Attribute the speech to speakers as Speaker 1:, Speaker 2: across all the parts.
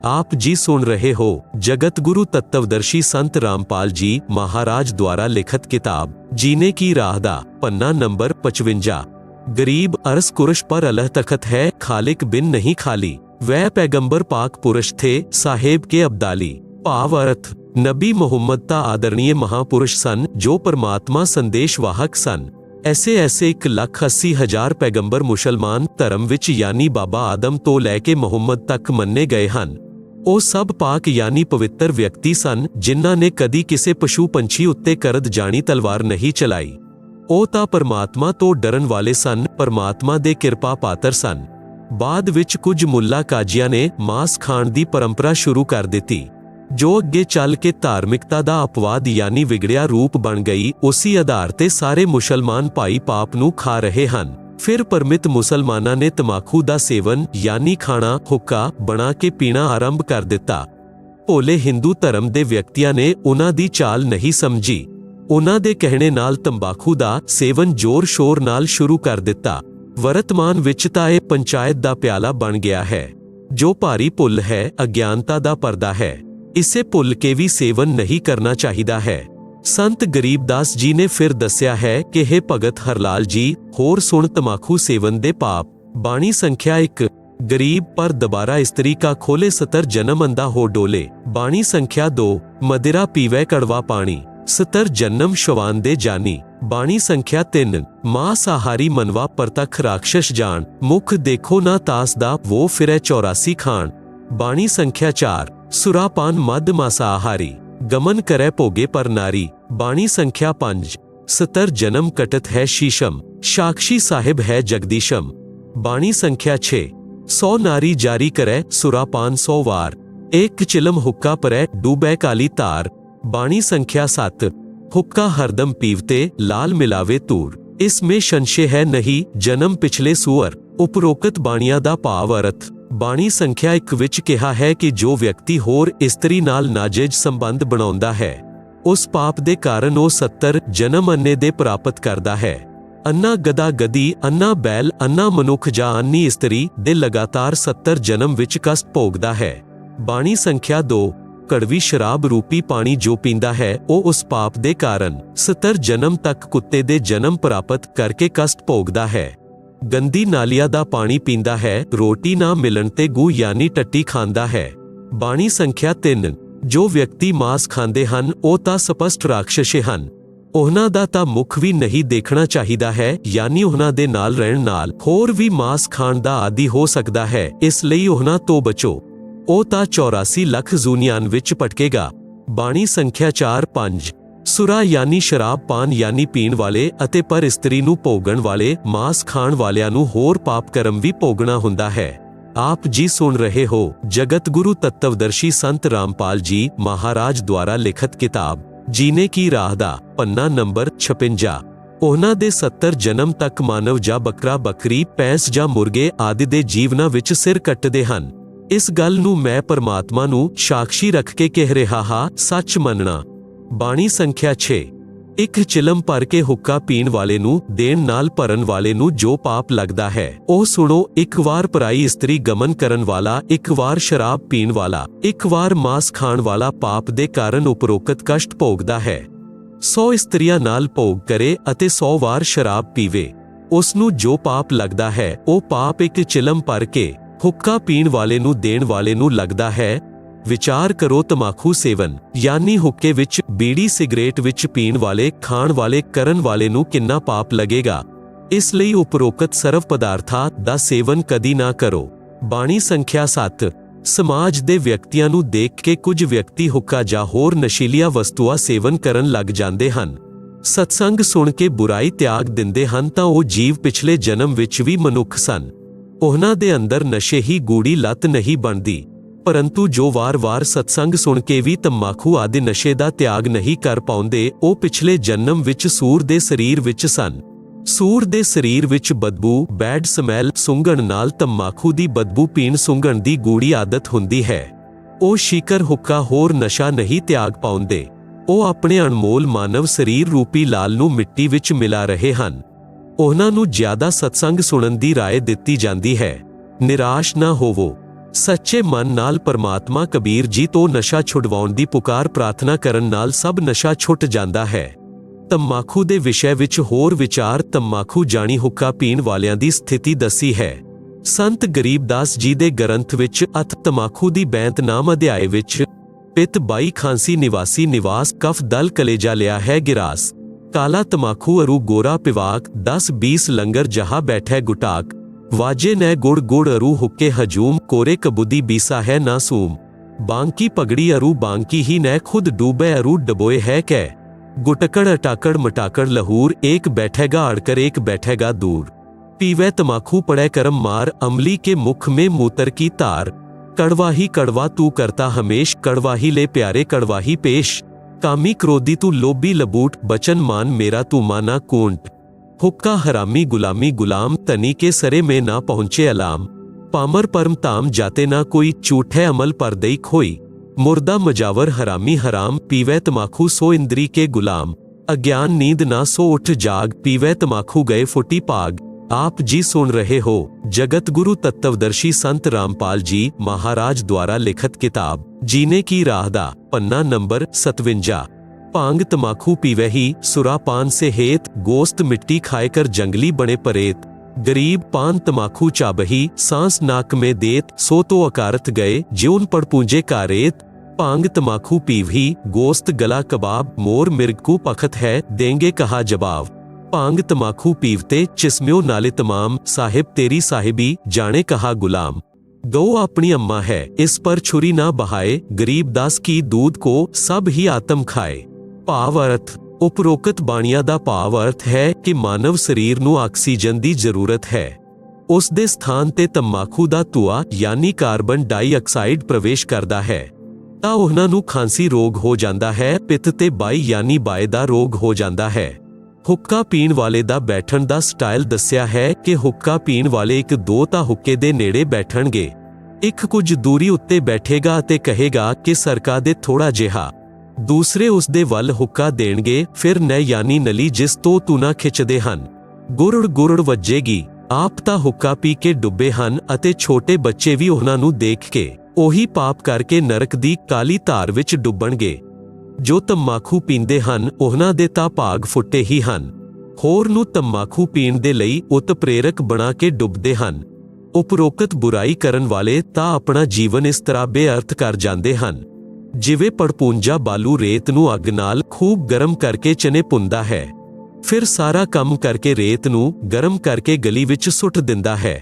Speaker 1: आप जी सुन रहे हो जगत गुरु तत्वदर्शी संत रामपाल जी महाराज द्वारा लिखित किताब जीने की राह दा पन्ना नंबर 55। गरीब अरस कुरश पर अल्लाह तखत है, खालिक बिन नहीं खाली। वह पैगंबर पाक पुरुष थे, साहेब के अब्दाली। भाव अर्थ नबी मुहम्मद ता आदरणीय महापुरुष सन, जो परमात्मा संदेश वाहक सन। ऐसे 1,80,000 पैगंबर मुसलमान धर्म विच यानी बाबा आदम तो लैके मुहम्मद तक मन्ने गए हन। ਉਹ ਸਭ ਪਾਕ यानी पवित्र व्यक्ति सन, जिन्हां ने कदी किसी पशु पंछी उत्ते करद जानी तलवार नहीं चलाई। ਉਹ ਤਾਂ परमात्मा तो डरन वाले सन, परमात्मा दे किरपा पात्र सन। बाद विच कुछ मुल्ला काजियां ने मांस खाण दी परंपरा शुरू कर दिती, जो अगे चल के धार्मिकता दा अपवाद यानी विगड़िया रूप बन गई। उसी आधार ते सारे मुसलमान भाई पाप नूं खा रहे हन। फिर परमित मुसलमाना ने तमाकू दा सेवन यानी खाना हुक्का बना के पीना आरंभ कर दिता। भोले हिंदू धर्म दे व्यक्तियां ने उन्हां दी चाल नहीं समझी। उन्हां दे कहने नाल तंबाकू दा सेवन जोर शोर नाल शुरू कर दिता। वर्तमान विच तां इह पंचायत दा प्याला बन गया है। जो भारी भुल है, अज्ञानता दा पर्दा है। इसे भुल के भी सेवन नहीं करना चाहिदा है। संत गरीबदास जी ने फिर दस्या है कि हे भगत हरलाल जी, होर सुन तमाकू सेवन दे पाप। बाणी संख्या 1। गरीब पर दोबारा स्त्री का खोले सतर जन्म अंधा हो डोले। बाणी संख्या 2। मदिरा पीवे कड़वा पानी, सतर जन्म शवान दे जानी। बाणी संख्या 3। मांसाहारी मनवा परतख राक्षस जान, मुख देखो ना तास दा वो फिरे 84 खान। बाणी संख्या 4। सुरापान मद मांसाहारी, गमन करे भोगे पर नारी। बाणी संख्या 5। सतर जन्म कटत है शीशम, साक्षी साहिब है जगदीशम। बाणी संख्या 6। 100 नारी जारी करे सुरापान 100 वार, एक चिलम हुक्का परे डूबे काली तार। बाणी संख्या 7। हुक्का हरदम पीवते लाल मिलावे तूर, इसमें संशय है नहीं जन्म पिछले सुअर। उपरोक्त बाणियां दा भाव अर्थ बाणी संख्या 1 विच कहा है कि जो व्यक्ति होर इस्त्री नाल नाजायज संबंध बनाउंदा है, उस पाप दे कारण वो 70 जन्म अन्ने दे प्राप्त करदा है। अन्ना गदा गदी, अन्ना बैल, अन्ना मनुख जां अन्नी इस्त्री दे लगातार 70 जन्म विच कष्ट भोगदा है। बाणी संख्या 2। कड़वी शराब रूपी पानी जो पींदा है, वो उस पाप दे कारण 70 जन्म तक कुत्ते दे जन्म प्राप्त करके कष्ट भोगदा है। गंदी नालिया दा पानी पींदा है, रोटी ना मिलन ते गू यानी टट्टी खांदा है। बाणी संख्या 3। जो व्यक्ति मांस खांदे हन, ओ ता स्पष्ट राक्षसे हन। उन्हां दा ता मुख भी नहीं देखना चाहिदा है, यानी उन्हां दे नाल रहण नाल होर भी मांस खाण दा आदि हो सकदा है, इसलिए उन्हां तो बचो। ओ ता 84 लख जूनियान विच पटकेगा। बाणी संख्या 4-5। सुरा यानी शराब पान यानी पीण वाले अते पर इस्त्री नूं भोगण वाले, मांस खाण वालियां नूं होर पाप कर्म भी भोगना हुंदा है। आप जी सुन रहे हो जगत गुरु तत्वदर्शी संत रामपाल जी महाराज द्वारा लिखित किताब जीने की राह दा पन्ना नंबर 56। उन्हां दे 70 जन्म तक मानव जा बकरा बकरी, भैंस जा मुर्गे आदि दे जीवनां विच सिर कट्टदे हन। इस गल नूं मैं परमात्मा नूं साक्षी रख के कह रहा हा, सच मनना। बाणी संख्या 6। एक चिलम भर के हुक्का पीण वाले नूं देण नाल भरन वाले नूं जो पाप लगदा है, ਉਹ सुनो। एक वार पराई इस्त्री गमन करन वाला, एक वार शराब पीण वाला, एक वार मांस खाण वाला पाप दे कारण उपरोक्त कष्ट भोगदा है। 100 इस्त्रियां नाल भोग करे अते 100 वार शराब पीवे, उस नूं जो पाप लगदा है, ਉਹ पाप एक चिलम भर के हुक्का पीण वाले नूं देण वाले नूं लगदा है। विचार करो, तमाकू सेवन यानी हुक्के विच, बीड़ी सिगरेट विच पीण वाले, खाण वाले, करन वाले नूं किन्ना पाप लगेगा। इसलिए उपरोक्त सर्व पदार्थां दा सेवन कदी ना करो। बाणी संख्या 7। समाज दे व्यक्तियां नूं देख के कुछ व्यक्ति हुक्का जां होर नशीलिया वस्तुआं सेवन करन लग जांदे हन। सत्संग सुन के बुराई त्याग दिंदे हन तां ਉਹ जीव पिछले जन्म विच भी मनुख सन। उन्हां दे अंदर नशे ही गूढ़ी लत नहीं बनदी, परंतु जो वार-वार सत्संग सुन के भी तंबाकू आदि नशे दा त्याग नहीं कर पाउंदे, ਉਹ पिछले जन्म विच सूर दे शरीर विच सन। सूर दे शरीर विच बदबू, बैड समैल सुंघण नाल तंबाकू दी बदबू पीण सुंघण दी गूढ़ी आदत हुंदी है। ਉਹ शीकर हुक्का होर नशा नहीं त्याग पाउंदे। ਉਹ ਆਪਣੇ अनमोल मानव शरीर रूपी लाल नूं मिट्टी विच मिला रहे हन। उन्हां नूं ज्यादा सत्संग सुणन दी राय दित्ती जांदी है। निराश ना होवो। ਸੱਚੇ ਮਨ ਨਾਲ ਪਰਮਾਤਮਾ ਕਬੀਰ ਜੀ ਤੋਂ ਨਸ਼ਾ ਛੁਡਵਾਉਣ ਦੀ ਪੁਕਾਰ ਪ੍ਰਾਰਥਨਾ ਕਰਨ ਨਾਲ ਸਭ ਨਸ਼ਾ ਛੁੱਟ ਜਾਂਦਾ ਹੈ। ਤੰਬਾਕੂ ਦੇ ਵਿਸ਼ੇ ਵਿੱਚ ਹੋਰ ਵਿਚਾਰ। ਤੰਬਾਕੂ ਜਾਣੀ ਹੁੱਕਾ ਪੀਣ ਵਾਲਿਆਂ ਦੀ ਸਥਿਤੀ ਦੱਸੀ ਹੈ। ਸੰਤ ਗਰੀਬਦਾਸ ਜੀ ਦੇ ਗ੍ਰੰਥ ਵਿੱਚ ਅਥ ਤੰਬਾਕੂ ਦੀ ਬੈਂਤ ਨਾਮ ਅਧਿਆਏ ਵਿੱਚ ਪਿਤ 22 ਖਾਂਸੀ ਨਿਵਾਸੀ ਨਿਵਾਸ ਕਫ ਦਲ ਕਲੇਜਾ ਲਿਆ ਹੈ ਗਿਰਾਸ। ਕਾਲਾ ਤੰਬਾਕੂ ਅਰੂ ਗੋਰਾ ਪਿਵਾਕ 10-20 ਲੰਗਰ ਜਹਾ ਬੈਠੈ ਗੁਟਾਕ। ਵਾਜੇ ਨੈ ਗੁੜ ਗੁੜ ਅਰੂ ਹੁੱਕੇ ਹਜੂਮ ਕੋਰੇ ਕਬੁਦੀ ਬੀਸਾ ਹੈ ਨਾਸੂਮ। ਬਾਂਕੀ ਪਗੜੀ ਅਰੂ ਬਾਂਕੀ ਹੀ ਨੈ ਖੁਦ ਡੂਬੇ ਅਰੂ ਡਬੋਏ ਹੈ ਕੈ। ਗੁਟਕੜ ਅਟਾਕੜ ਮਟਾਕੜ ਲਹੂਰ ਏਕ ਬੈਠੇਗਾ ਅੜਕਰ ਏਕ ਬੈਠੇਗਾ दूर। पीवे तमाखू पड़े करम मार अमली के मुख में मूतर की तार। कड़वा ही कड़वा तू करता हमेश कड़वा ही ले प्यारे कड़वा ही पेश। कामी क्रोधी तू लोभी लबूट बचन मान मेरा तू माना कूंट। हुक्का हरामी गुलामी गुलाम तनी के सरे में ना पहुंचे अलाम। पामर परम ताम जाते ना कोई झूठे अमल पर दई खोई। मुर्दा मजावर हरामी हराम पीवे तमाखू सो इंद्री के गुलाम। अज्ञान नींद ना सो उठ जाग पीवे तमाखू गए फुटी पाग। आप जी सुन रहे हो जगत गुरु तत्वदर्शी संत रामपाल जी महाराज द्वारा लिखित किताब जीने की राह दा पन्ना नंबर 57। भांग तमाखू पीवे ही सुरापान से हेत गोश्त मिट्टी खाए कर जंगली बने परेत। गरीब पान तमाखू चाबही सांस नाक में देत सो तो अकारत गए ज्योन पड़ पूंजे का रेत। भांग तमाखू पीव ही गोश्त गला कबाब मोर मिर्ग को पखत है देंगे कहा जवाब। भांग तमाखू पीवते चिस्म्यो नाले तमाम साहिब तेरी साहिबी जाने कहा गुलाम। गौ अपनी अम्मा है इस पर छुरी ना बहाए गरीबदास की दूध को सब ही आत्म खाए। भाव अर्थ उपरोक्त बाणिया दा भाव अर्थ है कि मानव शरीर नू ऑक्सीजन दी जरूरत है। उस दे स्थान ते तंबाकू दा धुआ यानी कार्बन डाइऑक्साइड प्रवेश करदा है तां उहनां नू खांसी रोग हो जांदा है। पित्त ते बाई यानी बाए दा रोग हो जांदा है। हुक्का पीण वाले दा बैठण दा स्टाइल दस्सिया है कि हुक्का पीण वाले एक दो तां हुक्के दे नेड़े बैठणगे, एक कुछ दूरी उत्ते बैठेगा ते कहेगा कि सरका दे थोड़ा जिहा। दूसरे उस दे वल हुक्का देणगे फिर न यानी नली जिस तो तू ना खिचदे हन। गुरड़ गुरड़ वजेगी आप तां हुक्का पी के डुੱਬੇ ਹਨ ਅਤੇ ਛੋਟੇ ਬੱਚੇ ਵੀ ਉਹਨਾਂ ਨੂੰ ਦੇਖ ਕੇ ਉਹੀ ਪਾਪ ਕਰਕੇ ਨਰਕ ਦੀ ਕਾਲੀ ਧਾਰ ਵਿੱਚ ਡੁੱਬਣਗੇ। ਜੋ ਤੰਬਾਕੂ ਪੀਂਦੇ ਹਨ ਉਹਨਾਂ ਦੇ ਤਾਂ ਭਾਗ ਫੁੱਟੇ ਹੀ ਹਨ। ਹੋਰ ਨੂੰ ਤੰਬਾਕੂ ਪੀਣ ਦੇ ਲਈ ਉਤ ਪ੍ਰੇਰਕ ਬਣਾ ਕੇ ਡੁੱਬਦੇ ਹਨ। ਉਪਰੋਕਤ ਬੁਰਾਈ ਕਰਨ ਵਾਲੇ ਤਾਂ ਆਪਣਾ ਜੀਵਨ ਇਸ ਤਰ੍ਹਾਂ ਬੇਅਰਥ ਕਰ ਜਾਂਦੇ ਹਨ ਜਿਵੇਂ ਪੜਪੂੰਜਾ ਬਾਲੂ ਰੇਤ ਨੂੰ ਅੱਗ ਨਾਲ ਖੂਬ ਗਰਮ ਕਰਕੇ ਚਨੇ ਭੁੰਨਦਾ ਹੈ, ਫਿਰ ਸਾਰਾ ਕੰਮ ਕਰਕੇ ਰੇਤ ਨੂੰ ਗਰਮ ਕਰਕੇ ਗਲੀ ਵਿੱਚ ਸੁੱਟ ਦਿੰਦਾ ਹੈ।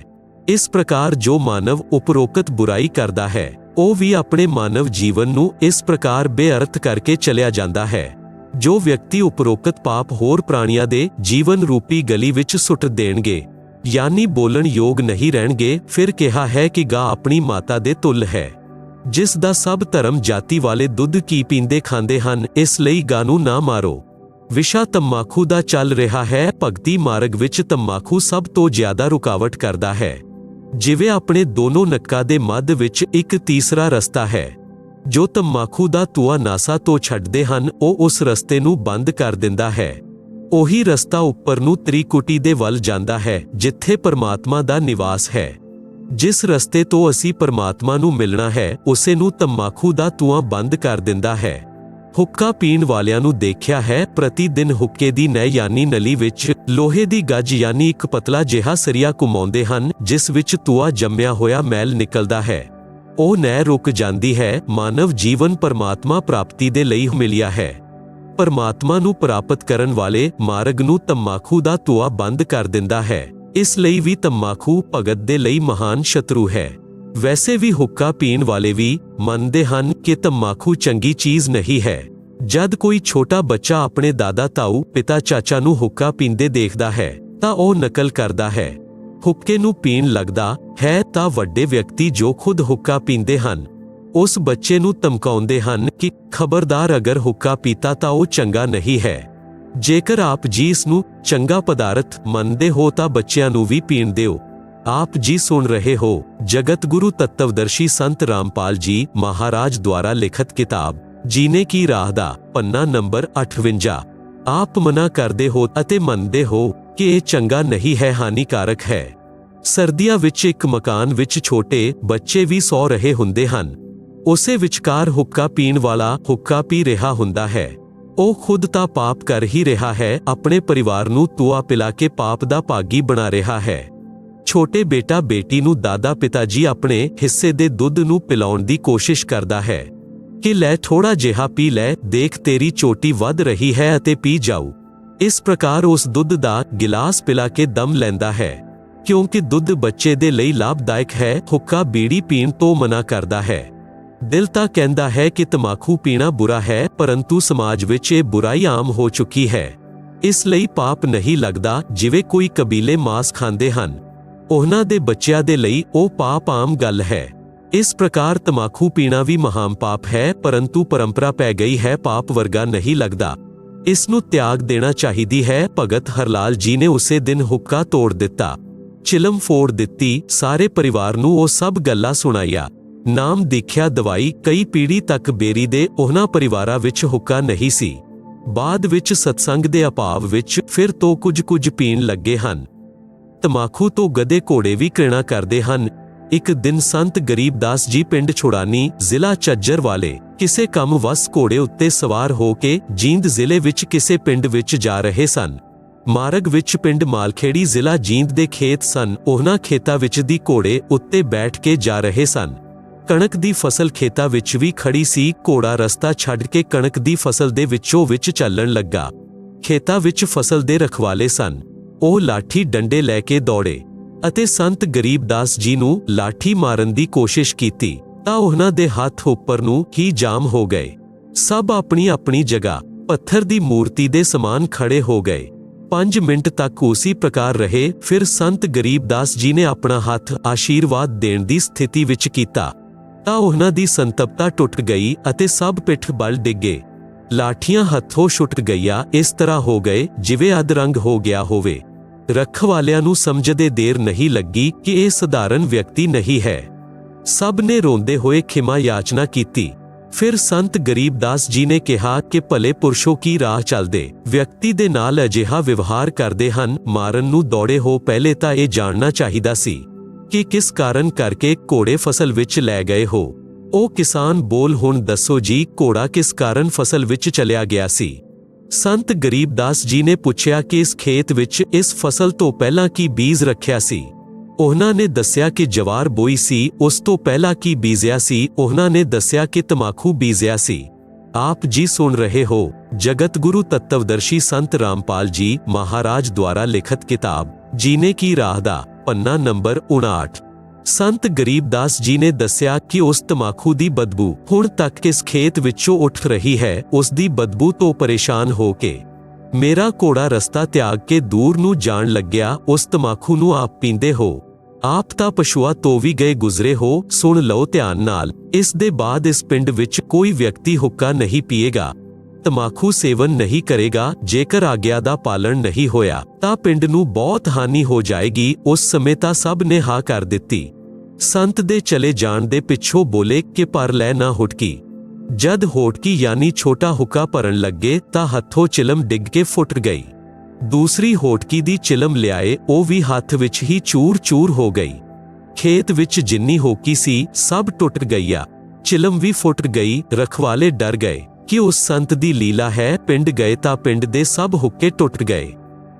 Speaker 1: ਇਸ ਪ੍ਰਕਾਰ ਜੋ ਮਾਨਵ ਉਪਰੋਕਤ ਬੁਰਾਈ ਕਰਦਾ ਹੈ ਉਹ ਵੀ ਆਪਣੇ ਮਾਨਵ ਜੀਵਨ ਨੂੰ ਇਸ ਪ੍ਰਕਾਰ ਬੇਅਰਥ ਕਰਕੇ ਚਲਿਆ ਜਾਂਦਾ ਹੈ। ਜੋ ਵਿਅਕਤੀ ਉਪਰੋਕਤ ਪਾਪ ਹੋਰ ਪ੍ਰਾਣੀਆਂ ਦੇ ਜੀਵਨ ਰੂਪੀ ਗਲੀ ਵਿੱਚ ਸੁੱਟ ਦੇਣਗੇ ਯਾਨੀ ਬੋਲਣ ਯੋਗ ਨਹੀਂ ਰਹਿਣਗੇ, ਫਿਰ ਕਿਹਾ ਹੈ ਕਿ ਗਾਂ ਆਪਣੀ ਮਾਤਾ ਦੇ ਤੁੱਲ ਹੈ ਜਿਸ ਦਾ ਸਭ ਧਰਮ ਜਾਤੀ ਵਾਲੇ ਦੁੱਧ ਕੀ ਪੀਂਦੇ ਖਾਂਦੇ ਹਨ, ਇਸ ਲਈ ਗਾਂ ਨੂੰ ਨਾ ਮਾਰੋ। ਵਿਸ਼ਾ ਤੰਬਾਕੂ ਦਾ ਚੱਲ ਰਿਹਾ ਹੈ। ਭਗਤੀ ਮਾਰਗ ਵਿੱਚ ਤੰਬਾਕੂ ਸਭ ਤੋਂ ਜ਼ਿਆਦਾ ਰੁਕਾਵਟ ਕਰਦਾ ਹੈ। ਜਿਵੇਂ ਆਪਣੇ ਦੋਨੋਂ ਨੱਕਾਂ ਦੇ ਮੱਧ ਵਿੱਚ ਇੱਕ ਤੀਸਰਾ ਰਸਤਾ ਹੈ। ਜੋ ਤੰਬਾਕੂ ਦਾ ਧੂਆ ਨਾਸਾ ਤੋਂ ਛੱਡਦੇ ਹਨ ਉਹ ਉਸ ਰਸਤੇ ਨੂੰ ਬੰਦ ਕਰ ਦਿੰਦਾ ਹੈ। ਉਹੀ ਰਸਤਾ ਉੱਪਰ ਨੂੰ ਤ੍ਰਿਕੁਟੀ ਦੇ ਵੱਲ ਜਾਂਦਾ ਹੈ ਜਿੱਥੇ ਪਰਮਾਤਮਾ ਦਾ ਨਿਵਾਸ ਹੈ। ਜਿਸ ਰਸਤੇ ਤੋਂ ਅਸੀਂ ਪਰਮਾਤਮਾ ਨੂੰ ਮਿਲਣਾ ਹੈ ਉਸੇ ਨੂੰ ਤੰਬਾਕੂ ਦਾ ਧੂਆ ਬੰਦ ਕਰ ਦਿੰਦਾ ਹੈ। ਹੁੱਕਾ ਪੀਣ ਵਾਲਿਆਂ ਨੂੰ ਦੇਖਿਆ ਹੈ ਪ੍ਰਤੀ ਦਿਨ ਹੁੱਕੇ ਦੀ ਨਹਿ ਯਾਨੀ ਨਲੀ ਵਿੱਚ ਲੋਹੇ ਦੀ ਗੱਜ ਯਾਨੀ ਇੱਕ ਪਤਲਾ ਜਿਹਾ ਸਰੀਆ ਘੁਮਾਉਂਦੇ ਹਨ ਜਿਸ ਵਿੱਚ ਧੂਆ ਜੰਮਿਆ ਹੋਇਆ ਮੈਲ ਨਿਕਲਦਾ ਹੈ। ਉਹ ਨਹਿ ਰੁਕ ਜਾਂਦੀ ਹੈ। ਮਾਨਵ ਜੀਵਨ ਪਰਮਾਤਮਾ ਪ੍ਰਾਪਤੀ ਦੇ ਲਈ ਮਿਲਿਆ ਹੈ। ਪਰਮਾਤਮਾ ਨੂੰ ਪ੍ਰਾਪਤ ਕਰਨ ਵਾਲੇ ਮਾਰਗ ਨੂੰ ਤੰਬਾਕੂ ਦਾ ਧੂਆ ਬੰਦ ਕਰ ਦਿੰਦਾ ਹੈ। ਇਸ ਲਈ ਵੀ ਤੰਬਾਕੂ ਭਗਤ ਦੇ ਲਈ ਮਹਾਨ ਸ਼ਤਰੂ ਹੈ। ਵੈਸੇ ਵੀ ਹੁੱਕਾ ਪੀਣ ਵਾਲੇ ਵੀ ਮੰਨਦੇ ਹਨ ਕਿ ਤੰਬਾਕੂ ਚੰਗੀ ਚੀਜ਼ ਨਹੀਂ ਹੈ। ਜਦ ਕੋਈ ਛੋਟਾ ਬੱਚਾ ਆਪਣੇ ਦਾਦਾ ਤਾਊ ਪਿਤਾ ਚਾਚਾ ਨੂੰ ਹੁੱਕਾ ਪੀਂਦੇ ਦੇਖਦਾ ਹੈ ਤਾਂ ਉਹ ਨਕਲ ਕਰਦਾ ਹੈ, ਹੁੱਕੇ ਨੂੰ ਪੀਣ ਲੱਗਦਾ ਹੈ ਤਾਂ ਵੱਡੇ ਵਿਅਕਤੀ ਜੋ ਖੁਦ ਹੁੱਕਾ ਪੀਂਦੇ ਹਨ ਉਸ ਬੱਚੇ ਨੂੰ ਧਮਕਾਉਂਦੇ ਹਨ ਕਿ ਖਬਰਦਾਰ ਅਗਰ ਹੁੱਕਾ ਪੀਤਾ ਤਾਂ ਉਹ ਚੰਗਾ ਨਹੀਂ ਹੈ। ਜੇਕਰ ਆਪ ਜੀ ਇਸ ਨੂੰ ਚੰਗਾ ਪਦਾਰਥ ਮੰਨਦੇ ਹੋ ਤਾਂ ਬੱਚਿਆਂ ਨੂੰ ਵੀ ਪੀਣ ਦਿਓ। आप जी सुन रहे हो जगत गुरु तत्वदर्शी संत रामपाल जी महाराज द्वारा लिखित किताब जीने की राह दा पन्ना नंबर 58। आप मना करदे हो अते मनदे हो कि यह चंगा नहीं है, हानिकारक है। ਸਰਦੀਆਂ ਵਿੱਚ ਇੱਕ ਮਕਾਨ ਵਿੱਚ ਛੋਟੇ ਬੱਚੇ ਵੀ ਸੌ ਰਹੇ ਹੁੰਦੇ ਹਨ। ਉਸੇ ਵਿਚਕਾਰ ਹੁੱਕਾ ਪੀਣ ਵਾਲਾ ਹੁੱਕਾ ਪੀ ਰਿਹਾ ਹੁੰਦਾ ਹੈ। ਉਹ ਖੁਦ ਤਾਂ ਪਾਪ ਕਰ ਹੀ ਰਿਹਾ ਹੈ, ਆਪਣੇ ਪਰਿਵਾਰ ਨੂੰ ਤੁਆ ਪਿਲਾ ਕੇ ਪਾਪ ਦਾ ਭਾਗੀ ਬਣਾ ਰਿਹਾ ਹੈ। ਛੋਟੇ ਬੇਟਾ ਬੇਟੀ ਨੂੰ ਦਾਦਾ ਪਿਤਾ ਜੀ ਆਪਣੇ ਹਿੱਸੇ ਦੇ ਦੁੱਧ ਨੂੰ ਪਿਲਾਉਣ ਦੀ ਕੋਸ਼ਿਸ਼ ਕਰਦਾ ਹੈ ਕਿ ਲੈ ਥੋੜਾ ਜਿਹਾ ਪੀ ਲੈ, ਦੇਖ ਤੇਰੀ ਚੋਟੀ ਵੱਧ ਰਹੀ ਹੈ ਅਤੇ ਪੀ ਜਾਊ। ਇਸ ਪ੍ਰਕਾਰ ਉਸ ਦੁੱਧ ਦਾ ਗਿਲਾਸ ਪਿਲਾ ਕੇ ਦਮ ਲੈਂਦਾ ਹੈ, ਕਿਉਂਕਿ ਦੁੱਧ ਬੱਚੇ ਦੇ ਲਈ ਲਾਭਦਾਇਕ ਹੈ। ਹੁੱਕਾ ਬੀੜੀ ਪੀਣ ਤੋਂ ਮਨਾ ਕਰਦਾ ਹੈ। ਦਿਲ ਤਾਂ ਕਹਿੰਦਾ ਹੈ ਕਿ ਤਮਾਕੂ ਪੀਣਾ ਬੁਰਾ ਹੈ, ਪਰੰਤੂ ਸਮਾਜ ਵਿੱਚ ਇਹ ਬੁਰਾਈ ਆਮ ਹੋ ਚੁੱਕੀ ਹੈ। ਇਸ ਲਈ ਪਾਪ ਨਹੀਂ ਲੱਗਦਾ। ਜਿਵੇਂ ਕੋਈ ਕਬੀਲੇ ਮਾਸ ਖਾਂਦੇ ਹਨ, ਉਹਨਾਂ ਦੇ ਬੱਚਿਆਂ ਦੇ ਲਈ ਉਹ ਪਾਪ ਆਮ ਗੱਲ ਹੈ। ਇਸ ਪ੍ਰਕਾਰ ਤਮਾਕੂ ਪੀਣਾ ਵੀ ਮਹਾਨ ਪਾਪ ਹੈ, ਪਰੰਤੂ ਪਰੰਪਰਾ ਪੈ ਗਈ ਹੈ, ਪਾਪ ਵਰਗਾ ਨਹੀਂ ਲੱਗਦਾ। ਇਸ ਨੂੰ ਤਿਆਗ ਦੇਣਾ ਚਾਹੀਦੀ ਹੈ। ਭਗਤ ਹਰਲਾਲ ਜੀ ਨੇ ਉਸੇ ਦਿਨ ਹੁੱਕਾ ਤੋੜ ਦਿੱਤਾ, ਚਿਲਮ ਫੋੜ ਦਿੱਤੀ। ਸਾਰੇ ਪਰਿਵਾਰ ਨੂੰ ਉਹ ਸਭ ਗੱਲਾਂ ਸੁਣਾਈਆਂ। ਨਾਮ ਦੀਖਿਆ ਦਵਾਈ। ਕਈ ਪੀੜ੍ਹੀ ਤੱਕ ਬੇਰੀ ਦੇ ਉਹਨਾਂ ਪਰਿਵਾਰਾਂ ਵਿੱਚ ਹੁੱਕਾ ਨਹੀਂ ਸੀ। ਬਾਅਦ ਵਿੱਚ ਸਤਸੰਗ ਦੇ ਅਭਾਵ ਵਿੱਚ ਫਿਰ ਤੋਂ ਕੁਝ ਪੀਣ ਲੱਗੇ ਹਨ। ਤਮਾਕੂ ਤੋਂ ਗਧੇ ਘੋੜੇ ਵੀ ਘ੍ਰਿਣਾ ਕਰਦੇ ਹਨ। ਇੱਕ ਦਿਨ ਸੰਤ ਗਰੀਬਦਾਸ ਜੀ ਪਿੰਡ ਛੁੜਾਨੀ, ਜ਼ਿਲ੍ਹਾ ਝੱਜਰ ਵਾਲੇ ਕਿਸੇ ਕੰਮ ਵਸ ਘੋੜੇ ਉੱਤੇ ਸਵਾਰ ਹੋ ਕੇ ਜੀਂਦ ਜ਼ਿਲ੍ਹੇ ਵਿੱਚ ਕਿਸੇ ਪਿੰਡ ਵਿੱਚ ਜਾ ਰਹੇ ਸਨ। ਮਾਰਗ ਵਿੱਚ ਪਿੰਡ ਮਾਲਖੇੜੀ, ਜ਼ਿਲ੍ਹਾ ਜੀਂਦ ਦੇ ਖੇਤ ਸਨ। ਉਹਨਾਂ ਖੇਤਾਂ ਵਿੱਚ ਦੀ ਘੋੜੇ ਉੱਤੇ ਬੈਠ ਕੇ ਜਾ ਰਹੇ ਸਨ। ਕਣਕ ਦੀ ਫਸਲ ਖੇਤਾਂ ਵਿੱਚ ਵੀ ਖੜੀ ਸੀ। ਘੋੜਾ ਰਸਤਾ ਛੱਡ ਕੇ ਕਣਕ ਦੀ ਫਸਲ ਦੇ ਵਿੱਚੋਂ ਵਿੱਚ ਚੱਲਣ ਲੱਗਾ। ਖੇਤਾਂ ਵਿੱਚ ਫਸਲ ਦੇ ਰਖਵਾਲੇ ਸਨ। ਉਹ ਲਾਠੀ ਡੰਡੇ ਲੈ ਕੇ ਦੌੜੇ ਅਤੇ ਸੰਤ ਗਰੀਬਦਾਸ ਜੀ ਨੂੰ ਲਾਠੀ ਮਾਰਨ ਦੀ ਕੋਸ਼ਿਸ਼ ਕੀਤੀ ਤਾਂ ਉਹਨਾਂ ਦੇ ਹੱਥ ਉੱਪਰ ਨੂੰ ਹੀ ਜਾਮ ਹੋ ਗਏ। ਸਭ ਆਪਣੀ ਆਪਣੀ ਜਗ੍ਹਾ ਪੱਥਰ ਦੀ ਮੂਰਤੀ ਦੇ ਸਮਾਨ ਖੜੇ ਹੋ ਗਏ। 5 ਮਿੰਟ ਤੱਕ ਉਸੇ ਪ੍ਰਕਾਰ ਰਹੇ। ਫਿਰ ਸੰਤ ਗਰੀਬਦਾਸ ਜੀ ਨੇ ਆਪਣਾ ਹੱਥ ਆਸ਼ੀਰਵਾਦ ਦੇਣ ਦੀ ਸਥਿਤੀ ਵਿੱਚ ਕੀਤਾ ਤਾਂ ਉਹਨਾਂ ਦੀ ਸੰਤਪਤਾ ਟੁੱਟ ਗਈ ਅਤੇ ਸਭ ਪਿੱਠ ਬਲ ਡਿੱਗੇ। ਲਾਠੀਆਂ ਹੱਥੋਂ ਛੁੱਟ ਗਈਆਂ। ਇਸ ਤਰ੍ਹਾਂ ਹੋ ਗਏ ਜਿਵੇਂ ਅਧਰੰਗ ਹੋ ਗਿਆ ਹੋਵੇ। ਰਖਵਾਲਿਆਂ ਨੂੰ ਸਮਝਦੇ ਦੇਰ ਨਹੀਂ ਲੱਗੀ ਕਿ ਇਹ ਸਧਾਰਨ ਵਿਅਕਤੀ ਨਹੀਂ ਹੈ। ਸਭ ਨੇ ਰੋਂਦੇ ਹੋਏ ਖਿਮਾ ਯਾਚਨਾ ਕੀਤੀ। ਫਿਰ ਸੰਤ ਗਰੀਬਦਾਸ ਜੀ ਨੇ ਕਿਹਾ ਕਿ ਭਲੇ ਪੁਰਸ਼ੋ ਕੀ ਰਾਹ ਚੱਲਦੇ ਵਿਅਕਤੀ ਦੇ ਨਾਲ ਅਜਿਹਾ ਵਿਵਹਾਰ ਕਰਦੇ ਹਨ, ਮਾਰਨ ਨੂੰ ਦੌੜੇ ਹੋ। ਪਹਿਲੇ ਤਾਂ ਇਹ ਜਾਣਨਾ ਚਾਹੀਦਾ ਸੀ ਕਿ ਕਿਸ ਕਾਰਨ ਕਰਕੇ ਘੋੜੇ ਫਸਲ ਵਿੱਚ ਲੈ ਗਏ ਹੋ। ਉਹ ਕਿਸਾਨ ਬੋਲ, ਹੁਣ ਦੱਸੋ ਜੀ, ਘੋੜਾ ਕਿਸ ਕਾਰਨ ਫਸਲ ਵਿੱਚ ਚਲਿਆ ਗਿਆ ਸੀ? ਸੰਤ ਗਰੀਬਦਾਸ ਜੀ ਨੇ ਪੁੱਛਿਆ ਕਿ ਇਸ ਖੇਤ ਵਿੱਚ ਇਸ ਫਸਲ ਤੋਂ ਪਹਿਲਾਂ ਕੀ ਬੀਜ ਰੱਖਿਆ ਸੀ? ਉਹਨਾਂ ਨੇ ਦੱਸਿਆ ਕਿ ਜਵਾਰ ਬੋਈ ਸੀ। ਉਸ ਤੋਂ ਪਹਿਲਾਂ ਕੀ ਬੀਜਿਆ ਸੀ? ਉਹਨਾਂ ਨੇ ਦੱਸਿਆ ਕਿ ਤਮਾਕੂ ਬੀਜਿਆ ਸੀ। ਆਪ ਜੀ ਸੁਣ ਰਹੇ ਹੋ ਜਗਤ ਗੁਰੂ ਤੱਤਵਦਰਸ਼ੀ ਸੰਤ ਰਾਮਪਾਲ ਜੀ ਮਹਾਰਾਜ ਦੁਆਰਾ ਲਿਖਤ ਕਿਤਾਬ ਜੀਨੇ ਕੀ ਰਾਹ ਦਾ ਪੰਨਾ ਨੰਬਰ 59। ਸੰਤ ਗਰੀਬਦਾਸ ਜੀ ਨੇ ਦੱਸਿਆ ਕਿ ਉਸ ਤਮਾਕੂ ਦੀ ਬਦਬੂ ਹੁਣ ਤੱਕ ਇਸ ਖੇਤ ਵਿੱਚੋਂ ਉੱਠ ਰਹੀ ਹੈ। ਉਸ ਦੀ ਬਦਬੂ ਤੋਂ ਪਰੇਸ਼ਾਨ ਹੋ ਕੇ ਮੇਰਾ ਘੋੜਾ ਰਸਤਾ ਤਿਆਗ ਕੇ ਦੂਰ ਨੂੰ ਜਾਣ ਲੱਗਿਆ। ਉਸ ਤਮਾਕੂ ਨੂੰ ਆਪ ਪੀਂਦੇ ਹੋ। ਆਪ ਤਾਂ ਪਸ਼ੂਆਂ ਤੋਂ ਵੀ ਗਏ ਗੁਜ਼ਰੇ ਹੋ। ਸੁਣ ਲਓ ਧਿਆਨ ਨਾਲ, ਇਸ ਦੇ ਬਾਅਦ ਇਸ ਪਿੰਡ ਵਿੱਚ ਕੋਈ ਵਿਅਕਤੀ ਹੁੱਕਾ ਨਹੀਂ ਪੀਏਗਾ, ਤਮਾਕੂ ਸੇਵਨ ਨਹੀਂ ਕਰੇਗਾ। ਜੇਕਰ ਆਗਿਆ ਦਾ ਪਾਲਣ ਨਹੀਂ ਹੋਇਆ ਤਾਂ ਪਿੰਡ ਨੂੰ ਬਹੁਤ ਹਾਨੀ ਹੋ ਜਾਏਗੀ। ਉਸ ਸਮੇਂ ਤਾਂ ਸਭ ਨੇ ਹਾਂ ਕਰ ਦਿੱਤੀ। ਸੰਤ ਦੇ ਚਲੇ ਜਾਣ ਦੇ ਪਿੱਛੋਂ ਬੋਲੇ ਕਿ ਪਰ ਲੈ ਨਾ ਹੁਟਕੀ। ਜਦ ਹੋਟਕੀ ਯਾਨੀ ਛੋਟਾ ਹੁੱਕਾ ਭਰਨ ਲੱਗੇ ਤਾਂ ਹੱਥੋਂ ਚਿਲਮ ਡਿੱਗ ਕੇ ਫੁੱਟ ਗਈ। ਦੂਸਰੀ ਹੋਟਕੀ ਦੀ ਚਿਲਮ ਲਿਆਏ, ਉਹ ਵੀ ਹੱਥ ਵਿੱਚ ਹੀ ਚੂਰ-ਚੂਰ ਹੋ ਗਈ। ਖੇਤ ਵਿੱਚ ਜਿੰਨੀ ਹੋਕੀ ਸੀ ਸਭ ਟੁੱਟ ਗਈਆ। ਚਿਲਮ ਵੀ ਫੁੱਟ ਗਈ। ਰਖਵਾਲੇ ਡਰ ਗਏ ਕਿ ਉਸ ਸੰਤ ਦੀ ਲੀਲਾ ਹੈ। ਪਿੰਡ ਗਏ ਤਾਂ ਪਿੰਡ ਦੇ ਸਭ ਹੁੱਕੇ ਟੁੱਟ ਗਏ।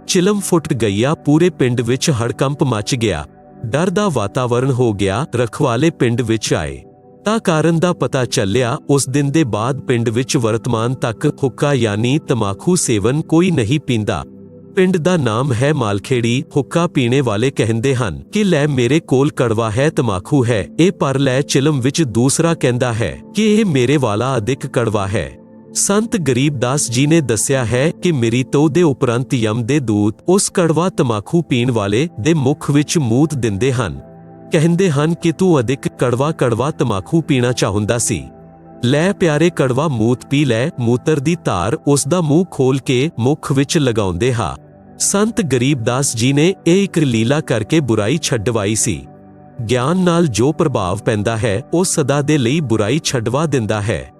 Speaker 1: ਚਿਲਮ ਫੁੱਟ ਗਈਆ। ਪੂਰੇ ਪਿੰਡ ਵਿੱਚ ਹੜਕੰਪ ਮਚ ਗਿਆ। ਡਰ ਦਾ ਵਾਤਾਵਰਣ ਹੋ ਗਿਆ। ਰਖਵਾਲੇ ਪਿੰਡ ਵਿੱਚ ਆਏ ਤਾਂ ਕਾਰਨ ਦਾ ਪਤਾ ਚੱਲਿਆ। ਉਸ ਦਿਨ ਦੇ ਬਾਅਦ ਪਿੰਡ ਵਿੱਚ ਵਰਤਮਾਨ ਤੱਕ ਹੁੱਕਾ ਯਾਨੀ ਤਮਾਕੂ ਸੇਵਨ ਕੋਈ ਨਹੀਂ ਪੀਂਦਾ। ਪਿੰਡ ਦਾ ਨਾਮ ਹੈ ਮਾਲਖੇੜੀ। ਹੁੱਕਾ ਪੀਣੇ ਵਾਲੇ ਕਹਿੰਦੇ ਹਨ ਕਿ ਲੈ ਮੇਰੇ ਕੋਲ ਕੜਵਾ ਹੈ, ਤਮਾਕੂ ਹੈ, ਇਹ ਪਰ ਲੈ ਚਿਲਮ ਵਿੱਚ ਦੂਸਰਾ ਕਹਿੰਦਾ ਹੈ ਕਿ ਇਹ ਮੇਰੇ ਵਾਲਾ ਅਧਿਕ ਕੜਵਾ ਹੈ। ਸੰਤ ਗਰੀਬਦਾਸ ਜੀ ਨੇ ਦੱਸਿਆ ਹੈ ਕਿ ਮੇਰੀ ਤੋਂ ਦੇ ਉਪਰੰਤ ਯਮ ਦੇ ਦੂਤ ਉਸ ਕੜਵਾ ਤਮਾਕੂ ਪੀਣ ਵਾਲੇ ਦੇ ਮੁਖ ਵਿੱਚ ਮੂਤ ਦਿੰਦੇ ਹਨ। ਕਹਿੰਦੇ ਹਨ ਕਿ ਤੂੰ ਅਧਿਕ ਕੜਵਾ ਤਮਾਕੂ ਪੀਣਾ ਚਾਹੁੰਦਾ ਸੀ, ਲੈ ਪਿਆਰੇ ਕੜਵਾ ਮੂਤ ਪੀ ਲੈ। ਮੂਤਰ ਦੀ ਧਾਰ ਉਸ ਦਾ ਮੂੰਹ ਖੋਲ ਕੇ ਮੁਖ ਵਿੱਚ ਲਗਾਉਂਦੇ ਹਾਂ। ਸੰਤ ਗਰੀਬਦਾਸ ਜੀ ਨੇ ਇਹ ਇੱਕ ਲੀਲਾ ਕਰਕੇ ਬੁਰਾਈ ਛੱਡਵਾਈ ਸੀ। ਗਿਆਨ ਨਾਲ ਜੋ ਪ੍ਰਭਾਵ ਪੈਂਦਾ ਹੈ ਉਹ ਸਦਾ ਦੇ ਲਈ ਬੁਰਾਈ ਛੱਡਵਾ ਦਿੰਦਾ ਹੈ।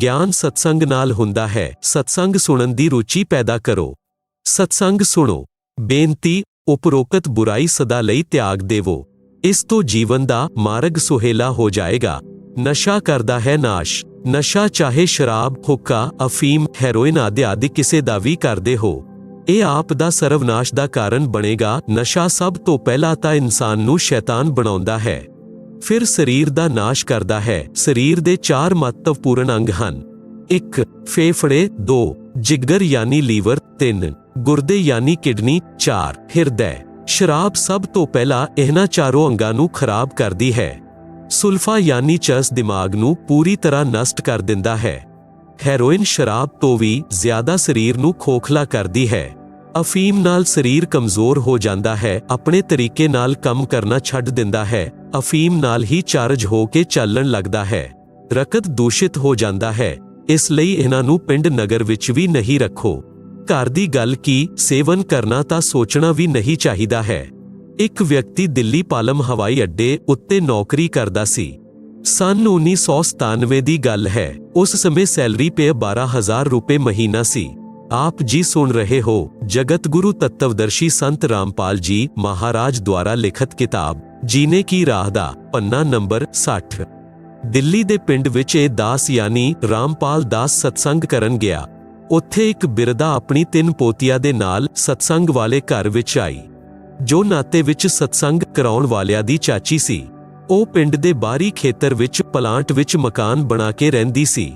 Speaker 1: ਗਿਆਨ ਸਤਸੰਗ ਨਾਲ ਹੁੰਦਾ ਹੈ। ਸਤਸੰਗ ਸੁਣਨ ਦੀ ਰੁਚੀ ਪੈਦਾ ਕਰੋ। ਸਤਸੰਗ ਸੁਣੋ। ਬੇਨਤੀ ਉਪਰੋਕਤ ਬੁਰਾਈ ਸਦਾ ਲਈ ਤਿਆਗ ਦੇਵੋ। ਇਸ ਤੋਂ ਜੀਵਨ ਦਾ ਮਾਰਗ ਸੁਹੇਲਾ ਹੋ ਜਾਏਗਾ। ਨਸ਼ਾ ਕਰਦਾ ਹੈ ਨਾਸ਼। ਨਸ਼ਾ ਚਾਹੇ ਸ਼ਰਾਬ, ਹੁੱਕਾ, ਅਫੀਮ, ਹੈਰੋਇਨ ਆਦਿ ਕਿਸੇ ਦਾ ਵੀ ਕਰਦੇ ਹੋ, ਇਹ ਆਪ ਦਾ ਸਰਵਨਾਸ਼ ਦਾ ਕਾਰਨ ਬਣੇਗਾ। ਨਸ਼ਾ ਸਭ ਤੋਂ ਪਹਿਲਾਂ ਤਾਂ ਇਨਸਾਨ ਨੂੰ ਸ਼ੈਤਾਨ ਬਣਾਉਂਦਾ ਹੈ, ਫਿਰ ਸਰੀਰ ਦਾ ਨਾਸ਼ ਕਰਦਾ ਹੈ। ਸਰੀਰ ਦੇ 4 ਮਹੱਤਵਪੂਰਨ ਅੰਗ ਹਨ। 1 ਫੇਫੜੇ, 2 ਜਿਗਰ ਯਾਨੀ ਲੀਵਰ, 3 ਗੁਰਦੇ ਯਾਨੀ ਕਿਡਨੀ, 4 ਹਿਰਦਾ। ਸ਼ਰਾਬ ਸਭ ਤੋਂ ਪਹਿਲਾਂ ਇਹਨਾਂ ਚਾਰੋਂ ਅੰਗਾਂ ਨੂੰ ਖਰਾਬ ਕਰਦੀ ਹੈ। ਸੁਲਫਾ ਯਾਨੀ ਚਰਸ ਦਿਮਾਗ ਨੂੰ ਪੂਰੀ ਤਰ੍ਹਾਂ ਨਸ਼ਟ ਕਰ ਦਿੰਦਾ ਹੈ। ਹੈਰੋਇਨ ਸ਼ਰਾਬ ਤੋਂ ਵੀ ਜ਼ਿਆਦਾ ਸਰੀਰ ਨੂੰ ਖੋਖਲਾ ਕਰਦੀ ਹੈ। ਅਫੀਮ ਨਾਲ ਸਰੀਰ ਕਮਜ਼ੋਰ ਹੋ ਜਾਂਦਾ ਹੈ, ਆਪਣੇ ਤਰੀਕੇ ਨਾਲ ਕੰਮ ਕਰਨਾ ਛੱਡ ਦਿੰਦਾ ਹੈ। ਅਫੀਮ ਨਾਲ ਹੀ ਚਾਰਜ ਹੋ ਕੇ ਚੱਲਣ ਲੱਗਦਾ ਹੈ। ਰਕਤ ਦੂਸ਼ਿਤ ਹੋ ਜਾਂਦਾ ਹੈ, ਇਸ ਲਈ ਇਹਨਾਂ ਨੂੰ ਪਿੰਡ ਨਗਰ ਵਿੱਚ ਵੀ ਨਹੀਂ ਰੱਖੋ। ਘਰ ਦੀ ਗੱਲ ਕੀ, ਸੇਵਨ ਕਰਨਾ ਤਾਂ ਸੋਚਣਾ ਵੀ ਨਹੀਂ ਚਾਹੀਦਾ ਹੈ। ਇੱਕ ਵਿਅਕਤੀ ਦਿੱਲੀ ਪਾਲਮ ਹਵਾਈ ਅੱਡੇ ਉੱਤੇ ਨੌਕਰੀ ਕਰਦਾ ਸੀ। ਸੰਨ 1997 ਦੀ ਗੱਲ ਹੈ। ਉਸ ਸਮੇਂ ਸੈਲਰੀ ਪੇ 12,000 ਰੁਪਏ ਮਹੀਨਾ ਸੀ। ਆਪ ਜੀ ਸੁਣ ਰਹੇ ਹੋ ਜਗਤ ਗੁਰੂ ਤੱਤਵਦਰਸ਼ੀ ਸੰਤ ਰਾਮਪਾਲ ਜੀ ਮਹਾਰਾਜ ਦੁਆਰਾ ਲਿਖਤ ਕਿਤਾਬ ਜੀਨੇ ਕੀ ਰਾਹ ਦਾ ਪੰਨਾ ਨੰਬਰ 60। ਦਿੱਲੀ ਦੇ ਪਿੰਡ ਵਿੱਚ ਇਹ ਦਾਸ ਯਾਨੀ ਰਾਮਪਾਲ ਦਾਸ ਸਤਸੰਗ ਕਰਨ ਗਿਆ। ਉੱਥੇ ਇੱਕ ਬਿਰਧਾ ਆਪਣੀ 3 ਪੋਤੀਆਂ ਦੇ ਨਾਲ ਸਤਸੰਗ ਵਾਲੇ ਘਰ ਵਿੱਚ ਆਈ, ਜੋ ਨਾਤੇ ਵਿੱਚ ਸਤਸੰਗ ਕਰਾਉਣ ਵਾਲਿਆਂ ਦੀ ਚਾਚੀ ਸੀ। ਉਹ ਪਿੰਡ ਦੇ ਬਾਹਰੀ ਖੇਤਰ ਵਿੱਚ ਪਲਾਂਟ ਵਿੱਚ ਮਕਾਨ ਬਣਾ ਕੇ ਰਹਿੰਦੀ ਸੀ।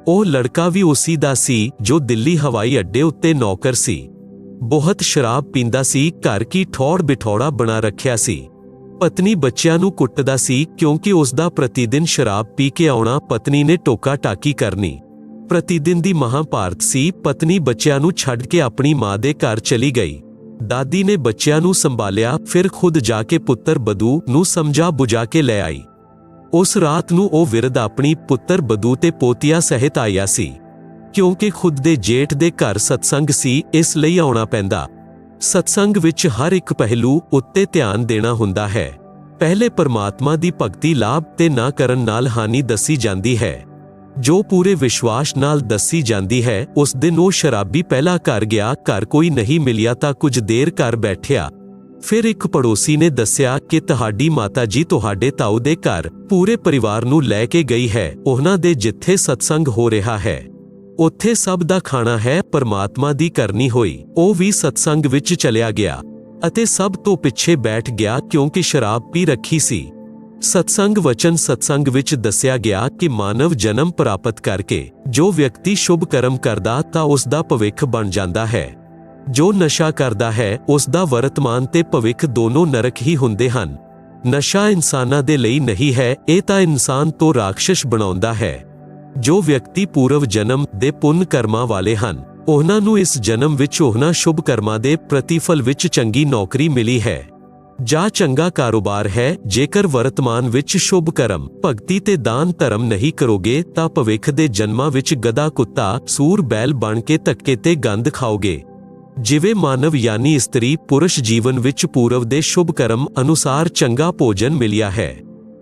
Speaker 1: ਉਹ ਲੜਕਾ ਵੀ ਉਸੀ ਦਾ ਸੀ ਜੋ ਦਿੱਲੀ ਹਵਾਈ ਅੱਡੇ ਉੱਤੇ ਨੌਕਰ ਸੀ। ਬਹੁਤ ਸ਼ਰਾਬ ਪੀਂਦਾ ਸੀ, ਘਰ ਕੀ ਠੌੜ ਬਿਠੌੜਾ ਬਣਾ ਰੱਖਿਆ ਸੀ। ਪਤਨੀ ਬੱਚਿਆਂ ਨੂੰ ਕੁੱਟਦਾ ਸੀ ਕਿਉਂਕਿ ਉਸ ਦਾ ਪ੍ਰਤੀਦਿਨ ਸ਼ਰਾਬ ਪੀ ਕੇ ਆਉਣਾ, ਪਤਨੀ ਨੇ ਟੋਕਾ ਟਾਕੀ ਕਰਨੀ। ਪ੍ਰਤੀਦਿਨ ਦੀ ਮਹਾਭਾਰਤ ਸੀ। ਪਤਨੀ ਬੱਚਿਆਂ ਨੂੰ ਛੱਡ ਕੇ ਆਪਣੀ ਮਾਂ ਦੇ ਘਰ ਚਲੀ ਗਈ। ਦਾਦੀ ਨੇ ਬੱਚਿਆਂ ਨੂੰ ਸੰਭਾਲਿਆ, ਫਿਰ ਖੁਦ ਜਾ ਕੇ ਪੁੱਤਰ ਬਦੂ ਨੂੰ ਸਮਝਾ ਬੁਝਾ ਕੇ ਲੈ ਆਈ। ਉਸ ਰਾਤ ਨੂੰ ਉਹ ਵਿਰਧ ਆਪਣੀ ਪੁੱਤਰ ਬਦੂ ਤੇ ਪੋਤੀਆਂ ਸਹਿਤ ਆਇਆ ਸੀ। ਕਿਉਂਕਿ ਖੁਦ ਦੇ ਜੇਠ ਦੇ ਘਰ ਸਤਸੰਗ ਸੀ, ਇਸ ਲਈ ਆਉਣਾ ਪੈਂਦਾ। ਸਤਸੰਗ ਵਿੱਚ ਹਰ ਇੱਕ ਪਹਿਲੂ ਉੱਤੇ ਧਿਆਨ ਦੇਣਾ ਹੁੰਦਾ ਹੈ। ਪਹਿਲੇ ਪਰਮਾਤਮਾ ਦੀ ਭਗਤੀ ਲਾਭ ਤੇ ਨਾ ਕਰਨ ਨਾਲ ਹਾਨੀ ਦੱਸੀ ਜਾਂਦੀ ਹੈ। ਜੋ ਪੂਰੇ ਵਿਸ਼ਵਾਸ ਨਾਲ ਦੱਸੀ ਜਾਂਦੀ ਹੈ। ਉਸ ਦਿਨ ਉਹ ਸ਼ਰਾਬੀ ਪਹਿਲਾਂ ਘਰ ਗਿਆ, ਘਰ ਕੋਈ ਨਹੀਂ ਮਿਲਿਆ ਤਾਂ ਕੁਝ ਦੇਰ ਘਰ ਬੈਠਿਆ। ਫਿਰ ਇੱਕ ਪੜੋਸੀ ਨੇ ਦੱਸਿਆ ਕਿ ਤੁਹਾਡੀ ਮਾਤਾ ਜੀ ਤੁਹਾਡੇ ਤਾਊ ਦੇ ਘਰ ਪੂਰੇ ਪਰਿਵਾਰ ਨੂੰ ਲੈ ਕੇ ਗਈ ਹੈ। ਉਹਨਾਂ ਦੇ ਜਿੱਥੇ ਸਤਸੰਗ ਹੋ ਰਿਹਾ ਹੈ ਉੱਥੇ ਸਭ ਦਾ ਖਾਣਾ ਹੈ। ਪਰਮਾਤਮਾ ਦੀ ਕਰਨੀ ਹੋਈ, ਉਹ ਵੀ ਸਤਸੰਗ ਵਿੱਚ ਚਲਿਆ ਗਿਆ ਅਤੇ ਸਭ ਤੋਂ ਪਿੱਛੇ ਬੈਠ ਗਿਆ ਕਿਉਂਕਿ ਸ਼ਰਾਬ ਪੀ ਰੱਖੀ ਸੀ। ਸਤਸੰਗ ਵਚਨ ਸਤਸੰਗ ਵਿੱਚ ਦੱਸਿਆ ਗਿਆ ਕਿ ਮਾਨਵ ਜਨਮ ਪ੍ਰਾਪਤ ਕਰਕੇ ਜੋ ਵਿਅਕਤੀ ਸ਼ੁਭ ਕਰਮ ਕਰਦਾ ਤਾਂ ਉਸ ਦਾ ਭਵਿੱਖ ਬਣ ਜਾਂਦਾ ਹੈ। ਜੋ ਨਸ਼ਾ ਕਰਦਾ ਹੈ ਉਸ ਦਾ ਵਰਤਮਾਨ ਤੇ ਭਵਿੱਖ ਦੋਨੋਂ ਨਰਕ ਹੀ ਹੁੰਦੇ ਹਨ। ਨਸ਼ਾ ਇਨਸਾਨਾਂ ਦੇ ਲਈ ਨਹੀਂ ਹੈ, ਇਹ ਤਾਂ ਇਨਸਾਨ ਤੋਂ ਰਾਖਸ਼ ਬਣਾਉਂਦਾ ਹੈ। ਜੋ ਵਿਅਕਤੀ ਪੂਰਵ ਜਨਮ ਦੇ ਪੁੰਨ ਕਰਮਾਂ ਵਾਲੇ ਹਨ, ਉਹਨਾਂ ਨੂੰ ਇਸ ਜਨਮ ਵਿੱਚ ਉਹਨਾਂ ਸ਼ੁਭ ਕਰਮਾਂ ਦੇ ਪ੍ਰਤੀਫਲ ਵਿੱਚ ਚੰਗੀ ਨੌਕਰੀ ਮਿਲੀ ਹੈ ਜਾਂ ਚੰਗਾ ਕਾਰੋਬਾਰ ਹੈ। ਜੇਕਰ ਵਰਤਮਾਨ ਵਿੱਚ ਸ਼ੁਭ ਕਰਮ, ਭਗਤੀ ਤੇ ਦਾਨ ਧਰਮ ਨਹੀਂ ਕਰੋਗੇ ਤਾਂ ਭਵਿੱਖ ਦੇ ਜਨਮਾਂ ਵਿੱਚ ਗਧਾ, ਕੁੱਤਾ, ਸੂਰ, ਬੈਲ ਬਣ ਕੇ ਧੱਕੇ ਤੇ ਗੰਦ ਖਾਓਗੇ। ਜਿਵੇਂ ਮਾਨਵ ਯਾਨੀ ਇਸਤਰੀ ਪੁਰਸ਼ ਜੀਵਨ ਵਿੱਚ ਪੂਰਵ ਦੇ ਸ਼ੁਭ ਕਰਮ ਅਨੁਸਾਰ ਚੰਗਾ ਭੋਜਨ ਮਿਲਿਆ ਹੈ,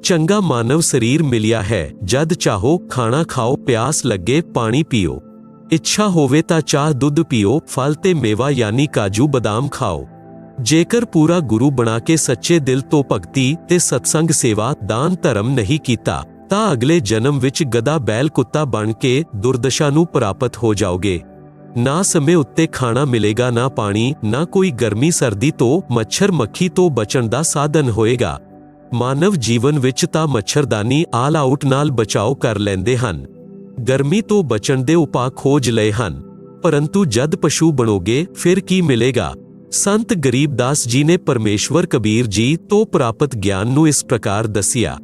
Speaker 1: ਚੰਗਾ ਮਾਨਵ ਸਰੀਰ ਮਿਲਿਆ ਹੈ। ਜਦ ਚਾਹੋ ਖਾਣਾ ਖਾਓ, ਪਿਆਸ ਲੱਗੇ ਪਾਣੀ ਪੀਓ, ਇੱਛਾ ਹੋਵੇ ਤਾਂ ਚਾਹ ਦੁੱਧ ਪੀਓ, ਫਲ ਤੇ ਮੇਵਾ ਯਾਨੀ ਕਾਜੂ ਬਦਾਮ ਖਾਓ। ਜੇਕਰ ਪੂਰਾ ਗੁਰੂ ਬਣਾ ਕੇ ਸੱਚੇ ਦਿਲ ਤੋਂ ਭਗਤੀ ਤੇ ਸਤਸੰਗ ਸੇਵਾ ਦਾਨ ਧਰਮ ਨਹੀਂ ਕੀਤਾ ਤਾਂ ਅਗਲੇ ਜਨਮ ਵਿੱਚ ਗਧਾ, ਬੈਲ, ਕੁੱਤਾ ਬਣ ਕੇ ਦੁਰਦਸ਼ਾ ਨੂੰ ਪ੍ਰਾਪਤ ਹੋ ਜਾਓਗੇ। ਨਾ ਸਮੇਂ ਉੱਤੇ ਖਾਣਾ ਮਿਲੇਗਾ, ਨਾ ਪਾਣੀ, ਨਾ ਕੋਈ ਗਰਮੀ ਸਰਦੀ ਤੋਂ ਮੱਛਰ ਮੱਖੀ ਤੋਂ ਬਚਣ ਦਾ ਸਾਧਨ ਹੋਏਗਾ। ਮਾਨਵ ਜੀਵਨ ਵਿੱਚ ਤਾਂ ਮੱਛਰਦਾਨੀ ਆਲ ਆਊਟ ਨਾਲ ਬਚਾਓ ਕਰ ਲੈਂਦੇ ਹਨ, ਗਰਮੀ ਤੋਂ ਬਚਣ ਦੇ ਉਪਾਅ ਖੋਜ ਲਏ ਹਨ, ਪਰੰਤੂ ਜਦ ਪਸ਼ੂ ਬਣੋਗੇ ਫਿਰ ਕੀ ਮਿਲੇਗਾ। ਸੰਤ ਗਰੀਬਦਾਸ ਜੀ ਨੇ ਪਰਮੇਸ਼ਵਰ ਕਬੀਰ ਜੀ ਤੋਂ ਪ੍ਰਾਪਤ ਗਿਆਨ ਨੂੰ ਇਸ ਪ੍ਰਕਾਰ ਦੱਸਿਆ।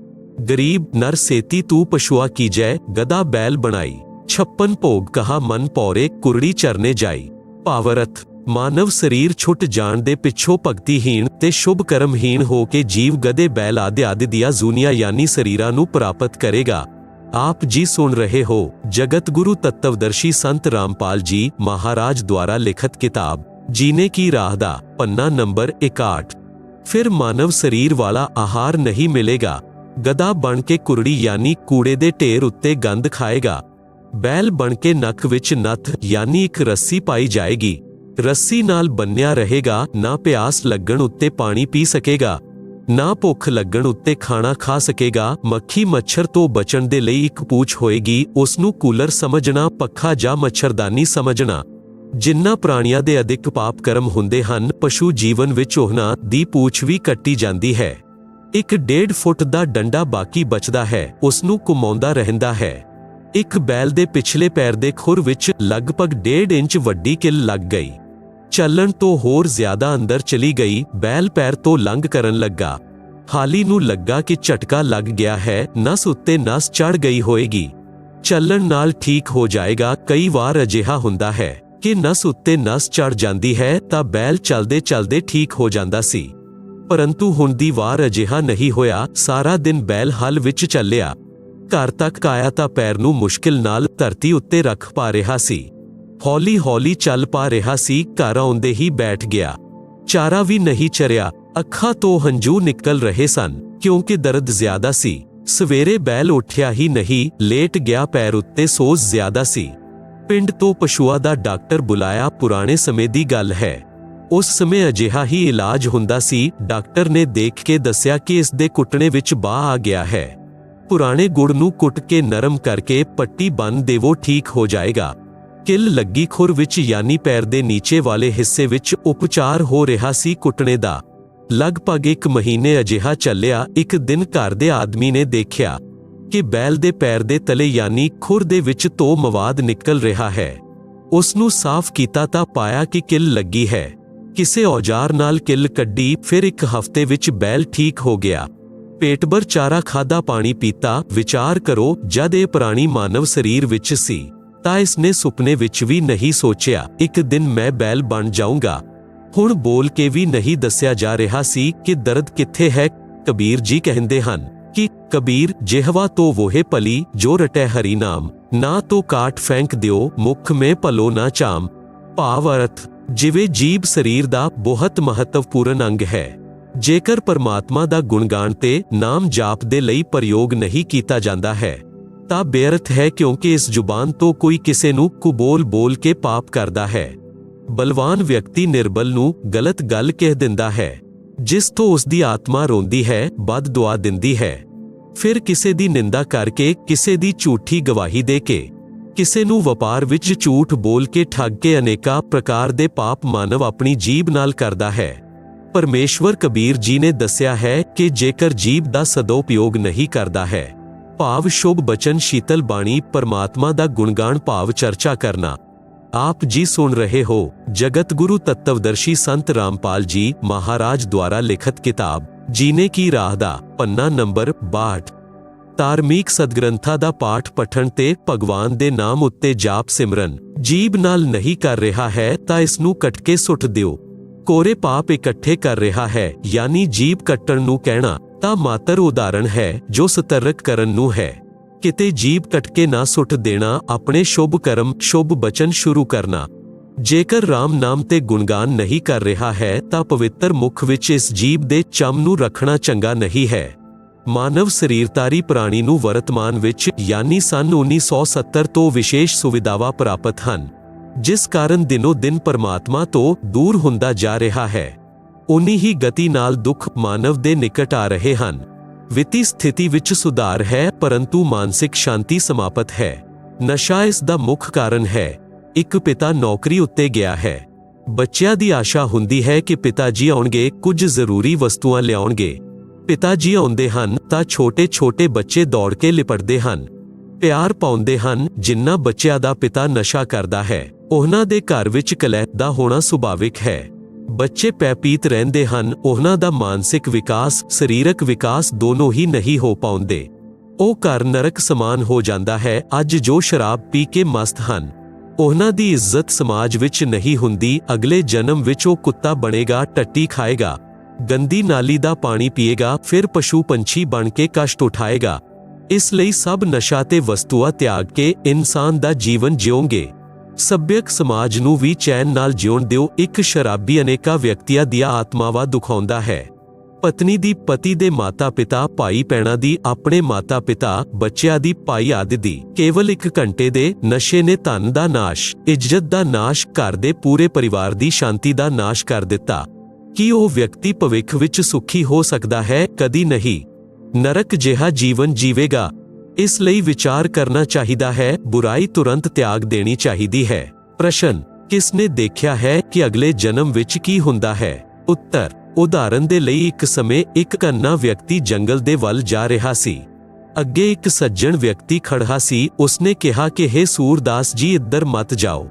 Speaker 1: ਗਰੀਬ ਨਰ ਸੇਤੀ ਤੂੰ ਪਸ਼ੂਆ ਕੀਜੈ, ਗਧਾ ਬੈਲ ਬਣਾਈ, 56 ਭੋਗ ਕਹਾ ਮਨ ਪੌਰੇ, ਕੁਰੜੀ ਚਰਨੇ ਜਾਈ। ਭਾਵਰਥ ਮਾਨਵ ਸਰੀਰ ਛੁੱਟ ਜਾਣ ਦੇ ਪਿੱਛੋਂ ਭਗਤੀਹੀਣ ਤੇ ਸ਼ੁਭ ਕਰਮਹੀਣ ਹੋ ਕੇ ਜੀਵ ਗਧੇ, ਬੈਲ ਆਦਿ ਦੀਆਂ ਜ਼ੂਨੀਆਂ ਯਾਨੀ ਸਰੀਰਾਂ ਨੂੰ ਪ੍ਰਾਪਤ ਕਰੇਗਾ। ਆਪ ਜੀ ਸੁਣ ਰਹੇ ਹੋ ਜਗਤ ਗੁਰੂ ਤੱਤਵਦਰਸ਼ੀ ਸੰਤ ਰਾਮਪਾਲ ਜੀ ਮਹਾਰਾਜ ਦੁਆਰਾ ਲਿਖਤ ਕਿਤਾਬ ਜੀਨੇ ਕੀ ਰਾਹ ਦਾ ਪੰਨਾ ਨੰਬਰ 61। ਫਿਰ ਮਾਨਵ ਸਰੀਰ ਵਾਲਾ ਆਹਾਰ ਨਹੀਂ ਮਿਲੇਗਾ। ਗਧਾ ਬਣ ਕੇ ਕੁਰੜੀ ਯਾਨੀ ਕੂੜੇ ਦੇ ਢੇਰ ਉੱਤੇ ਗੰਦ ਖਾਏਗਾ। ਬੈਲ ਬਣ ਕੇ ਨੱਕ ਵਿੱਚ ਨੱਥ ਯਾਨੀ ਇੱਕ ਰੱਸੀ ਪਾਈ ਜਾਏਗੀ। ਰੱਸੀ ਨਾਲ ਬੰਨਿਆ ਰਹੇਗਾ, ਨਾ ਪਿਆਸ ਲੱਗਣ ਉੱਤੇ ਪਾਣੀ ਪੀ ਸਕੇਗਾ, ਨਾ ਭੁੱਖ ਲੱਗਣ ਉੱਤੇ ਖਾਣਾ ਖਾ ਸਕੇਗਾ। ਮੱਖੀ ਮੱਛਰ ਤੋਂ ਬਚਣ ਦੇ ਲਈ ਇੱਕ ਪੂਛ ਹੋਏਗੀ, ਉਸ ਨੂੰ ਕੂਲਰ ਸਮਝਣਾ, ਪੱਖਾ ਜਾਂ ਮੱਛਰਦਾਨੀ ਸਮਝਣਾ। ਜਿਨ੍ਹਾਂ ਪ੍ਰਾਣੀਆਂ ਦੇ ਅਧਿਕ ਪਾਪ ਕਰਮ ਹੁੰਦੇ ਹਨ, ਪਸ਼ੂ ਜੀਵਨ ਵਿੱਚ ਉਹਨਾਂ ਦੀ ਪੂਛ ਵੀ ਕੱਟੀ ਜਾਂਦੀ ਹੈ। 1.5 ਫੁੱਟ ਦਾ ਡੰਡਾ ਬਾਕੀ ਬਚਦਾ ਹੈ, ਉਸ ਨੂੰ ਘੁਮਾਉਂਦਾ ਰਹਿੰਦਾ ਹੈ। ਇੱਕ ਬੈਲ ਦੇ ਪਿਛਲੇ ਪੈਰ ਦੇ ਖੁਰ ਵਿੱਚ ਲਗਭਗ 1.5 ਇੰਚ ਵੱਡੀ ਕਿੱਲ ਲੱਗ ਗਈ। ਚੱਲਣ ਤੋਂ ਹੋਰ ਜ਼ਿਆਦਾ ਅੰਦਰ ਚਲੀ ਗਈ। ਬੈਲ ਪੈਰ ਤੋਂ ਲੰਘ ਕਰਨ ਲੱਗਾ। ਹਾਲੀ ਨੂੰ ਲੱਗਾ ਕਿ ਝਟਕਾ ਲੱਗ ਗਿਆ ਹੈ, ਨਸ ਉੱਤੇ ਨਸ ਚੜ ਗਈ ਹੋਏਗੀ। ਚੱਲਣ ਨਾਲ ਠੀਕ ਹੋ ਜਾਏਗਾ। ਕਈ ਵਾਰ ਅਜਿਹਾ ਹੁੰਦਾ ਹੈ ਕਿ ਨਸ ਉੱਤੇ ਨਸ ਚੜ ਜਾਂਦੀ ਹੈ ਤਾਂ ਬੈਲ ਚੱਲਦੇ ਚੱਲਦੇ ਠੀਕ ਹੋ ਜਾਂਦਾ ਸੀ, ਪਰੰਤੂ ਹੁਣ ਦੀ ਵਾਰ ਅਜਿਹਾ ਨਹੀਂ ਹੋਇਆ। ਸਾਰਾ ਦਿਨ ਬੈਲ ਹਲ ਵਿੱਚ ਚੱਲਿਆ, ਘਰ ਤੱਕ ਆਇਆ ਤਾਂ ਪੈਰ ਨੂੰ ਮੁਸ਼ਕਿਲ ਨਾਲ ਧਰਤੀ ਉੱਤੇ ਰੱਖ ਪਾ ਰਿਹਾ ਸੀ। ਹੌਲੀ ਹੌਲੀ ਚੱਲ ਪਾ ਰਿਹਾ ਸੀ। ਘਰ ਆਉਂਦੇ ਹੀ ਬੈਠ ਗਿਆ। ਚਾਰਾ ਵੀ ਨਹੀਂ ਚਰਿਆ। ਅੱਖਾਂ ਤੋਂ ਹੰਝੂ ਨਿਕਲ ਰਹੇ ਸਨ ਕਿਉਂਕਿ ਦਰਦ ਜ਼ਿਆਦਾ ਸੀ। ਸਵੇਰੇ ਬੈਲ ਉੱਠਿਆ ਹੀ ਨਹੀਂ, ਲੇਟ ਗਿਆ। ਪੈਰ ਉੱਤੇ ਸੋਜ ਜ਼ਿਆਦਾ ਸੀ। ਪਿੰਡ ਤੋਂ ਪਸ਼ੂਆਂ ਦਾ ਡਾਕਟਰ ਬੁਲਾਇਆ। ਪੁਰਾਣੇ ਸਮੇਂ ਦੀ ਗੱਲ ਹੈ, ਉਸ ਸਮੇਂ ਅਜਿਹਾ ਹੀ ਇਲਾਜ ਹੁੰਦਾ ਸੀ। ਡਾਕਟਰ ਨੇ ਦੇਖ ਕੇ ਦੱਸਿਆ ਕਿ ਇਸ ਦੇ ਘੁੱਟਣੇ ਵਿੱਚ ਬਾਹ ਆ ਗਿਆ ਹੈ। ਪੁਰਾਣੇ ਗੁੜ ਨੂੰ ਕੁੱਟ ਕੇ ਨਰਮ ਕਰਕੇ ਪੱਟੀ ਬੰਨ੍ਹ ਦੇਵੋ, ਠੀਕ ਹੋ ਜਾਏਗਾ। ਕਿੱਲ ਲੱਗੀ ਖੁਰ ਵਿੱਚ ਯਾਨੀ ਪੈਰ ਦੇ ਨੀਚੇ ਵਾਲੇ ਹਿੱਸੇ ਵਿੱਚ ਉਪਚਾਰ ਹੋ ਰਿਹਾ ਸੀ ਘੁੱਟਣੇ ਦਾ। ਲਗਭਗ 1 ਮਹੀਨੇ ਅਜਿਹਾ ਚੱਲਿਆ। ਇੱਕ ਦਿਨ ਘਰ ਦੇ ਆਦਮੀ ਨੇ ਦੇਖਿਆ ਕਿ ਬੈਲ ਦੇ ਪੈਰ ਦੇ ਤਲੇ ਯਾਨੀ ਖੁਰ ਦੇ ਵਿੱਚ ਤੋਂ ਮਵਾਦ ਨਿਕਲ ਰਿਹਾ ਹੈ। ਉਸ ਨੂੰ ਸਾਫ਼ ਕੀਤਾ ਤਾਂ ਪਾਇਆ ਕਿ ਕਿੱਲ ਲੱਗੀ ਹੈ। ਕਿਸੇ ਔਜ਼ਾਰ ਨਾਲ ਕਿੱਲ ਕੱਢੀ। ਫਿਰ 1 ਹਫ਼ਤੇ ਵਿੱਚ ਬੈਲ ਠੀਕ ਹੋ ਗਿਆ। ਪੇਟ ਭਰ ਚਾਰਾ ਖਾਧਾ, ਪਾਣੀ ਪੀਤਾ। ਵਿਚਾਰ ਕਰੋ, ਜਦ ਇਹ ਪ੍ਰਾਣੀ ਮਾਨਵ ਸਰੀਰ ਵਿੱਚ ਸੀ ਤਾਂ ਇਸਨੇ ਸੁਪਨੇ ਵਿੱਚ ਵੀ ਨਹੀਂ ਸੋਚਿਆ ਇੱਕ ਦਿਨ ਮੈਂ ਬੈਲ ਬਣ ਜਾਊਂਗਾ। ਹੁਣ ਬੋਲ ਕੇ ਵੀ ਨਹੀਂ ਦੱਸਿਆ ਜਾ ਰਿਹਾ ਸੀ ਕਿ ਦਰਦ ਕਿੱਥੇ ਹੈ। ਕਬੀਰ ਜੀ ਕਹਿੰਦੇ ਹਨ ਕਿ ਕਬੀਰ ਜਿਹਵਾ ਤੋਂ ਵੋਹੇ ਭਲੀ, ਜੋ ਰਟੈ ਹਰੀ ਨਾਮ, ਨਾ ਤੋ ਕਾਟ ਫੈਂਕ ਦਿਓ, ਮੁਖ ਮੇ ਭਲੋ ਨਾ ਚਾਮ। ਭਾਵ ਅਰਥ, ਜਿਵੇਂ ਜੀਭ ਸਰੀਰ ਦਾ ਬਹੁਤ ਮਹੱਤਵਪੂਰਨ ਅੰਗ ਹੈ, ਜੇਕਰ ਪਰਮਾਤਮਾ ਦਾ ਗੁਣਗਾਨ ਤੇ ਨਾਮ ਜਾਪ ਦੇ ਲਈ ਪ੍ਰਯੋਗ ਨਹੀਂ ਕੀਤਾ ਜਾਂਦਾ ਹੈ ਤਾਂ ਬੇਅਰਥ ਹੈ, ਕਿਉਂਕਿ ਇਸ ਜ਼ੁਬਾਨ ਤੋਂ ਕੋਈ ਕਿਸੇ ਨੂੰ ਕੁਬੋਲ ਬੋਲ ਕੇ ਪਾਪ ਕਰਦਾ ਹੈ। ਬਲਵਾਨ ਵਿਅਕਤੀ ਨਿਰਬਲ ਨੂੰ ਗਲਤ ਗੱਲ ਕਹਿ ਦਿੰਦਾ ਹੈ, ਜਿਸ ਤੋਂ ਉਸ ਦੀ ਆਤਮਾ ਰੋਂਦੀ ਹੈ, ਬਦ ਦੁਆ ਦਿੰਦੀ ਹੈ। ਫਿਰ ਕਿਸੇ ਦੀ ਨਿੰਦਾ ਕਰਕੇ, ਕਿਸੇ ਦੀ ਝੂਠੀ ਗਵਾਹੀ ਦੇ ਕੇ, ਕਿਸੇ ਨੂੰ ਵਪਾਰ ਵਿੱਚ ਝੂਠ ਬੋਲ ਕੇ ਠੱਗ ਕੇ ਅਨੇਕਾਂ ਪ੍ਰਕਾਰ ਦੇ ਪਾਪ ਮਾਨਵ ਆਪਣੀ ਜੀਭ ਨਾਲ ਕਰਦਾ ਹੈ। ਪਰਮੇਸ਼ਵਰ ਕਬੀਰ ਜੀ ਨੇ ਦੱਸਿਆ ਹੈ ਕਿ ਜੇਕਰ ਜੀਭ ਦਾ ਸਦਉਪਯੋਗ ਨਹੀਂ ਕਰਦਾ ਹੈ, ਭਾਵ ਸ਼ੁਭ ਬਚਨ, ਸ਼ੀਤਲ ਬਾਣੀ, ਪਰਮਾਤਮਾ ਦਾ ਗੁਣਗਾਨ ਭਾਵ ਚਰਚਾ ਕਰਨਾ। ਆਪ ਜੀ ਸੁਣ ਰਹੇ ਹੋ ਜਗਤ ਗੁਰੂ ਤੱਤਵਦਰਸ਼ੀ ਸੰਤ ਰਾਮਪਾਲ ਜੀ ਮਹਾਰਾਜ ਦੁਆਰਾ ਲਿਖਤ ਕਿਤਾਬ ਜੀਨੇ ਕੀ ਰਾਹ ਦਾ ਪੰਨਾ ਨੰਬਰ 62। ਧਾਰਮਿਕ ਸਦਗ੍ਰੰਥਾਂ ਦਾ ਪਾਠ ਪਠਣ ਤੇ ਭਗਵਾਨ ਦੇ ਨਾਮ ਉੱਤੇ ਜਾਪ ਸਿਮਰਨ ਜੀਭ ਨਾਲ ਨਹੀਂ ਕਰ ਰਿਹਾ ਹੈ ਤਾਂ ਇਸ ਨੂੰ ਕੱਟ ਕੇ ਸੁੱਟ ਦਿਓ। ਕੋਰੇ ਪਾਪ ਇਕੱਠੇ ਕਰ ਰਿਹਾ ਹੈ ਯਾਨੀ ਜੀਭ ਕੱਟਣ ਨੂੰ ਕਹਿਣਾ ਤਾਂ ਮਾਤਰ ਉਦਾਹਰਣ ਹੈ ਜੋ ਸਤਰਕ ਕਰਨ ਨੂੰ ਹੈ। ਕਿਤੇ ਜੀਭ ਕੱਟ ਕੇ ਨਾ ਸੁੱਟ ਦੇਣਾ, ਆਪਣੇ ਸ਼ੁਭ ਕਰਮ, ਸ਼ੁਭ ਬਚਨ ਸ਼ੁਰੂ ਕਰਨਾ। ਜੇਕਰ ਰਾਮ ਨਾਮ ਤੇ ਗੁਣਗਾਨ ਨਹੀਂ ਕਰ ਰਿਹਾ ਹੈ ਤਾਂ ਪਵਿੱਤਰ ਮੁਖ ਵਿੱਚ ਇਸ ਜੀਭ ਦੇ ਚੰਮ ਨੂੰ ਰੱਖਣਾ ਚੰਗਾ ਨਹੀਂ ਹੈ। ਮਾਨਵ ਸਰੀਰਧਾਰੀ ਪ੍ਰਾਣੀ ਨੂੰ ਵਰਤਮਾਨ ਵਿੱਚ ਯਾਨੀ ਸੰਨ 1970 ਤੋਂ ਵਿਸ਼ੇਸ਼ ਸੁਵਿਧਾਵਾਂ ਪ੍ਰਾਪਤ ਹਨ, ਜਿਸ ਕਾਰਨ ਦਿਨੋ ਦਿਨ ਪਰਮਾਤਮਾ ਤੋਂ ਦੂਰ ਹੁੰਦਾ ਜਾ ਰਿਹਾ ਹੈ। ਉਨੀ ਹੀ ਗਤੀ ਨਾਲ ਦੁੱਖ ਮਾਨਵ ਦੇ ਨਿਕਟ ਆ ਰਹੇ ਹਨ। ਵਿੱਤੀ ਸਥਿਤੀ ਵਿੱਚ ਸੁਧਾਰ ਹੈ, ਪਰੰਤੂ ਮਾਨਸਿਕ ਸ਼ਾਂਤੀ ਸਮਾਪਤ ਹੈ। ਨਸ਼ਾ ਇਸ ਦਾ ਮੁੱਖ ਕਾਰਨ ਹੈ। ਇੱਕ ਪਿਤਾ ਨੌਕਰੀ ਉੱਤੇ ਗਿਆ ਹੈ। ਬੱਚਿਆਂ ਦੀ ਆਸ਼ਾ ਹੁੰਦੀ ਹੈ ਕਿ ਪਿਤਾ ਜੀ ਆਉਣਗੇ, ਕੁਝ ਜ਼ਰੂਰੀ ਵਸਤੂਆਂ ਲਿਆਉਣਗੇ। ਪਿਤਾ ਜੀ ਆਉਂਦੇ ਹਨ ਤਾਂ ਛੋਟੇ-ਛੋਟੇ ਬੱਚੇ ਦੌੜ ਕੇ ਲਿਪਟਦੇ ਹਨ, ਪਿਆਰ ਪਾਉਂਦੇ ਹਨ। ਜਿਨ੍ਹਾਂ ਬੱਚਿਆਂ ਦਾ ਪਿਤਾ ਨਸ਼ਾ ਕਰਦਾ ਹੈ, ਉਹਨਾਂ ਦੇ ਘਰ ਵਿੱਚ ਕਲਹ ਦਾ ਹੋਣਾ ਸੁਭਾਵਿਕ ਹੈ। ਬੱਚੇ ਪੈਪੀਤ ਰਹਿੰਦੇ ਹਨ, ਉਹਨਾਂ ਦਾ ਮਾਨਸਿਕ ਵਿਕਾਸ, ਸਰੀਰਕ ਵਿਕਾਸ ਦੋਨੋਂ ਹੀ ਨਹੀਂ ਹੋ ਪਾਉਂਦੇ। ਉਹ ਘਰ ਨਰਕ ਸਮਾਨ ਹੋ ਜਾਂਦਾ ਹੈ। ਅੱਜ ਜੋ ਸ਼ਰਾਬ ਪੀ ਕੇ ਮਸਤ ਹਨ, ਉਹਨਾਂ ਦੀ ਇੱਜ਼ਤ ਸਮਾਜ ਵਿੱਚ ਨਹੀਂ ਹੁੰਦੀ। ਅਗਲੇ ਜਨਮ ਵਿੱਚ ਉਹ ਕੁੱਤਾ ਬਣੇਗਾ, ਟੱਟੀ ਖਾਏਗਾ, ਗੰਦੀ ਨਾਲੀ ਦਾ ਪਾਣੀ ਪੀਏਗਾ, ਫਿਰ ਪਸ਼ੂ ਪੰਛੀ ਬਣ ਕੇ ਕਸ਼ਟ ਉਠਾਏਗਾ। ਇਸ ਲਈ ਸਭ ਨਸ਼ਾ ਤੇ ਵਸਤੂਆਂ ਤਿਆਗ ਕੇ ਇਨਸਾਨ ਦਾ ਜੀਵਨ ਜਿਉਂਗੇ। ਸੱਭਿਅਕ ਸਮਾਜ ਨੂੰ ਵੀ ਚੈਨ ਨਾਲ ਜਿਉਣ ਦਿਓ। ਇੱਕ ਸ਼ਰਾਬੀ ਅਨੇਕਾਂ ਵਿਅਕਤੀਆਂ ਦੀਆਂ ਆਤਮਾਵਾਂ ਦੁਖਾਉਂਦਾ ਹੈ। ਪਤਨੀ ਦੀ ਪਤੀ ਦੇ ਮਾਤਾ-ਪਿਤਾ, ਭਾਈ ਭੈਣਾਂ ਦੀ ਆਪਣੇ ਮਾਤਾ-ਪਿਤਾ, ਬੱਚਿਆਂ ਦੀ, ਭਾਈ ਆਦਿ ਦੀ। ਕੇਵਲ 1 ਘੰਟੇ ਦੇ ਨਸ਼ੇ ਨੇ ਧਨ ਦਾ ਨਾਸ਼, ਇੱਜ਼ਤ ਦਾ ਨਾਸ਼, ਘਰ ਦੇ ਪੂਰੇ ਪਰਿਵਾਰ ਦੀ ਸ਼ਾਂਤੀ ਦਾ ਨਾਸ਼ ਕਰ ਦਿੱਤਾ। ਕੀ ਉਹ ਵਿਅਕਤੀ ਭਵਿੱਖ ਵਿੱਚ ਸੁਖੀ ਹੋ ਸਕਦਾ ਹੈ? ਕਦੀ ਨਹੀਂ। ਨਰਕ ਜਿਹਾ ਜੀਵਨ ਜੀਵੇਗਾ। ਇਸ ਲਈ ਵਿਚਾਰ ਕਰਨਾ ਚਾਹੀਦਾ ਹੈ, ਬੁਰਾਈ ਤੁਰੰਤ ਤਿਆਗ ਦੇਣੀ ਚਾਹੀਦੀ ਹੈ। ਪ੍ਰਸ਼ਨ: ਕਿਸ ਨੇ ਦੇਖਿਆ ਹੈ ਕਿ ਅਗਲੇ ਜਨਮ ਵਿੱਚ ਕੀ ਹੁੰਦਾ ਹੈ? ਉੱਤਰ: ਉਦਾਹਰਨ ਦੇ ਲਈ ਇੱਕ ਸਮੇਂ ਇੱਕ ਕੰਨਾ ਵਿਅਕਤੀ ਜੰਗਲ ਦੇ ਵੱਲ ਜਾ ਰਿਹਾ ਸੀ। ਅੱਗੇ ਇੱਕ ਸੱਜਣ ਵਿਅਕਤੀ ਖੜਾ ਸੀ। ਉਸਨੇ ਕਿਹਾ ਕਿ ਹੇ ਸੂਰਦਾਸ ਜੀ, ਇੱਧਰ ਮਤ ਜਾਓ।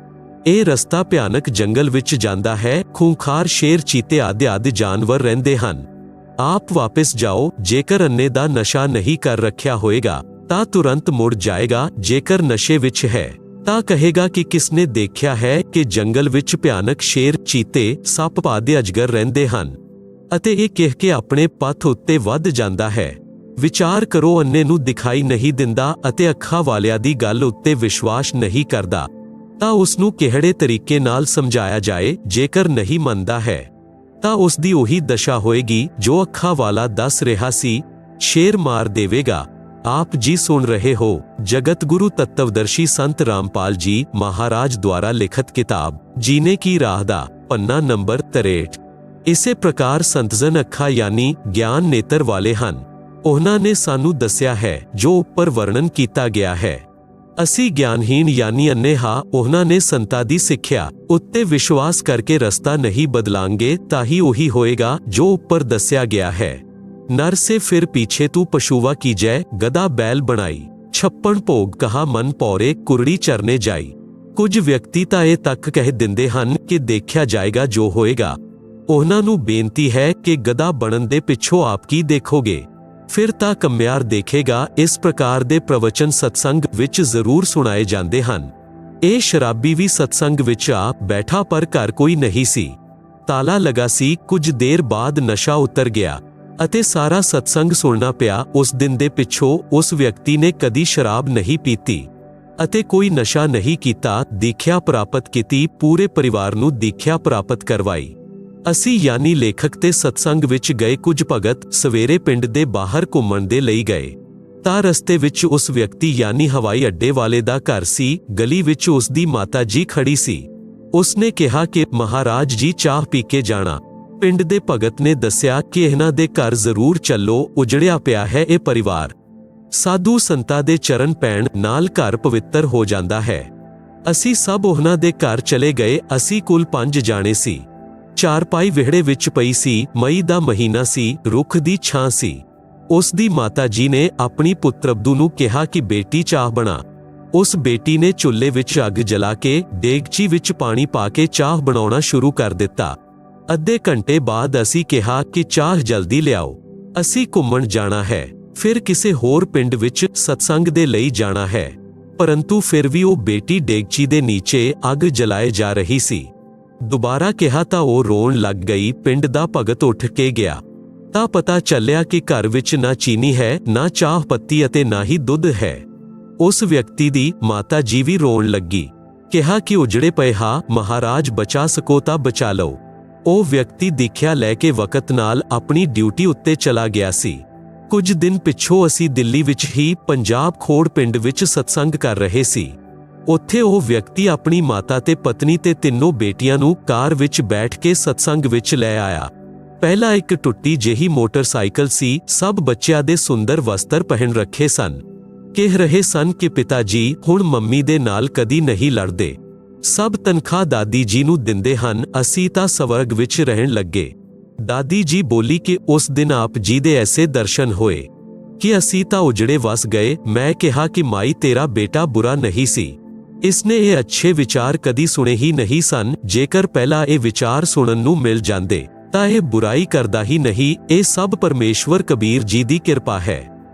Speaker 1: ਇਹ ਰਸਤਾ ਭਿਆਨਕ ਜੰਗਲ ਵਿੱਚ ਜਾਂਦਾ ਹੈ। ਖੂੰਖਾਰ ਸ਼ੇਰ, ਚੀਤੇ ਆਦਿ ਜਾਨਵਰ ਰਹਿੰਦੇ ਹਨ। ਆਪ ਵਾਪਸ ਜਾਓ। ਜੇਕਰ ਅੰਨੇ ਦਾ ਨਸ਼ਾ ਨਹੀਂ ਕਰ ਰੱਖਿਆ ਹੋਏਗਾ ਤਾਂ ਤੁਰੰਤ ਮੁੜ ਜਾਏਗਾ। ਜੇਕਰ ਨਸ਼ੇ ਵਿੱਚ ਹੈ ਤਾਂ ਕਹੇਗਾ ਕਿ ਕਿਸ ਨੇ ਦੇਖਿਆ ਹੈ ਕਿ ਜੰਗਲ ਵਿੱਚ ਭਿਆਨਕ ਸ਼ੇਰ, ਚੀਤੇ, ਸੱਪ ਆਦਿ ਅਜਗਰ ਰਹਿੰਦੇ ਹਨ, ਅਤੇ ਇਹ ਕਹਿ ਕੇ ਆਪਣੇ ਪਥ ਉੱਤੇ ਵੱਧ ਜਾਂਦਾ ਹੈ। ਵਿਚਾਰ ਕਰੋ, ਅੰਨੇ ਨੂੰ ਦਿਖਾਈ ਨਹੀਂ ਦਿੰਦਾ ਅਤੇ ਅੱਖਾਂ ਵਾਲਿਆਂ ਦੀ ਗੱਲ ਉੱਤੇ ਵਿਸ਼ਵਾਸ ਨਹੀਂ ਕਰਦਾ ਤਾਂ ਉਸ ਨੂੰ ਕਿਹੜੇ ਤਰੀਕੇ ਨਾਲ ਸਮਝਾਇਆ ਜਾਏ? ਜੇਕਰ ਨਹੀਂ ਮੰਨਦਾ ਹੈ ਤਾਂ ਉਸ ਦੀ ਉਹੀ ਦਸ਼ਾ ਹੋਏਗੀ ਜੋ ਅੱਖਾਂ ਵਾਲਾ ਦੱਸ ਰਿਹਾ ਸੀ, ਸ਼ੇਰ ਮਾਰ ਦੇਵੇਗਾ। ਆਪ ਜੀ ਸੁਣ ਰਹੇ ਹੋ ਜਗਤ ਗੁਰੂ ਤत्वदर्शी संत रामपाल जी महाराज द्वारा लिखित किताब जीने की राह दा पन्ना नंबर 63। इसे प्रकार संतजन अखा यानी ज्ञान नेत्र वाले ਹਨ। ਉਹਨਾਂ ਨੇ ਸਾਨੂੰ ਦੱਸਿਆ ਹੈ ਜੋ ਉੱਪਰ ਵਰਣਨ ਕੀਤਾ ਗਿਆ ਹੈ। ਅਸੀਂ ਗਿਆਨਹੀਨ ਯਾਨੀ ਅੰਨੇ ਹਾਂ। ਉਹਨਾਂ ਨੇ ਸੰਤਾਂ ਦੀ ਸਿੱਖਿਆ ਉੱਤੇ ਵਿਸ਼ਵਾਸ ਕਰਕੇ ਰਸਤਾ ਨਹੀਂ ਬਦਲਾਂਗੇ ਤਾਂ ਹੀ ਉਹੀ ਹੋਏਗਾ ਜੋ ਉੱਪਰ ਦੱਸਿਆ ਗਿਆ ਹੈ। नर से फिर पीछे तू पशुवा की जय, गदा बैल बनाई, छप्पन भोग कहा मन पौरे, कुरड़ी चरने जाई। कुछ व्यक्ति ਤਾਂ ਇਹ ਤੱਕ ਕਹਿ ਦਿੰਦੇ ਹਨ ਕਿ ਦੇਖਿਆ ਜਾਏਗਾ ਜੋ ਹੋਏਗਾ। ਉਹਨਾਂ ਨੂੰ ਬੇਨਤੀ ਹੈ ਕਿ ਗਧਾ ਬਣਨ ਦੇ ਪਿੱਛੋਂ ਆਪ ਕੀ ਦੇਖੋਗੇ? ਫਿਰ ਤਾਂ ਕਮਿਆਰ ਦੇਖੇਗਾ। ਇਸ ਪ੍ਰਕਾਰ ਦੇ ਪ੍ਰਵਚਨ ਸਤਸੰਗ ਵਿੱਚ ਜ਼ਰੂਰ ਸੁਣਾਏ ਜਾਂਦੇ ਹਨ। ਇਹ ਸ਼ਰਾਬੀ ਵੀ ਸਤਸੰਗ ਵਿੱਚ ਆ ਬੈਠਾ ਪਰ ਘਰ ਕੋਈ ਨਹੀਂ ਸੀ। ਤਾਲਾ ਲਗਾ ਸੀ। ਕੁਝ ਦੇਰ ਬਾਅਦ ਨਸ਼ਾ ਉਤਰ ਗਿਆ ਅਤੇ ਸਾਰਾ ਸਤਸੰਗ ਸੁਣਨਾ ਪਿਆ। ਉਸ ਦਿਨ ਦੇ ਪਿੱਛੋਂ ਉਸ ਵਿਅਕਤੀ ਨੇ ਕਦੀ ਸ਼ਰਾਬ ਨਹੀਂ ਪੀਤੀ ਅਤੇ ਕੋਈ ਨਸ਼ਾ ਨਹੀਂ ਕੀਤਾ। ਦੀਖਿਆ ਪ੍ਰਾਪਤ ਕੀਤੀ। ਪੂਰੇ ਪਰਿਵਾਰ ਨੂੰ ਦੀਖਿਆ ਪ੍ਰਾਪਤ ਕਰਵਾਈ। ਅਸੀਂ ਯਾਨੀ ਲੇਖਕ ਤੇ ਸਤਸੰਗ ਵਿੱਚ ਗਏ। ਕੁਝ ਭਗਤ ਸਵੇਰੇ ਪਿੰਡ ਦੇ ਬਾਹਰ ਘੁੰਮਣ ਦੇ ਲਈ ਗਏ ਤਾਂ ਰਸਤੇ ਵਿੱਚ ਉਸ ਵਿਅਕਤੀ ਯਾਨੀ ਹਵਾਈ ਅੱਡੇ ਵਾਲੇ ਦਾ ਘਰ ਸੀ। ਗਲੀ ਵਿੱਚ ਉਸ ਦੀ ਮਾਤਾ ਜੀ ਖੜੀ ਸੀ। ਉਸਨੇ ਕਿਹਾ ਕਿ ਮਹਾਰਾਜ ਜੀ ਚਾਹ ਪੀ ਕੇ ਜਾਣਾ। ਪਿੰਡ ਦੇ ਭਗਤ ਨੇ ਦੱਸਿਆ ਕਿ ਇਹਨਾਂ ਦੇ ਘਰ ਜ਼ਰੂਰ ਚੱਲੋ, ਉਜੜਿਆ ਪਿਆ ਹੈ ਇਹ ਪਰਿਵਾਰ। ਸਾਧੂ ਸੰਤਾਂ ਦੇ ਚਰਨ ਪੈਣ ਨਾਲ ਘਰ ਪਵਿੱਤਰ ਹੋ ਜਾਂਦਾ ਹੈ। ਅਸੀਂ ਸਭ ਉਹਨਾਂ ਦੇ ਘਰ ਚਲੇ ਗਏ। ਅਸੀਂ ਕੁੱਲ 5 ਜਾਣੇ ਸੀ। ਚਾਰਪਾਈ ਵਿਹੜੇ ਵਿੱਚ ਪਈ ਸੀ। ਮਈ ਦਾ ਮਹੀਨਾ ਸੀ। ਰੁੱਖ ਦੀ ਛਾਂ ਸੀ। ਉਸ ਦੀ ਮਾਤਾ ਜੀ ਨੇ ਆਪਣੀ ਪੁੱਤਰਬਧੂ ਨੂੰ ਕਿਹਾ ਕਿ ਬੇਟੀ ਚਾਹ ਬਣਾ। ਉਸ ਬੇਟੀ ਨੇ ਚੁੱਲ੍ਹੇ ਵਿੱਚ ਅੱਗ ਜਲਾ ਕੇ ਡੇਗਚੀ ਵਿੱਚ ਪਾਣੀ ਪਾ ਕੇ ਚਾਹ ਬਣਾਉਣਾ ਸ਼ੁਰੂ ਕਰ ਦਿੱਤਾ। ਅੱਧੇ ਘੰਟੇ ਬਾਅਦ ਅਸੀਂ ਕਿਹਾ ਕਿ ਚਾਹ ਜਲਦੀ ਲਿਆਓ, ਅਸੀਂ ਘੁੰਮਣ ਜਾਣਾ ਹੈ। ਫਿਰ ਕਿਸੇ ਹੋਰ ਪਿੰਡ ਵਿੱਚ ਸਤਸੰਗ ਦੇ ਲਈ ਜਾਣਾ ਹੈ। ਪਰੰਤੂ ਫਿਰ ਵੀ ਉਹ ਬੇਟੀ ਡੇਗਚੀ ਦੇ ਨੀਚੇ ਅੱਗ ਜਲਾਏ ਜਾ ਰਹੀ ਸੀ। ਦੁਬਾਰਾ ਕਿਹਾ ਤਾਂ ਉਹ ਰੋਣ ਲੱਗ ਗਈ। ਪਿੰਡ ਦਾ ਭਗਤ ਉੱਠ ਕੇ ਗਿਆ ਤਾਂ ਪਤਾ ਚੱਲਿਆ ਕਿ ਘਰ ਵਿੱਚ ਨਾ ਚੀਨੀ ਹੈ, ਨਾ ਚਾਹ ਪੱਤੀ ਅਤੇ ਨਾ ਹੀ ਦੁੱਧ ਹੈ। ਉਸ ਵਿਅਕਤੀ ਦੀ ਮਾਤਾ ਜੀ ਵੀ ਰੋਣ ਲੱਗੀ। ਕਿਹਾ ਕਿ ਉਜੜੇ ਪਏ ਹਾਂ, ਮਹਾਰਾਜ ਬਚਾ ਸਕੋ ਤਾਂ ਬਚਾ ਲਓ। ਉਹ ਵਿਅਕਤੀ ਦੀਖਿਆ ਲੈ ਕੇ ਵਕਤ ਨਾਲ ਆਪਣੀ ਡਿਊਟੀ ਉੱਤੇ ਚਲਾ ਗਿਆ ਸੀ। ਕੁਝ ਦਿਨ ਪਿੱਛੋਂ ਅਸੀਂ ਦਿੱਲੀ ਵਿੱਚ ਹੀ ਪੰਜਾਬ ਖੋੜ ਪਿੰਡ ਵਿੱਚ ਸਤਸੰਗ ਕਰ ਰਹੇ ਸੀ। ਉੱਥੇ ਉਹ ਵਿਅਕਤੀ ਆਪਣੀ ਮਾਤਾ ਤੇ ਪਤਨੀ ਤੇ ਤਿੰਨੋਂ ਬੇਟੀਆਂ ਨੂੰ ਕਾਰ ਵਿੱਚ ਬੈਠ ਕੇ ਸਤਸੰਗ ਵਿੱਚ ਲੈ ਆਇਆ। ਪਹਿਲਾਂ ਇੱਕ ਟੁੱਟੀ ਜਿਹੀ ਮੋਟਰਸਾਈਕਲ ਸੀ। ਸਭ ਬੱਚਿਆਂ ਦੇ ਸੁੰਦਰ ਵਸਤਰ ਪਹਿਨ ਰੱਖੇ ਸਨ। ਕਹਿ ਰਹੇ ਸਨ ਕਿ ਪਿਤਾ ਜੀ ਹੁਣ ਮੰਮੀ ਦੇ ਨਾਲ ਕਦੀ ਨਹੀਂ ਲੜਦੇ। ਸਭ ਤਨਖਾਹ ਦਾਦੀ ਜੀ ਨੂੰ ਦਿੰਦੇ ਹਨ। ਅਸੀਂ ਤਾਂ ਸਵਰਗ ਵਿੱਚ ਰਹਿਣ ਲੱਗੇ। ਦਾਦੀ ਜੀ ਬੋਲੀ ਕਿ ਉਸ ਦਿਨ ਆਪ ਜੀ ਦੇ ਐਸੇ ਦਰਸ਼ਨ ਹੋਏ ਕਿ ਅਸੀਂ ਤਾਂ ਉਜੜੇ ਵਸ ਗਏ। ਮੈਂ ਕਿਹਾ ਕਿ ਮਾਈ ਤੇਰਾ ਬੇਟਾ ਬੁਰਾ ਨਹੀਂ ਸੀ। ਇਸਨੇ ਇਹ ਅੱਛੇ ਵਿਚਾਰ ਕਦੀ ਸੁਣੇ ਹੀ ਨਹੀਂ ਸਨ। ਜੇਕਰ ਪਹਿਲਾਂ ਇਹ ਵਿਚਾਰ ਸੁਣਨ ਨੂੰ ਮਿਲ ਜਾਂਦੇ ਤਾਂ ਇਹ ਬੁਰਾਈ ਕਰਦਾ ਹੀ ਨਹੀਂ। ਇਹ ਸਭ ਪਰਮੇਸ਼ਵਰ ਕਬੀਰ ਜੀ ਦੀ ਕਿਰਪਾ ਹੈ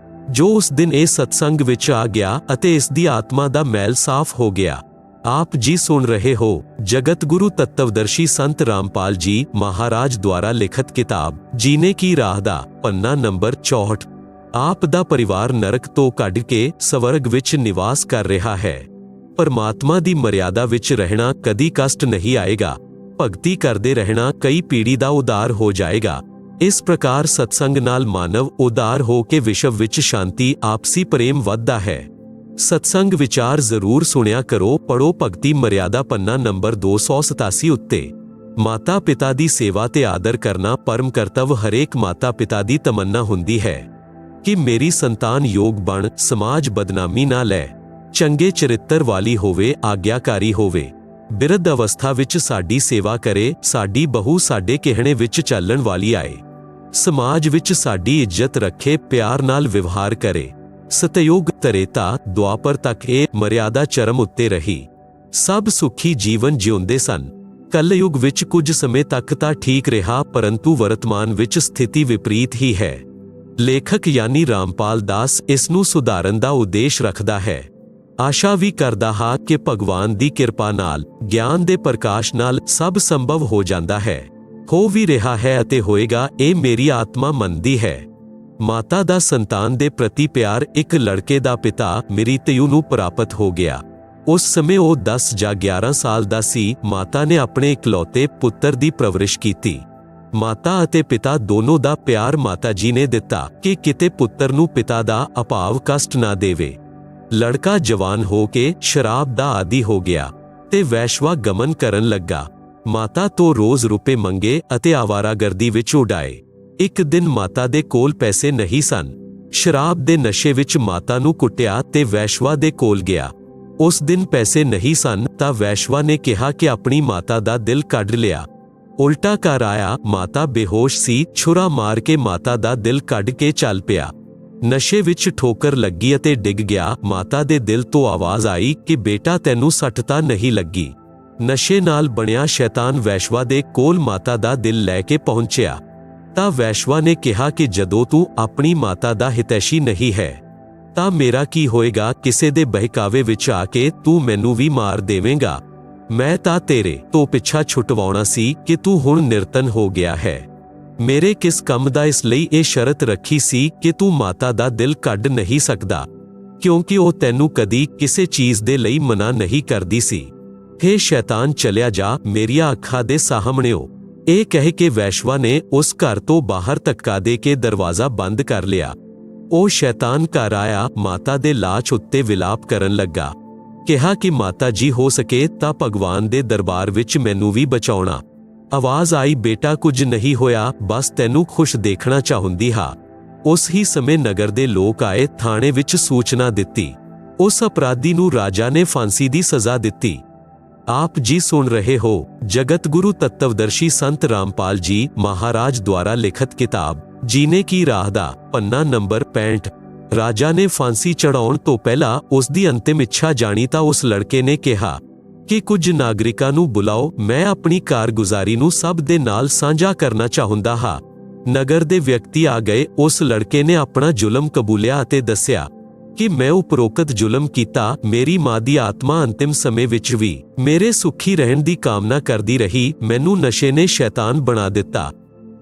Speaker 1: ਜੋ ਉਸ ਦਿਨ ਇਹ ਸਤਸੰਗ ਵਿੱਚ ਆ ਗਿਆ ਅਤੇ ਇਸ ਦੀ ਆਤਮਾ ਦਾ ਮੈਲ ਸਾਫ਼ ਹੋ ਗਿਆ। आप जी सुन रहे हो जगत गुरु तत्वदर्शी संत रामपाल जी महाराज द्वारा लिखित किताब जीने की राह दा पन्ना नंबर 64। आप दा परिवार नरक तो कढ़ के स्वर्ग विच निवास कर रहा है। परमात्मा दी मर्यादा विच रहना कदी कष्ट नहीं आएगा। भगती करते रहना कई पीढ़ी दा उद्धार हो जाएगा। ਇਸ ਪ੍ਰਕਾਰ ਸਤਸੰਗ ਨਾਲ ਮਾਨਵ ਉਦਾਰ ਹੋ ਕੇ ਵਿਸ਼ਵ ਵਿੱਚ ਸ਼ਾਂਤੀ, ਆਪਸੀ ਪ੍ਰੇਮ ਵੱਧਦਾ ਹੈ। ਸਤਸੰਗ ਵਿਚਾਰ ਜ਼ਰੂਰ ਸੁਣਿਆ ਕਰੋ। ਪੜੋ ਭਗਤੀ ਮਰਿਆਦਾ ਪੰਨਾ ਨੰਬਰ 287 ਉੱਤੇ। ਮਾਤਾ ਪਿਤਾ ਦੀ ਸੇਵਾ ਤੇ ਆਦਰ ਕਰਨਾ ਪਰਮ ਕਰਤੱਵ ਹਰੇਕ ਮਾਤਾ ਪਿਤਾ ਦੀ ਤਮੰਨਾ ਹੁੰਦੀ ਹੈ ਕਿ ਮੇਰੀ ਸੰਤਾਨ ਯੋਗ ਬਣ, ਸਮਾਜ ਬਦਨਾਮੀ ਨਾ ਲੈ, ਚੰਗੇ ਚਰਿੱਤਰ ਵਾਲੀ ਹੋਵੇ, ਆਗਿਆਕਾਰੀ ਹੋਵੇ, ਬਿਰਧ ਅਵਸਥਾ ਵਿੱਚ ਸਾਡੀ ਸੇਵਾ ਕਰੇ, ਸਾਡੀ ਬਹੂ ਸਾਡੇ ਕਹਿਣੇ ਵਿੱਚ ਚੱਲਣ ਵਾਲੀ ਆਏ, ਸਮਾਜ ਵਿੱਚ ਸਾਡੀ ਇੱਜ਼ਤ ਰੱਖੇ, ਪਿਆਰ ਨਾਲ ਵਿਵਹਾਰ ਕਰੇ। ਸਤਯੁਗ, ਤਰੇਤਾ, ਦੁਆਪਰ ਤੱਕ ਇਹ ਮਰਿਆਦਾ ਚਰਮ ਉੱਤੇ ਰਹੀ। ਸਭ ਸੁਖੀ ਜੀਵਨ ਜਿਉਂਦੇ ਸਨ। ਕਲਯੁਗ ਵਿੱਚ ਕੁਝ ਸਮੇਂ ਤੱਕ ਤਾਂ ਠੀਕ ਰਿਹਾ, ਪਰੰਤੂ ਵਰਤਮਾਨ ਵਿੱਚ ਸਥਿਤੀ ਵਿਪਰੀਤ ਹੀ ਹੈ। ਲੇਖਕ ਯਾਨੀ ਰਾਮਪਾਲ ਦਾਸ ਇਸ ਨੂੰ ਸੁਧਾਰਨ ਦਾ ਉਦੇਸ਼ ਰੱਖਦਾ ਹੈ। ਆਸ਼ਾ ਵੀ ਕਰਦਾ ਹਾਂ ਕਿ ਭਗਵਾਨ ਦੀ ਕਿਰਪਾ ਨਾਲ, ਗਿਆਨ ਦੇ ਪ੍ਰਕਾਸ਼ ਨਾਲ ਸਭ ਸੰਭਵ ਹੋ ਜਾਂਦਾ ਹੈ, ਹੋ ਵੀ ਰਿਹਾ ਹੈ ਅਤੇ ਹੋਏਗਾ, ਇਹ ਮੇਰੀ ਆਤਮਾ ਮੰਨਦੀ ਹੈ। ਮਾਤਾ ਦਾ ਸੰਤਾਨ ਦੇ ਪ੍ਰਤੀ ਪਿਆਰ। ਇੱਕ ਲੜਕੇ ਦਾ ਪਿਤਾ ਮ੍ਰਿਤਯੂ ਨੂੰ ਪ੍ਰਾਪਤ ਹੋ ਗਿਆ। ਉਸ ਸਮੇਂ ਉਹ 10 ਜਾਂ 11 ਸਾਲ ਦਾ ਸੀ। ਮਾਤਾ ਨੇ ਆਪਣੇ ਇਕਲੌਤੇ ਪੁੱਤਰ ਦੀ ਪਰਵਰਿਸ਼ ਕੀਤੀ। ਮਾਤਾ ਅਤੇ ਪਿਤਾ ਦੋਨੋਂ ਦਾ ਪਿਆਰ ਮਾਤਾ ਜੀ ਨੇ ਦਿੱਤਾ ਕਿ ਕਿਤੇ ਪੁੱਤਰ ਨੂੰ ਪਿਤਾ ਦਾ ਅਭਾਵ ਕਸ਼ਟ ਨਾ ਦੇਵੇ। ਲੜਕਾ ਜਵਾਨ ਹੋ ਕੇ ਸ਼ਰਾਬ ਦਾ ਆਦੀ ਹੋ ਗਿਆ ਤੇ ਵੈਸ਼ਵਾ ਗਮਨ ਕਰਨ ਲੱਗਾ। ਮਾਤਾ ਤੋਂ ਰੋਜ਼ ਰੁਪਏ ਮੰਗੇ ਅਤੇ ਆਵਾਰਾਗਰਦੀ ਵਿੱਚ ਉਡਾਏ। ਇੱਕ ਦਿਨ ਮਾਤਾ ਦੇ ਕੋਲ ਪੈਸੇ ਨਹੀਂ ਸਨ। ਸ਼ਰਾਬ ਦੇ ਨਸ਼ੇ ਵਿੱਚ ਮਾਤਾ ਨੂੰ ਕੁੱਟਿਆ ਤੇ ਵੈਸ਼ਵਾ ਦੇ ਕੋਲ ਗਿਆ। ਉਸ ਦਿਨ ਪੈਸੇ ਨਹੀਂ ਸਨ ਤਾਂ ਵੈਸ਼ਵਾ ਨੇ ਕਿਹਾ ਕਿ ਆਪਣੀ ਮਾਤਾ ਦਾ ਦਿਲ ਕੱਢ ਲਿਆ। ਉਲਟਾ ਘਰ ਆਇਆ, ਮਾਤਾ ਬੇਹੋਸ਼ ਸੀ, ਛੁਰਾ ਮਾਰ ਕੇ ਮਾਤਾ ਦਾ ਦਿਲ ਕੱਢ ਕੇ ਚੱਲ ਪਿਆ। ਨਸ਼ੇ ਵਿੱਚ ਠੋਕਰ ਲੱਗੀ ਅਤੇ ਡਿੱਗ ਗਿਆ। ਮਾਤਾ ਦੇ ਦਿਲ ਤੋਂ ਆਵਾਜ਼ ਆਈ ਕਿ ਬੇਟਾ ਤੈਨੂੰ ਸੱਟ ਤਾਂ ਨਹੀਂ ਲੱਗੀ। ਨਸ਼ੇ ਨਾਲ ਬਣਿਆ ਸ਼ੈਤਾਨ ਵੈਸ਼ਵਾ ਦੇ ਕੋਲ ਮਾਤਾ ਦਾ ਦਿਲ ਲੈ ਕੇ ਪਹੁੰਚਿਆ ਤਾਂ ਵੈਸ਼ਵਾ ਨੇ ਕਿਹਾ ਕਿ ਜਦੋਂ ਤੂੰ ਆਪਣੀ ਮਾਤਾ ਦਾ ਹਿਤੈਸ਼ੀ ਨਹੀਂ ਹੈ ਤਾਂ ਮੇਰਾ ਕੀ ਹੋਏਗਾ? ਕਿਸੇ ਦੇ ਬਹਿਕਾਵੇ ਵਿੱਚ ਆ ਕੇ ਤੂੰ ਮੈਨੂੰ ਵੀ ਮਾਰ ਦੇਵੇਂਗਾ। ਮੈਂ ਤਾਂ ਤੇਰੇ ਤੋਂ ਪਿੱਛਾ ਛੁਟਵਾਉਣਾ ਸੀ ਕਿ ਤੂੰ ਹੁਣ ਨਿਰਤਨ ਹੋ ਗਿਆ ਹੈ। ਮੇਰੇ ਕਿਸ ਕੰਮ ਦਾ? ਇਸ ਲਈ ਇਹ ਸ਼ਰਤ ਰੱਖੀ ਸੀ ਕਿ ਤੂੰ ਮਾਤਾ ਦਾ ਦਿਲ ਕੱਢ ਨਹੀਂ ਸਕਦਾ, ਕਿਉਂਕਿ ਉਹ ਤੈਨੂੰ ਕਦੀ ਕਿਸੇ ਚੀਜ਼ ਦੇ ਲਈ ਮਨਾ ਨਹੀਂ ਕਰਦੀ ਸੀ। ਹੇ ਸ਼ੈਤਾਨ, ਚਲਿਆ ਜਾ ਮੇਰੀਆਂ ਅੱਖਾਂ ਦੇ ਸਾਹਮਣਿਓ। ਇਹ ਕਹਿ ਕੇ ਵੈਸ਼ਵਾ ਨੇ ਉਸ ਘਰ ਤੋਂ ਬਾਹਰ ਧੱਕਾ ਦੇ ਕੇ ਦਰਵਾਜ਼ਾ ਬੰਦ ਕਰ ਲਿਆ। ਉਹ ਸ਼ੈਤਾਨ ਘਰ ਆਇਆ, ਮਾਤਾ ਦੇ ਲਾਸ਼ ਉੱਤੇ ਵਿਲਾਪ ਕਰਨ ਲੱਗਾ। ਕਿਹਾ ਕਿ ਮਾਤਾ ਜੀ ਹੋ ਸਕੇ ਤਾਂ ਭਗਵਾਨ ਦੇ ਦਰਬਾਰ ਵਿੱਚ ਮੈਨੂੰ ਵੀ ਬਚਾਉਣਾ। ਆਵਾਜ਼ ਆਈ, ਬੇਟਾ ਕੁਝ ਨਹੀਂ ਹੋਇਆ, ਬਸ ਤੈਨੂੰ ਖੁਸ਼ ਦੇਖਣਾ ਚਾਹੁੰਦੀ ਹਾਂ। ਉਸ ਹੀ ਸਮੇਂ ਨਗਰ ਦੇ ਲੋਕ ਆਏ, ਥਾਣੇ ਵਿੱਚ ਸੂਚਨਾ ਦਿੱਤੀ। ਉਸ ਅਪਰਾਧੀ ਨੂੰ ਰਾਜਾ ਨੇ ਫਾਂਸੀ ਦੀ ਸਜ਼ਾ ਦਿੱਤੀ। ਆਪ ਜੀ ਸੁਣ ਰਹੇ ਹੋ ਜਗਤ ਗੁਰੂ ਤੱਤਵਦਰਸ਼ੀ ਸੰਤ ਰਾਮਪਾਲ ਜੀ ਮਹਾਰਾਜ ਦੁਆਰਾ ਲਿਖਤ ਕਿਤਾਬ ਜੀਨੇ ਕੀ ਰਾਹ ਦਾ ਪੰਨਾ ਨੰਬਰ 65। ਰਾਜਾ ਨੇ ਫਾਂਸੀ ਚੜਾਉਣ ਤੋਂ ਪਹਿਲਾਂ ਉਸ ਦੀ ਅੰਤਿਮ ਇੱਛਾ ਜਾਣੀ ਤਾਂ ਉਸ ਲੜਕੇ ਨੇ ਕਿਹਾ ਕਿ ਕੁਝ ਨਾਗਰਿਕਾਂ ਨੂੰ ਬੁਲਾਓ, ਮੈਂ ਆਪਣੀ ਕਾਰਗੁਜ਼ਾਰੀ ਨੂੰ ਸਭ ਦੇ ਨਾਲ ਸਾਂਝਾ ਕਰਨਾ ਚਾਹੁੰਦਾ ਹਾਂ। ਨਗਰ ਦੇ ਵਿਅਕਤੀ ਆ ਗਏ। ਉਸ ਲੜਕੇ ਨੇ ਆਪਣਾ ਜ਼ੁਲਮ ਕਬੂਲਿਆ ਅਤੇ ਦੱਸਿਆ ਕਿ ਮੈਂ ਉਪਰੋਕਤ ਜ਼ੁਲਮ ਕੀਤਾ। ਮੇਰੀ ਮਾਂ ਦੀ ਆਤਮਾ ਅੰਤਿਮ ਸਮੇਂ ਵਿੱਚ ਵੀ ਮੇਰੇ ਸੁਖੀ ਰਹਿਣ ਦੀ ਕਾਮਨਾ ਕਰਦੀ ਰਹੀ। ਮੈਨੂੰ ਨਸ਼ੇ ਨੇ ਸ਼ੈਤਾਨ ਬਣਾ ਦਿੱਤਾ।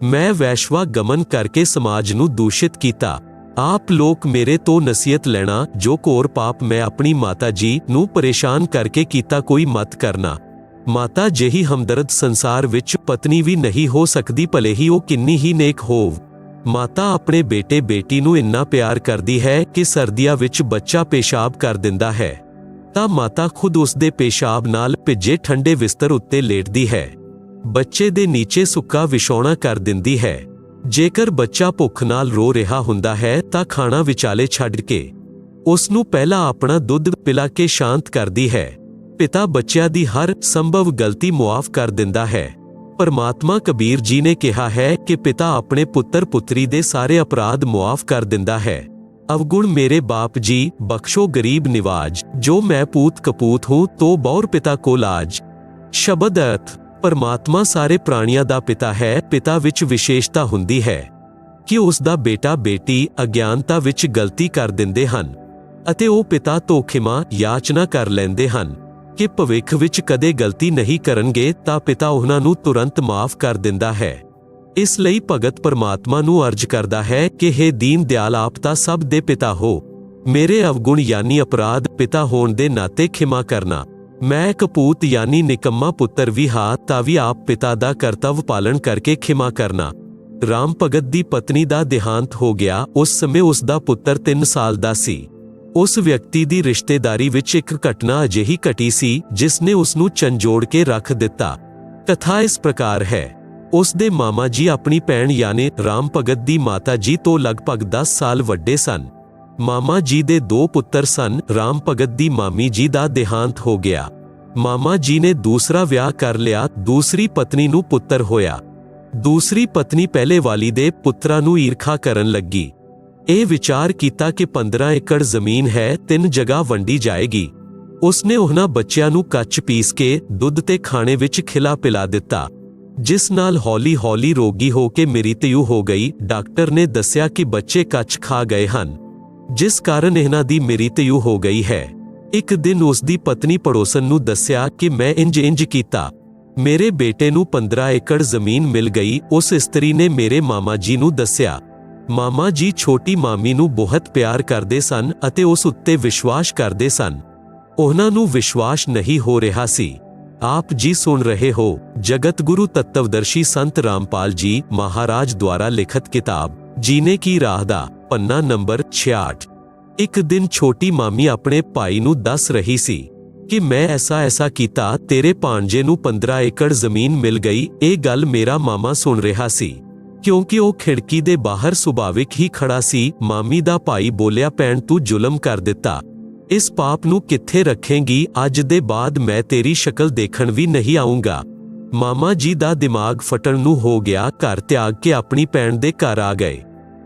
Speaker 1: ਮੈਂ ਵੈਸ਼ਵਾ ਗਮਨ ਕਰਕੇ ਸਮਾਜ ਨੂੰ ਦੂਸ਼ਿਤ ਕੀਤਾ। ਆਪ ਲੋਕ ਮੇਰੇ ਤੋਂ ਨਸੀਹਤ ਲੈਣਾ। ਜੋ ਘੋਰ ਪਾਪ ਮੈਂ ਆਪਣੀ ਮਾਤਾ ਜੀ ਨੂੰ ਪਰੇਸ਼ਾਨ ਕਰਕੇ ਕੀਤਾ, ਕੋਈ ਮਤ ਕਰਨਾ। ਮਾਤਾ ਜਿਹੀ ਹਮਦਰਦ ਸੰਸਾਰ ਵਿੱਚ ਪਤਨੀ ਵੀ ਨਹੀਂ ਹੋ ਸਕਦੀ, ਭਲੇ ਹੀ ਉਹ ਕਿੰਨੀ ਹੀ ਨੇਕ ਹੋਵ। ਮਾਤਾ ਆਪਣੇ ਬੇਟੇ ਬੇਟੀ ਨੂੰ ਇੰਨਾ ਪਿਆਰ ਕਰਦੀ ਹੈ ਕਿ ਸਰਦੀਆਂ ਵਿੱਚ ਬੱਚਾ ਪੇਸ਼ਾਬ ਕਰ ਦਿੰਦਾ ਹੈ ਤਾਂ ਮਾਤਾ ਖੁਦ ਉਸ ਦੇ ਪੇਸ਼ਾਬ ਨਾਲ ਭਿੱਜੇ ਠੰਡੇ ਬਿਸਤਰ ਉੱਤੇ ਲੇਟਦੀ ਹੈ। ਬੱਚੇ ਦੇ ਨੀਚੇ ਸੁੱਕਾ ਵਿਛਾਉਣਾ ਕਰ ਦਿੰਦੀ ਹੈ। ਜੇਕਰ ਬੱਚਾ ਭੁੱਖ ਨਾਲ ਰੋ ਰਿਹਾ ਹੁੰਦਾ ਹੈ ਤਾਂ ਖਾਣਾ ਵਿਚਾਲੇ ਛੱਡ ਕੇ ਉਸ ਨੂੰ ਪਹਿਲਾਂ ਆਪਣਾ ਦੁੱਧ ਪਿਲਾ ਕੇ ਸ਼ਾਂਤ ਕਰਦੀ ਹੈ। ਪਿਤਾ ਬੱਚਿਆਂ ਦੀ ਹਰ ਸੰਭਵ ਗਲਤੀ ਮੁਆਫ ਕਰ ਦਿੰਦਾ ਹੈ। ਪਰਮਾਤਮਾ ਕਬੀਰ ਜੀ ਨੇ ਕਿਹਾ ਹੈ ਕਿ ਪਿਤਾ ਆਪਣੇ ਪੁੱਤਰ ਪੁੱਤਰੀ ਦੇ ਸਾਰੇ ਅਪਰਾਧ ਮੁਆਫ ਕਰ ਦਿੰਦਾ ਹੈ। ਅਵਗੁਣ ਮੇਰੇ ਬਾਪ ਜੀ, ਬਖਸ਼ੋ ਗਰੀਬ ਨਿਵਾਜ, ਜੋ ਮੈਂ ਪੂਤ ਕਪੂਤ ਹੂੰ ਤੋ ਬੌਰ ਪਿਤਾ ਕੋ ਲਾਜ। ਸ਼ਬਦ ਅਰਥ, ਪਰਮਾਤਮਾ ਸਾਰੇ ਪ੍ਰਾਣੀਆਂ ਦਾ ਪਿਤਾ ਹੈ। ਪਿਤਾ ਵਿੱਚ ਵਿਸ਼ੇਸ਼ਤਾ ਹੁੰਦੀ ਹੈ ਕਿ ਉਸ ਦਾ ਬੇਟਾ ਬੇਟੀ ਅਗਿਆਨਤਾ ਵਿੱਚ ਗਲਤੀ ਕਰ ਦਿੰਦੇ ਹਨ ਅਤੇ ਉਹ ਪਿਤਾ ਤੋਂ ਖਿਮਾ ਯਾਚਨਾ ਕਰ ਲੈਂਦੇ ਹਨ ਕਿ ਭਵਿੱਖ ਵਿੱਚ ਕਦੇ ਗਲਤੀ ਨਹੀਂ ਕਰਨਗੇ ਤਾਂ ਪਿਤਾ ਉਹਨਾਂ ਨੂੰ ਤੁਰੰਤ ਮਾਫ ਕਰ ਦਿੰਦਾ ਹੈ। ਇਸ ਲਈ ਭਗਤ ਪਰਮਾਤਮਾ ਨੂੰ ਅਰਜ਼ ਕਰਦਾ ਹੈ ਕਿ ਹੇ ਦੀਨ ਦਿਆਲ, ਆਪ ਤਾਂ ਸਭ ਦੇ ਪਿਤਾ ਹੋ। ਮੇਰੇ ਅਵਗੁਣ ਯਾਨੀ ਅਪਰਾਧ ਪਿਤਾ ਹੋਣ ਦੇ ਨਾਤੇ ਖਿਮਾ ਕਰਨਾ। ਮੈਂ ਕਪੂਤ ਯਾਨੀ ਨਿਕੰਮਾ ਪੁੱਤਰ ਵੀ ਹਾਂ ਤਾਂ ਵੀ ਆਪ ਪਿਤਾ ਦਾ ਕਰਤੱਵ ਪਾਲਣ ਕਰਕੇ ਖਿਮਾ ਕਰਨਾ। ਰਾਮ ਭਗਤ ਦੀ ਪਤਨੀ ਦਾ ਦੇਹਾਂਤ ਹੋ ਗਿਆ। ਉਸ ਸਮੇਂ ਉਸ ਦਾ ਪੁੱਤਰ 3 ਸਾਲ ਦਾ ਸੀ। ਉਸ ਵਿਅਕਤੀ ਦੀ ਰਿਸ਼ਤੇਦਾਰੀ ਵਿੱਚ ਇੱਕ ਘਟਨਾ ਅਜਿਹੀ ਘਟੀ ਸੀ ਜਿਸ ਨੇ ਉਸ ਨੂੰ ਝੰਜੋੜ ਕੇ ਰੱਖ ਦਿੱਤਾ। ਕਥਾ ਇਸ ਪ੍ਰਕਾਰ ਹੈ। ਉਸ ਦੇ ਮਾਮਾ ਜੀ ਆਪਣੀ ਭੈਣ ਯਾਨੀ ਰਾਮ ਭਗਤ ਦੀ ਮਾਤਾ ਜੀ ਤੋਂ ਲਗਭਗ 10 ਸਾਲ ਵੱਡੇ ਸਨ। ਮਾਮਾ ਜੀ ਦੇ 2 ਪੁੱਤਰ ਸਨ। ਰਾਮ ਭਗਤ ਦੀ ਮਾਮੀ ਜੀ ਦਾ ਦੇਹਾਂਤ ਹੋ ਗਿਆ। ਮਾਮਾ ਜੀ ਨੇ ਦੂਸਰਾ ਵਿਆਹ ਕਰ ਲਿਆ। ਦੂਸਰੀ ਪਤਨੀ ਨੂੰ ਪੁੱਤਰ ਹੋਇਆ। ਦੂਸਰੀ ਪਤਨੀ ਪਹਿਲੇ ਵਾਲੀ ਦੇ ਪੁੱਤਰਾਂ ਨੂੰ ਈਰਖਾ ਕਰਨ ਲੱਗੀ। ਇਹ ਵਿਚਾਰ ਕੀਤਾ ਕਿ 15 ਏਕੜ ਜ਼ਮੀਨ ਹੈ, 3 ਜਗ੍ਹਾ ਵੰਡੀ ਜਾਏਗੀ। ਉਸਨੇ ਉਹਨਾਂ ਬੱਚਿਆਂ ਨੂੰ ਕੱਚ ਪੀਸ ਕੇ ਦੁੱਧ ਤੇ ਖਾਣੇ ਵਿੱਚ ਖਿਲਾ ਪਿਲਾ ਦਿੱਤਾ, ਜਿਸ ਨਾਲ ਹੌਲੀ-ਹੌਲੀ ਰੋਗੀ ਹੋ ਕੇ ਮ੍ਰਿਤਯੂ ਹੋ ਗਈ। ਡਾਕਟਰ ਨੇ ਦੱਸਿਆ ਕਿ ਬੱਚੇ ਕੱਚ ਖਾ ਗਏ ਹਨ, ਜਿਸ ਕਾਰਨ ਇਹਨਾਂ ਦੀ ਮ੍ਰਿਤਯੂ ਹੋ ਗਈ ਹੈ। ਇੱਕ ਦਿਨ ਉਸ ਦੀ ਪਤਨੀ ਪੜੋਸਨ ਨੂੰ ਦੱਸਿਆ ਕਿ ਮੈਂ ਇੰਜ ਕੀਤਾ, ਮੇਰੇ ਬੇਟੇ ਨੂੰ 15 ਏਕੜ ਜ਼ਮੀਨ ਮਿਲ ਗਈ। ਉਸ ਇਸਤਰੀ ਨੇ ਮੇਰੇ ਮਾਮਾ ਜੀ ਨੂੰ ਦੱਸਿਆ। ਮਾਮਾ ਜੀ ਛੋਟੀ ਮਾਮੀ ਨੂੰ ਬਹੁਤ ਪਿਆਰ ਕਰਦੇ ਸਨ ਅਤੇ ਉਸ ਉੱਤੇ ਵਿਸ਼ਵਾਸ ਕਰਦੇ ਸਨ। ਉਹਨਾਂ ਨੂੰ ਵਿਸ਼ਵਾਸ ਨਹੀਂ ਹੋ ਰਿਹਾ ਸੀ। ਆਪ ਜੀ ਸੁਣ ਰਹੇ ਹੋ ਜਗਤ ਗੁਰੂ ਤੱਤਵਦਰਸ਼ੀ ਸੰਤ ਰਾਮਪਾਲ ਜੀ ਮਹਾਰਾਜ ਦੁਆਰਾ ਲਿਖਤ ਕਿਤਾਬ ਜੀਨੇ ਕੀ ਰਾਹ ਦਾ ਪੰਨਾ ਨੰਬਰ 66। ਇੱਕ ਦਿਨ ਛੋਟੀ ਮਾਮੀ ਆਪਣੇ ਭਾਈ ਨੂੰ ਦੱਸ ਰਹੀ ਸੀ ਕਿ ਮੈਂ ਐਸਾ ਕੀਤਾ, ਤੇਰੇ ਭਾਣਜੇ ਨੂੰ 15 ਏਕੜ ਜ਼ਮੀਨ ਮਿਲ ਗਈ। ਇਹ ਗੱਲ ਮੇਰਾ ਮਾਮਾ ਸੁਣ ਰਿਹਾ ਸੀ, ਕਿਉਂਕਿ ਉਹ ਖਿੜਕੀ ਦੇ ਬਾਹਰ ਸੁਭਾਵਿਕ ਹੀ ਖੜਾ ਸੀ। ਮਾਮੀ ਦਾ ਭਾਈ ਬੋਲਿਆ, ਭੈਣ ਤੂੰ ਜ਼ੁਲਮ ਕਰ ਦਿੱਤਾ, ਇਸ ਪਾਪ ਨੂੰ ਕਿੱਥੇ ਰੱਖੇਂਗੀ? ਅੱਜ ਦੇ ਬਾਅਦ ਮੈਂ ਤੇਰੀ ਸ਼ਕਲ ਦੇਖਣ ਵੀ ਨਹੀਂ ਆਉਂਗਾ। ਮਾਮਾ ਜੀ ਦਾ ਦਿਮਾਗ ਫਟਣ ਨੂੰ ਹੋ ਗਿਆ। ਘਰ ਤਿਆਗ ਕੇ ਆਪਣੀ ਭੈਣ ਦੇ ਘਰ ਆ ਗਏ।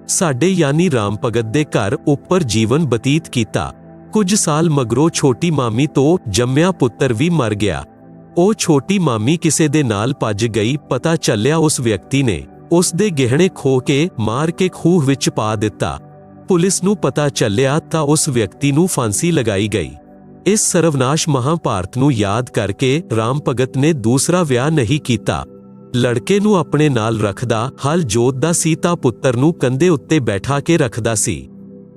Speaker 1: ਸਾਡੇ ਯਾਨੀ ਰਾਮ ਭਗਤ ਦੇ ਘਰ ਉੱਪਰ ਜੀਵਨ ਬਤੀਤ ਕੀਤਾ। ਕੁਝ ਸਾਲ ਮਗਰੋਂ ਛੋਟੀ ਮਾਮੀ ਤੋਂ ਜੰਮਿਆ ਪੁੱਤਰ ਵੀ ਮਰ ਗਿਆ। ਉਹ ਛੋਟੀ ਮਾਮੀ ਕਿਸੇ ਦੇ ਨਾਲ ਭੱਜ ਗਈ। ਪਤਾ ਚੱਲਿਆ ਉਸ ਵਿਅਕਤੀ ਨੇ ਉਸ ਦੇ ਗਹਿਣੇ ਖੋਹ ਕੇ ਮਾਰ ਕੇ ਖੂਹ ਵਿੱਚ ਪਾ ਦਿੱਤਾ। ਪੁਲਿਸ ਨੂੰ ਪਤਾ ਚੱਲਿਆ ਤਾਂ ਉਸ ਵਿਅਕਤੀ ਨੂੰ ਫਾਂਸੀ ਲਗਾਈ ਗਈ। ਇਸ ਸਰਵਨਾਸ਼ ਮਹਾਭਾਰਤ ਨੂੰ ਯਾਦ ਕਰਕੇ ਰਾਮ ਭਗਤ ਨੇ ਦੂਸਰਾ ਵਿਆਹ ਨਹੀਂ ਕੀਤਾ। ਲੜਕੇ ਨੂੰ ਆਪਣੇ ਨਾਲ ਰੱਖਦਾ, ਹਲ ਜੋਤਦਾ ਸੀ ਤਾਂ ਪੁੱਤਰ ਨੂੰ ਕੰਧੇ ਉੱਤੇ ਬੈਠਾ ਕੇ ਰੱਖਦਾ ਸੀ।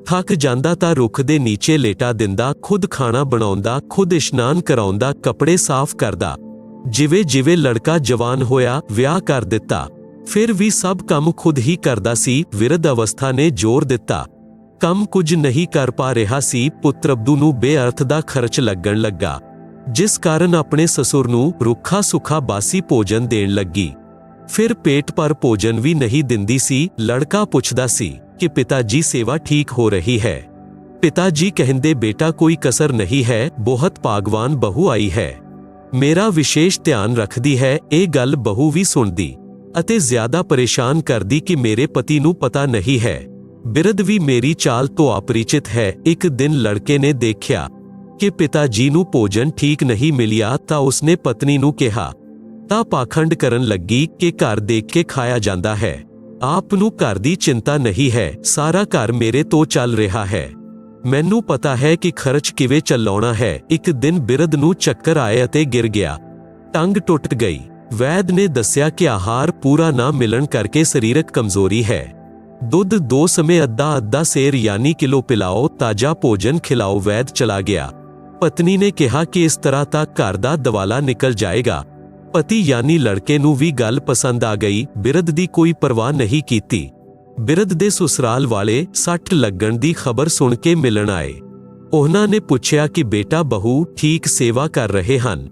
Speaker 1: ਥੱਕ ਜਾਂਦਾ ਤਾਂ ਰੁੱਖ ਦੇ ਨੀਚੇ ਲੇਟਾ ਦਿੰਦਾ, ਖੁਦ ਖਾਣਾ ਬਣਾਉਂਦਾ, ਖੁਦ ਇਸ਼ਨਾਨ ਕਰਾਉਂਦਾ, ਕੱਪੜੇ ਸਾਫ਼ ਕਰਦਾ। ਜਿਵੇਂ ਲੜਕਾ ਜਵਾਨ ਹੋਇਆ, ਵਿਆਹ ਕਰ ਦਿੱਤਾ। ਫਿਰ ਵੀ ਸਭ ਕੰਮ ਖੁਦ ਹੀ ਕਰਦਾ ਸੀ। ਵਿਰਧ ਅਵਸਥਾ ਨੇ ਜ਼ੋਰ ਦਿੱਤਾ, ਕੰਮ ਕੁਝ ਨਹੀਂ ਕਰ ਪਾ ਰਿਹਾ ਸੀ। ਪੁੱਤਰ ਅਬਦੂ ਨੂੰ ਬੇਅਰਥ ਦਾ ਖਰਚ ਲੱਗਣ ਲੱਗਾ, ਜਿਸ ਕਾਰਨ ਆਪਣੇ ਸਸੁਰ ਨੂੰ ਰੁੱਖਾ ਸੁੱਖਾ ਬਾਸੀ ਭੋਜਨ ਦੇਣ ਲੱਗੀ। ਫਿਰ ਪੇਟ ਭਰ ਭੋਜਨ ਵੀ ਨਹੀਂ ਦਿੰਦੀ ਸੀ। ਲੜਕਾ ਪੁੱਛਦਾ ਸੀ ਕਿ ਪਿਤਾ ਜੀ ਸੇਵਾ ਠੀਕ ਹੋ ਰਹੀ ਹੈ? ਪਿਤਾ ਜੀ ਕਹਿੰਦੇ, ਬੇਟਾ ਕੋਈ ਕਸਰ ਨਹੀਂ ਹੈ, ਬਹੁਤ ਭਾਗਵਾਨ ਬਹੂ ਆਈ ਹੈ, ਮੇਰਾ ਵਿਸ਼ੇਸ਼ ਧਿਆਨ ਰੱਖਦੀ ਹੈ। ਇਹ ਗੱਲ ਬਹੂ ਵੀ ਸੁਣਦੀ ਅਤੇ ਜ਼ਿਆਦਾ ਪਰੇਸ਼ਾਨ ਕਰਦੀ ਕਿ ਮੇਰੇ ਪਤੀ ਨੂੰ ਪਤਾ ਨਹੀਂ ਹੈ। ਬਿਰਧ ਵੀ ਮੇਰੀ ਚਾਲ ਤੋਂ ਅਪਰਿਚਿਤ ਹੈ। ਇੱਕ ਦਿਨ ਲੜਕੇ ਨੇ ਦੇਖਿਆ ਕਿ ਪਿਤਾ ਜੀ ਨੂੰ ਭੋਜਨ ਠੀਕ ਨਹੀਂ ਮਿਲਿਆ ਤਾਂ ਉਸਨੇ ਪਤਨੀ ਨੂੰ ਕਿਹਾ ਤਾਂ ਪਾਖੰਡ ਕਰਨ ਲੱਗੀ ਕਿ ਘਰ ਦੇਖ ਕੇ ਖਾਇਆ ਜਾਂਦਾ ਹੈ, ਆਪ ਨੂੰ ਘਰ ਦੀ ਚਿੰਤਾ ਨਹੀਂ ਹੈ, ਸਾਰਾ ਘਰ ਮੇਰੇ ਤੋਂ ਚੱਲ ਰਿਹਾ ਹੈ, ਮੈਨੂੰ ਪਤਾ ਹੈ ਕਿ ਖਰਚ ਕਿਵੇਂ ਚਲਾਉਣਾ ਹੈ। ਇੱਕ ਦਿਨ ਬਿਰਧ ਨੂੰ ਚੱਕਰ ਆਏ ਅਤੇ ਗਿਰ ਗਿਆ, ਟੰਗ ਟੁੱਟ ਗਈ। ਵੈਦ ਨੇ ਦੱਸਿਆ ਕਿ ਆਹਾਰ ਪੂਰਾ ਨਾ ਮਿਲਣ ਕਰਕੇ ਸਰੀਰਕ ਕਮਜ਼ੋਰੀ ਹੈ। ਦੁੱਧ 2 ਸਮੇਂ ਅੱਧਾ ਸੇਰ ਯਾਨੀ ਕਿਲੋ ਪਿਲਾਓ, ਤਾਜ਼ਾ ਭੋਜਨ ਖਿਲਾਓ। ਵੈਦ ਚਲਾ ਗਿਆ। ਪਤਨੀ ਨੇ ਕਿਹਾ ਕਿ ਇਸ ਤਰ੍ਹਾਂ ਤਾਂ ਘਰ ਦਾ ਦਿਵਾਲਾ ਨਿਕਲ ਜਾਏਗਾ। ਪਤੀ ਯਾਨੀ ਲੜਕੇ ਨੂੰ ਵੀ ਗੱਲ ਪਸੰਦ ਆ ਗਈ। ਬਿਰਧ ਦੀ ਕੋਈ ਪਰਵਾਹ ਨਹੀਂ ਕੀਤੀ। ਬਿਰਧ ਦੇ ਸਸੁਰਾਲ ਵਾਲੇ ਸੱਟ ਲੱਗਣ ਦੀ ਖਬਰ ਸੁਣ ਕੇ ਮਿਲਣ ਆਏ। ਉਹਨਾਂ ਨੇ ਪੁੱਛਿਆ ਕਿ ਬੇਟਾ ਬਹੂ ਠੀਕ ਸੇਵਾ ਕਰ ਰਹੇ ਹਨ?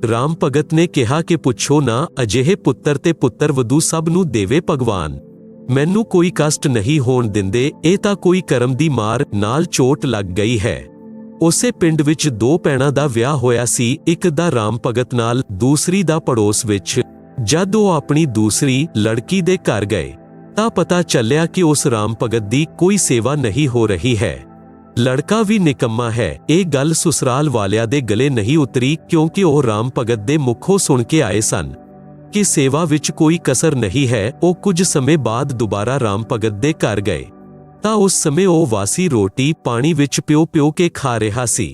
Speaker 1: ਰਾਮ ਭਗਤ ਨੇ ਕਿਹਾ ਕਿ ਪੁੱਛੋ ਨਾ, ਅਜਿਹੇ ਪੁੱਤਰ ਤੇ ਪੁੱਤਰ ਵਧੂ ਸਭ ਨੂੰ ਦੇਵੇ ਭਗਵਾਨ, ਮੈਨੂੰ ਕੋਈ ਕਸ਼ਟ ਨਹੀਂ ਹੋਣ ਦਿੰਦੇ। ਇਹ ਤਾਂ ਕੋਈ ਕਰਮ ਦੀ ਮਾਰ ਨਾਲ ਚੋਟ ਲੱਗ ਗਈ ਹੈ। ਉਸੇ ਪਿੰਡ ਵਿੱਚ 2 ਭੈਣਾਂ ਦਾ ਵਿਆਹ ਹੋਇਆ ਸੀ, ਇੱਕ ਦਾ ਰਾਮ ਭਗਤ ਨਾਲ, ਦੂਸਰੀ ਦਾ ਪੜੋਸ ਵਿੱਚ। ਜਦ ਉਹ ਆਪਣੀ ਦੂਸਰੀ ਲੜਕੀ ਦੇ ਘਰ ਗਏ ਤਾਂ ਪਤਾ ਚੱਲਿਆ ਕਿ ਉਸ ਰਾਮ ਭਗਤ ਦੀ ਕੋਈ ਸੇਵਾ ਨਹੀਂ ਹੋ ਰਹੀ ਹੈ। ਲੜਕਾ ਵੀ ਨਿਕੰਮਾ ਹੈ। ਇਹ ਗੱਲ ਸਸੁਰਾਲ ਵਾਲਿਆਂ ਦੇ ਗਲੇ ਨਹੀਂ ਉਤਰੀ, ਕਿਉਂਕਿ ਉਹ ਰਾਮ ਭਗਤ ਦੇ ਮੁਖੋਂ ਸੁਣ ਕੇ ਆਏ ਸਨ ਕਿ ਸੇਵਾ ਵਿੱਚ ਕੋਈ ਕਸਰ ਨਹੀਂ ਹੈ। ਉਹ ਕੁਝ ਸਮੇਂ ਬਾਅਦ ਦੁਬਾਰਾ ਰਾਮ ਭਗਤ ਦੇ ਘਰ ਗਏ ਤਾਂ ਉਸ ਸਮੇਂ ਉਹ ਵਾਸੀ ਰੋਟੀ ਪਾਣੀ ਵਿੱਚ ਪਿਓ ਕੇ ਖਾ ਰਿਹਾ ਸੀ।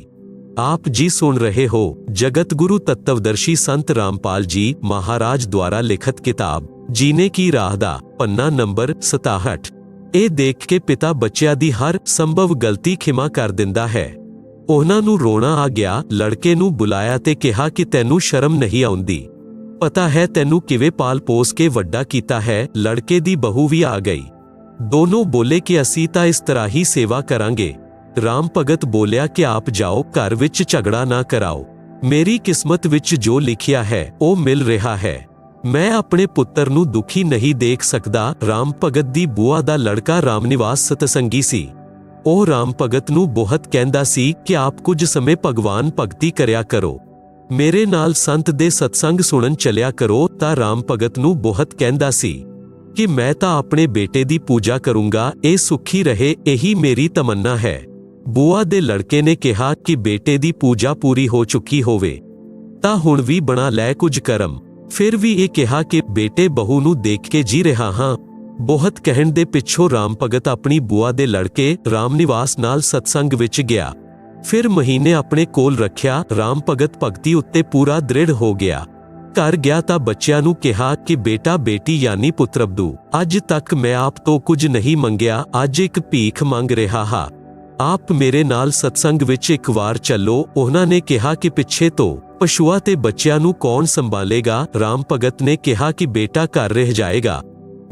Speaker 1: ਆਪ ਜੀ ਸੁਣ ਰਹੇ ਹੋ ਜਗਤ ਗੁਰੂ ਤੱਤਵਦਰਸ਼ੀ ਸੰਤ ਰਾਮਪਾਲ ਜੀ ਮਹਾਰਾਜ ਦੁਆਰਾ ਲਿਖਤ ਕਿਤਾਬ ਜੀਨੇ ਕੀ ਰਾਹ ਦਾ ਪੰਨਾ ਨੰਬਰ 67। ਇਹ ਦੇਖ ਕੇ ਪਿਤਾ ਬੱਚਿਆਂ ਦੀ ਹਰ ਸੰਭਵ ਗਲਤੀ ਖਿਮਾ ਕਰ ਦਿੰਦਾ ਹੈ। ਉਹਨਾਂ ਨੂੰ ਰੋਣਾ ਆ ਗਿਆ। ਲੜਕੇ ਨੂੰ ਬੁਲਾਇਆ ਤੇ ਕਿਹਾ ਕਿ ਤੈਨੂੰ ਸ਼ਰਮ ਨਹੀਂ ਆਉਂਦੀ? ਪਤਾ ਹੈ ਤੈਨੂੰ ਕਿਵੇਂ ਪਾਲ ਪੋਸ ਕੇ ਵੱਡਾ ਕੀਤਾ ਹੈ। ਲੜਕੇ ਦੀ ਬਹੂ ਵੀ ਆ ਗਈ। ਦੋਨੋਂ ਬੋਲੇ ਕਿ ਅਸੀਂ ਤਾਂ ਇਸ ਤਰ੍ਹਾਂ ਹੀ ਸੇਵਾ ਕਰਾਂਗੇ। ਰਾਮ ਭਗਤ ਬੋਲਿਆ ਕਿ ਆਪ ਜਾਓ, ਘਰ ਵਿੱਚ ਝਗੜਾ ਨਾ ਕਰਾਓ। ਮੇਰੀ ਕਿਸਮਤ ਵਿੱਚ ਜੋ ਲਿਖਿਆ ਹੈ ਉਹ ਮਿਲ ਰਿਹਾ ਹੈ। ਮੈਂ ਆਪਣੇ ਪੁੱਤਰ ਨੂੰ ਦੁਖੀ ਨਹੀਂ ਦੇਖ ਸਕਦਾ। ਰਾਮ ਭਗਤ ਦੀ ਬੂਆ ਦਾ ਲੜਕਾ ਰਾਮਨਿਵਾਸ ਸਤਸੰਗੀ ਸੀ। ਉਹ ਰਾਮ ਭਗਤ ਨੂੰ ਬਹੁਤ ਕਹਿੰਦਾ ਸੀ ਕਿ ਆਪ ਕੁਝ ਸਮੇਂ ਭਗਵਾਨ ਭਗਤੀ ਕਰਿਆ ਕਰੋ, ਮੇਰੇ ਨਾਲ ਸੰਤ ਦੇ ਸਤਸੰਗ ਸੁਣਨ ਚਲਿਆ ਕਰੋ। ਤਾਂ ਰਾਮ ਭਗਤ ਨੂੰ ਬਹੁਤ ਕਹਿੰਦਾ ਸੀ ਕਿ ਮੈਂ ਤਾਂ ਆਪਣੇ ਬੇਟੇ ਦੀ ਪੂਜਾ ਕਰੂੰਗਾ, ਇਹ ਸੁਖੀ ਰਹੇ, ਇਹੀ ਮੇਰੀ ਤਮੰਨਾ ਹੈ। ਬੂਆ ਦੇ ਲੜਕੇ ਨੇ ਕਿਹਾ ਕਿ ਬੇਟੇ ਦੀ ਪੂਜਾ ਪੂਰੀ ਹੋ ਚੁੱਕੀ ਹੋਵੇ ਤਾਂ ਹੁਣ ਵੀ ਬਣਾ ਲੈ ਕੁਝ ਕਰਮ। ਫਿਰ ਵੀ ਇਹ ਕਿਹਾ ਕਿ ਬੇਟੇ ਬਹੂ ਨੂੰ ਦੇਖ ਕੇ ਜੀ ਰਿਹਾ ਹਾਂ। ਬਹੁਤ ਕਹਿਣ ਦੇ ਪਿੱਛੋਂ ਰਾਮ ਭਗਤ ਆਪਣੀ ਬੂਆ ਦੇ ਲੜਕੇ ਰਾਮਨਿਵਾਸ ਨਾਲ ਸਤਸੰਗ ਵਿੱਚ ਗਿਆ। ਫਿਰ ਮਹੀਨੇ ਆਪਣੇ ਕੋਲ ਰੱਖਿਆ। ਰਾਮ ਭਗਤ ਭਗਤੀ ਉੱਤੇ ਪੂਰਾ ਦ੍ਰਿੜ ਹੋ ਗਿਆ। ਘਰ ਗਿਆ ਤਾਂ ਬੱਚਿਆਂ ਨੂੰ ਕਿਹਾ ਕਿ ਬੇਟਾ ਬੇਟੀ ਯਾਨੀ ਪੁੱਤਰਬਦੂ, ਅੱਜ ਤੱਕ ਮੈਂ ਆਪ ਤੋਂ ਕੁਝ ਨਹੀਂ ਮੰਗਿਆ, ਅੱਜ ਇੱਕ ਭੀਖ ਮੰਗ ਰਿਹਾ ਹਾਂ। ਆਪ ਮੇਰੇ ਨਾਲ ਸਤਸੰਗ ਵਿੱਚ ਇੱਕ ਵਾਰ ਚੱਲੋ। ਉਹਨਾਂ ਨੇ ਕਿਹਾ ਕਿ ਪਿੱਛੇ ਤੋਂ ਪਸ਼ੂਆਂ ਤੇ ਬੱਚਿਆਂ ਨੂੰ ਕੌਣ ਸੰਭਾਲੇਗਾ। ਰਾਮ ਭਗਤ ਨੇ ਕਿਹਾ ਕਿ ਬੇਟਾ ਘਰ ਰਹਿ ਜਾਏਗਾ,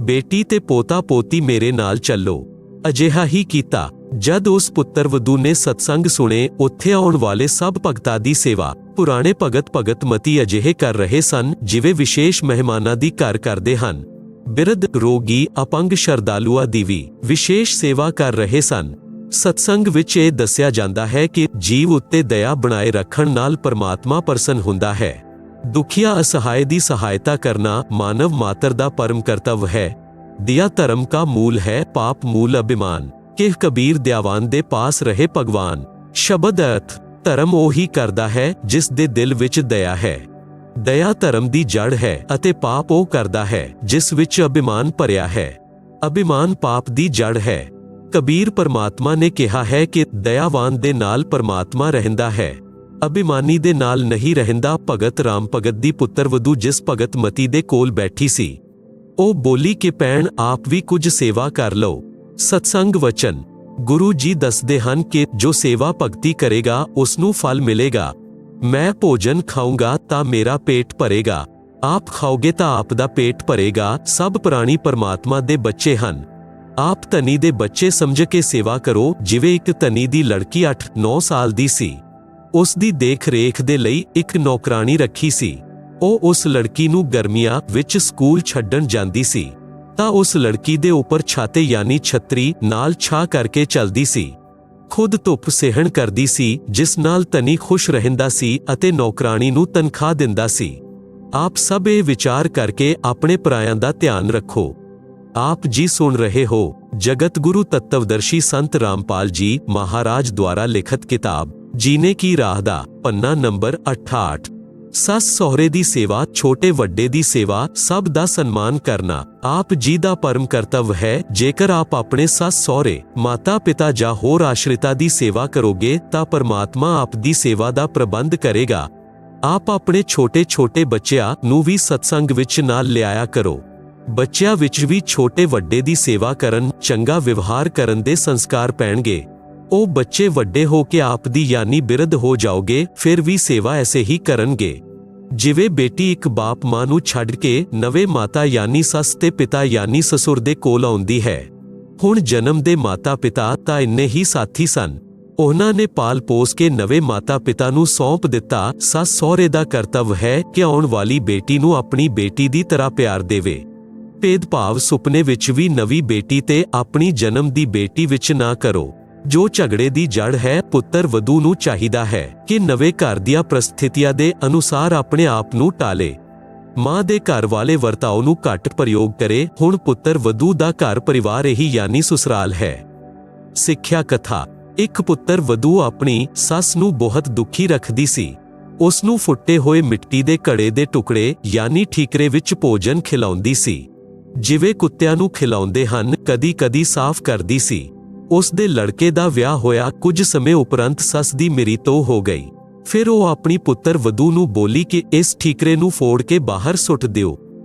Speaker 1: ਬੇਟੀ ਤੇ ਪੋਤਾ ਪੋਤੀ ਮੇਰੇ ਨਾਲ ਚੱਲੋ। ਅਜਿਹਾ ਹੀ ਕੀਤਾ। ਜਦ ਉਸ ਪੁੱਤਰ ਵਧੂ ਨੇ ਸਤਸੰਗ ਸੁਣੇ, ਉੱਥੇ ਆਉਣ ਵਾਲੇ ਸਭ ਭਗਤਾਂ ਦੀ ਸੇਵਾ ਪੁਰਾਣੇ ਭਗਤ ਮਤੀ ਅਜਿਹੇ ਕਰ ਰਹੇ ਸਨ ਜਿਵੇਂ ਵਿਸ਼ੇਸ਼ ਮਹਿਮਾਨਾਂ ਦੀ ਘਰ ਕਰਦੇ ਹਨ। ਬਿਰਧ, ਰੋਗੀ, ਅਪੰਗ ਸ਼ਰਧਾਲੂਆਂ ਦੀ ਵੀ ਵਿਸ਼ੇਸ਼ ਸੇਵਾ ਕਰ ਰਹੇ ਸਨ। ਸਤਸੰਗ ਵਿੱਚ ਇਹ ਦੱਸਿਆ ਜਾਂਦਾ ਹੈ ਕਿ ਜੀਵ ਉੱਤੇ ਦਇਆ ਬਣਾਏ ਰੱਖਣ ਨਾਲ ਪਰਮਾਤਮਾ ਪ੍ਰਸੰਨ ਹੁੰਦਾ ਹੈ। ਦੁਖੀਆ ਅਸਹਾय ਦੀ ਸਹਾਇਤਾ ਕਰਨਾ ਮਾਨਵ ਮਾਤਰ ਦਾ ਪਰਮ ਕਰਤੱਵ ਹੈ। ਦਿਆ ਧਰਮ ਕਾ ਮੂਲ ਹੈ, ਪਾਪ ਮੂਲ ਅਭਿਮਾਨ। ਕਿ ਕਬੀਰ ਦਿਆਵਾਨ ਦੇ ਪਾਸ ਰਹੇ ਭਗਵਾਨ। ਸ਼ਬਦ ਅਰਥ, ਧਰਮ ਉਹੀ ਕਰਦਾ ਹੈ ਜਿਸ ਦੇ ਦਿਲ ਵਿੱਚ ਦਇਆ ਹੈ। ਦਇਆ ਧਰਮ ਦੀ ਜੜ ਹੈ ਅਤੇ ਪਾਪ ਉਹ ਕਰਦਾ ਹੈ ਜਿਸ ਵਿੱਚ ਅਭਿਮਾਨ ਭਰਿਆ ਹੈ। ਅਭਿਮਾਨ ਪਾਪ ਦੀ ਜੜ ਹੈ। ਕਬੀਰ ਪਰਮਾਤਮਾ ਨੇ ਕਿਹਾ ਹੈ ਕਿ ਦਇਆਵਾਨ ਦੇ ਨਾਲ ਪਰਮਾਤਮਾ ਰਹਿੰਦਾ ਹੈ, ਅਭਿਮਾਨੀ ਦੇ ਨਾਲ ਨਹੀਂ ਰਹਿੰਦਾ। ਭਗਤ ਰਾਮ ਭਗਤ ਦੀ ਪੁੱਤਰ ਵਧੂ ਜਿਸ ਭਗਤ ਮਤੀ ਦੇ ਕੋਲ ਬੈਠੀ ਸੀ, ਉਹ ਬੋਲੀ ਕਿ ਭੈਣ ਆਪ ਵੀ ਕੁਝ ਸੇਵਾ ਕਰ ਲਓ। ਸਤਸੰਗ ਵਚਨ ਗੁਰੂ ਜੀ ਦੱਸਦੇ ਹਨ ਕਿ ਜੋ ਸੇਵਾ ਭਗਤੀ ਕਰੇਗਾ ਉਸ ਨੂੰ ਫਲ ਮਿਲੇਗਾ। ਮੈਂ ਭੋਜਨ ਖਾਊਂਗਾ ਤਾਂ ਮੇਰਾ ਪੇਟ ਭਰੇਗਾ, ਆਪ ਖਾਓਗੇ ਤਾਂ ਆਪ ਦਾ ਪੇਟ ਭਰੇਗਾ। ਸਭ ਪ੍ਰਾਣੀ ਪਰਮਾਤਮਾ ਦੇ ਬੱਚੇ ਹਨ। ਆਪ ਧਨੀ ਦੇ ਬੱਚੇ ਸਮਝ ਕੇ ਸੇਵਾ ਕਰੋ। ਜਿਵੇਂ ਇੱਕ ਧਨੀ ਦੀ ਲੜਕੀ 8-9 ਸਾਲ ਦੀ ਸੀ, ਉਸ ਦੀ ਦੇਖ ਰੇਖ ਦੇ ਲਈ ਇੱਕ ਨੌਕਰਾਣੀ ਰੱਖੀ ਸੀ। ਉਹ ਉਸ ਲੜਕੀ ਨੂੰ ਗਰਮੀਆਂ ਵਿੱਚ ਸਕੂਲ ਛੱਡਣ ਜਾਂਦੀ ਸੀ ਤਾਂ ਉਸ ਲੜਕੀ ਦੇ ਉੱਪਰ ਛਾਤੇ ਯਾਨੀ ਛਤਰੀ ਨਾਲ ਛਾਂ ਕਰਕੇ ਚੱਲਦੀ ਸੀ। ਖੁਦ ਧੁੱਪ ਸਹਿਣ ਕਰਦੀ ਸੀ, ਜਿਸ ਨਾਲ ਧਨੀ ਖੁਸ਼ ਰਹਿੰਦਾ ਸੀ ਅਤੇ ਨੌਕਰਾਣੀ ਨੂੰ ਤਨਖਾਹ ਦਿੰਦਾ ਸੀ। ਆਪ ਸਭ ਇਹ ਵਿਚਾਰ ਕਰਕੇ ਆਪਣੇ ਪਰਾਇਆਂ ਦਾ ਧਿਆਨ ਰੱਖੋ। ਆਪ ਜੀ ਸੁਣ ਰਹੇ ਹੋ ਜਗਤ ਗੁਰੂ ਤੱਤਵਦਰਸ਼ੀ ਸੰਤ ਰਾਮਪਾਲ ਜੀ ਮਹਾਰਾਜ ਦੁਆਰਾ ਲਿਖਤ ਕਿਤਾਬ ਜੀਨੇ ਕੀ ਰਾਹ ਦਾ ਪੰਨਾ ਨੰਬਰ 68। ਸੱਸ ਸਹੁਰੇ ਦੀ ਸੇਵਾ, ਛੋਟੇ ਵੱਡੇ ਦੀ ਸੇਵਾ, ਸਭ ਦਾ ਸਨਮਾਨ ਕਰਨਾ ਆਪ ਜੀ ਦਾ ਪਰਮ ਕਰਤੱਵ ਹੈ। ਜੇਕਰ ਆਪ ਆਪਣੇ ਸੱਸ ਸਹੁਰੇ, ਮਾਤਾ ਪਿਤਾ ਜਾਂ ਹੋਰ ਆਸ਼ਰਿਤਾਂ ਦੀ ਸੇਵਾ ਕਰੋਗੇ ਤਾਂ ਪਰਮਾਤਮਾ ਆਪ ਦੀ ਸੇਵਾ ਦਾ ਪ੍ਰਬੰਧ ਕਰੇਗਾ। ਆਪ ਆਪਣੇ ਛੋਟੇ ਛੋਟੇ ਬੱਚਿਆਂ ਨੂੰ ਵੀ ਸਤਸੰਗ ਵਿੱਚ ਨਾਲ ਲਿਆਇਆ ਕਰੋ। ਬੱਚਿਆਂ ਵਿੱਚ ਵੀ ਛੋਟੇ ਵੱਡੇ ਦੀ ਸੇਵਾ ਕਰਨ, ਚੰਗਾ ਵਿਵਹਾਰ ਕਰਨ ਦੇ ਸੰਸਕਾਰ ਪੈਣਗੇ। ਉਹ ਬੱਚੇ ਵੱਡੇ ਹੋ ਕੇ ਆਪ ਦੀ ਯਾਨੀ ਬਿਰਧ ਹੋ ਜਾਓਗੇ, ਫਿਰ ਵੀ ਸੇਵਾ ਐਸੇ ਹੀ ਕਰਨਗੇ। ਜਿਵੇਂ ਬੇਟੀ ਇੱਕ ਬਾਪ ਮਾਂ ਨੂੰ ਛੱਡ ਕੇ ਨਵੇਂ ਮਾਤਾ ਯਾਨੀ ਸੱਸ ਤੇ ਪਿਤਾ ਯਾਨੀ ਸਸੁਰ ਦੇ ਕੋਲ ਆਉਂਦੀ ਹੈ। ਹੁਣ ਜਨਮ ਦੇ ਮਾਤਾ ਪਿਤਾ ਤਾਂ ਇੰਨੇ ਹੀ ਸਾਥੀ ਸਨ, ਉਹਨਾਂ ਨੇ ਪਾਲ ਪੋਸ ਕੇ ਨਵੇਂ ਮਾਤਾ ਪਿਤਾ ਨੂੰ ਸੌਂਪ ਦਿੱਤਾ। ਸੱਸ ਸਹੁਰੇ ਦਾ ਕਰਤੱਵ ਹੈ ਕਿ ਆਉਣ ਵਾਲੀ ਬੇਟੀ ਨੂੰ ਆਪਣੀ ਬੇਟੀ ਦੀ ਤਰ੍ਹਾਂ ਪਿਆਰ ਦੇਵੇ। ਭੇਦਭਾਵ ਸੁਪਨੇ ਵਿੱਚ ਵੀ ਨਵੀਂ ਬੇਟੀ ਤੇ ਆਪਣੀ ਜਨਮ ਦੀ ਬੇਟੀ ਵਿੱਚ ਨਾ ਕਰੋ, ਜੋ ਝਗੜੇ ਦੀ ਜੜ ਹੈ। ਪੁੱਤਰ ਵਧੂ ਨੂੰ ਚਾਹੀਦਾ ਹੈ ਕਿ ਨਵੇਂ ਘਰ ਦੀਆਂ ਪ੍ਰਸਥਿਤੀਆਂ ਦੇ ਅਨੁਸਾਰ ਆਪਣੇ ਆਪ ਨੂੰ ਟਾਲੇ। ਮਾਂ ਦੇ ਘਰ ਵਾਲੇ ਵਰਤਾਓ ਨੂੰ ਘੱਟ ਪ੍ਰਯੋਗ ਕਰੇ। ਹੁਣ ਪੁੱਤਰ ਵਧੂ ਦਾ ਘਰ ਪਰਿਵਾਰ ਇਹੀ ਯਾਨੀ ਸਸੁਰਾਲ ਹੈ। ਸਿੱਖਿਆ ਕਥਾ। ਇੱਕ ਪੁੱਤਰ ਵਧੂ ਆਪਣੀ ਸੱਸ ਨੂੰ ਬਹੁਤ ਦੁਖੀ ਰੱਖਦੀ ਸੀ। ਉਸ ਨੂੰ ਫੁੱਟੇ ਹੋਏ ਮਿੱਟੀ ਦੇ ਘੜੇ ਦੇ ਟੁਕੜੇ ਯਾਨੀ ਠੀਕਰੇ ਵਿੱਚ ਭੋਜਨ ਖਿਲਾਉਂਦੀ ਸੀ, ਜਿਵੇਂ ਕੁੱਤਿਆਂ ਨੂੰ ਖਿਲਾਉਂਦੇ ਹਨ। ਕਦੀ-ਕਦੀ ਸਾਫ਼ ਕਰਦੀ ਸੀ। ਉਸ ਦੇ ਲੜਕੇ ਦਾ ਵਿਆਹ ਹੋਇਆ। ਕੁਝ ਸਮੇਂ ਉਪਰੰਤ ਸੱਸ ਦੀ ਮ੍ਰਿਤੂ ਹੋ ਗਈ। ਫਿਰ ਉਹ ਆਪਣੀ ਪੁੱਤਰ ਵਧੂ ਨੂੰ ਬੋਲੀ ਕਿ ਇਸ ਠੀਕਰੇ ਨੂੰ ਫੋੜ ਕੇ ਬਾਹਰ ਸੁੱਟ ਦਿਓ।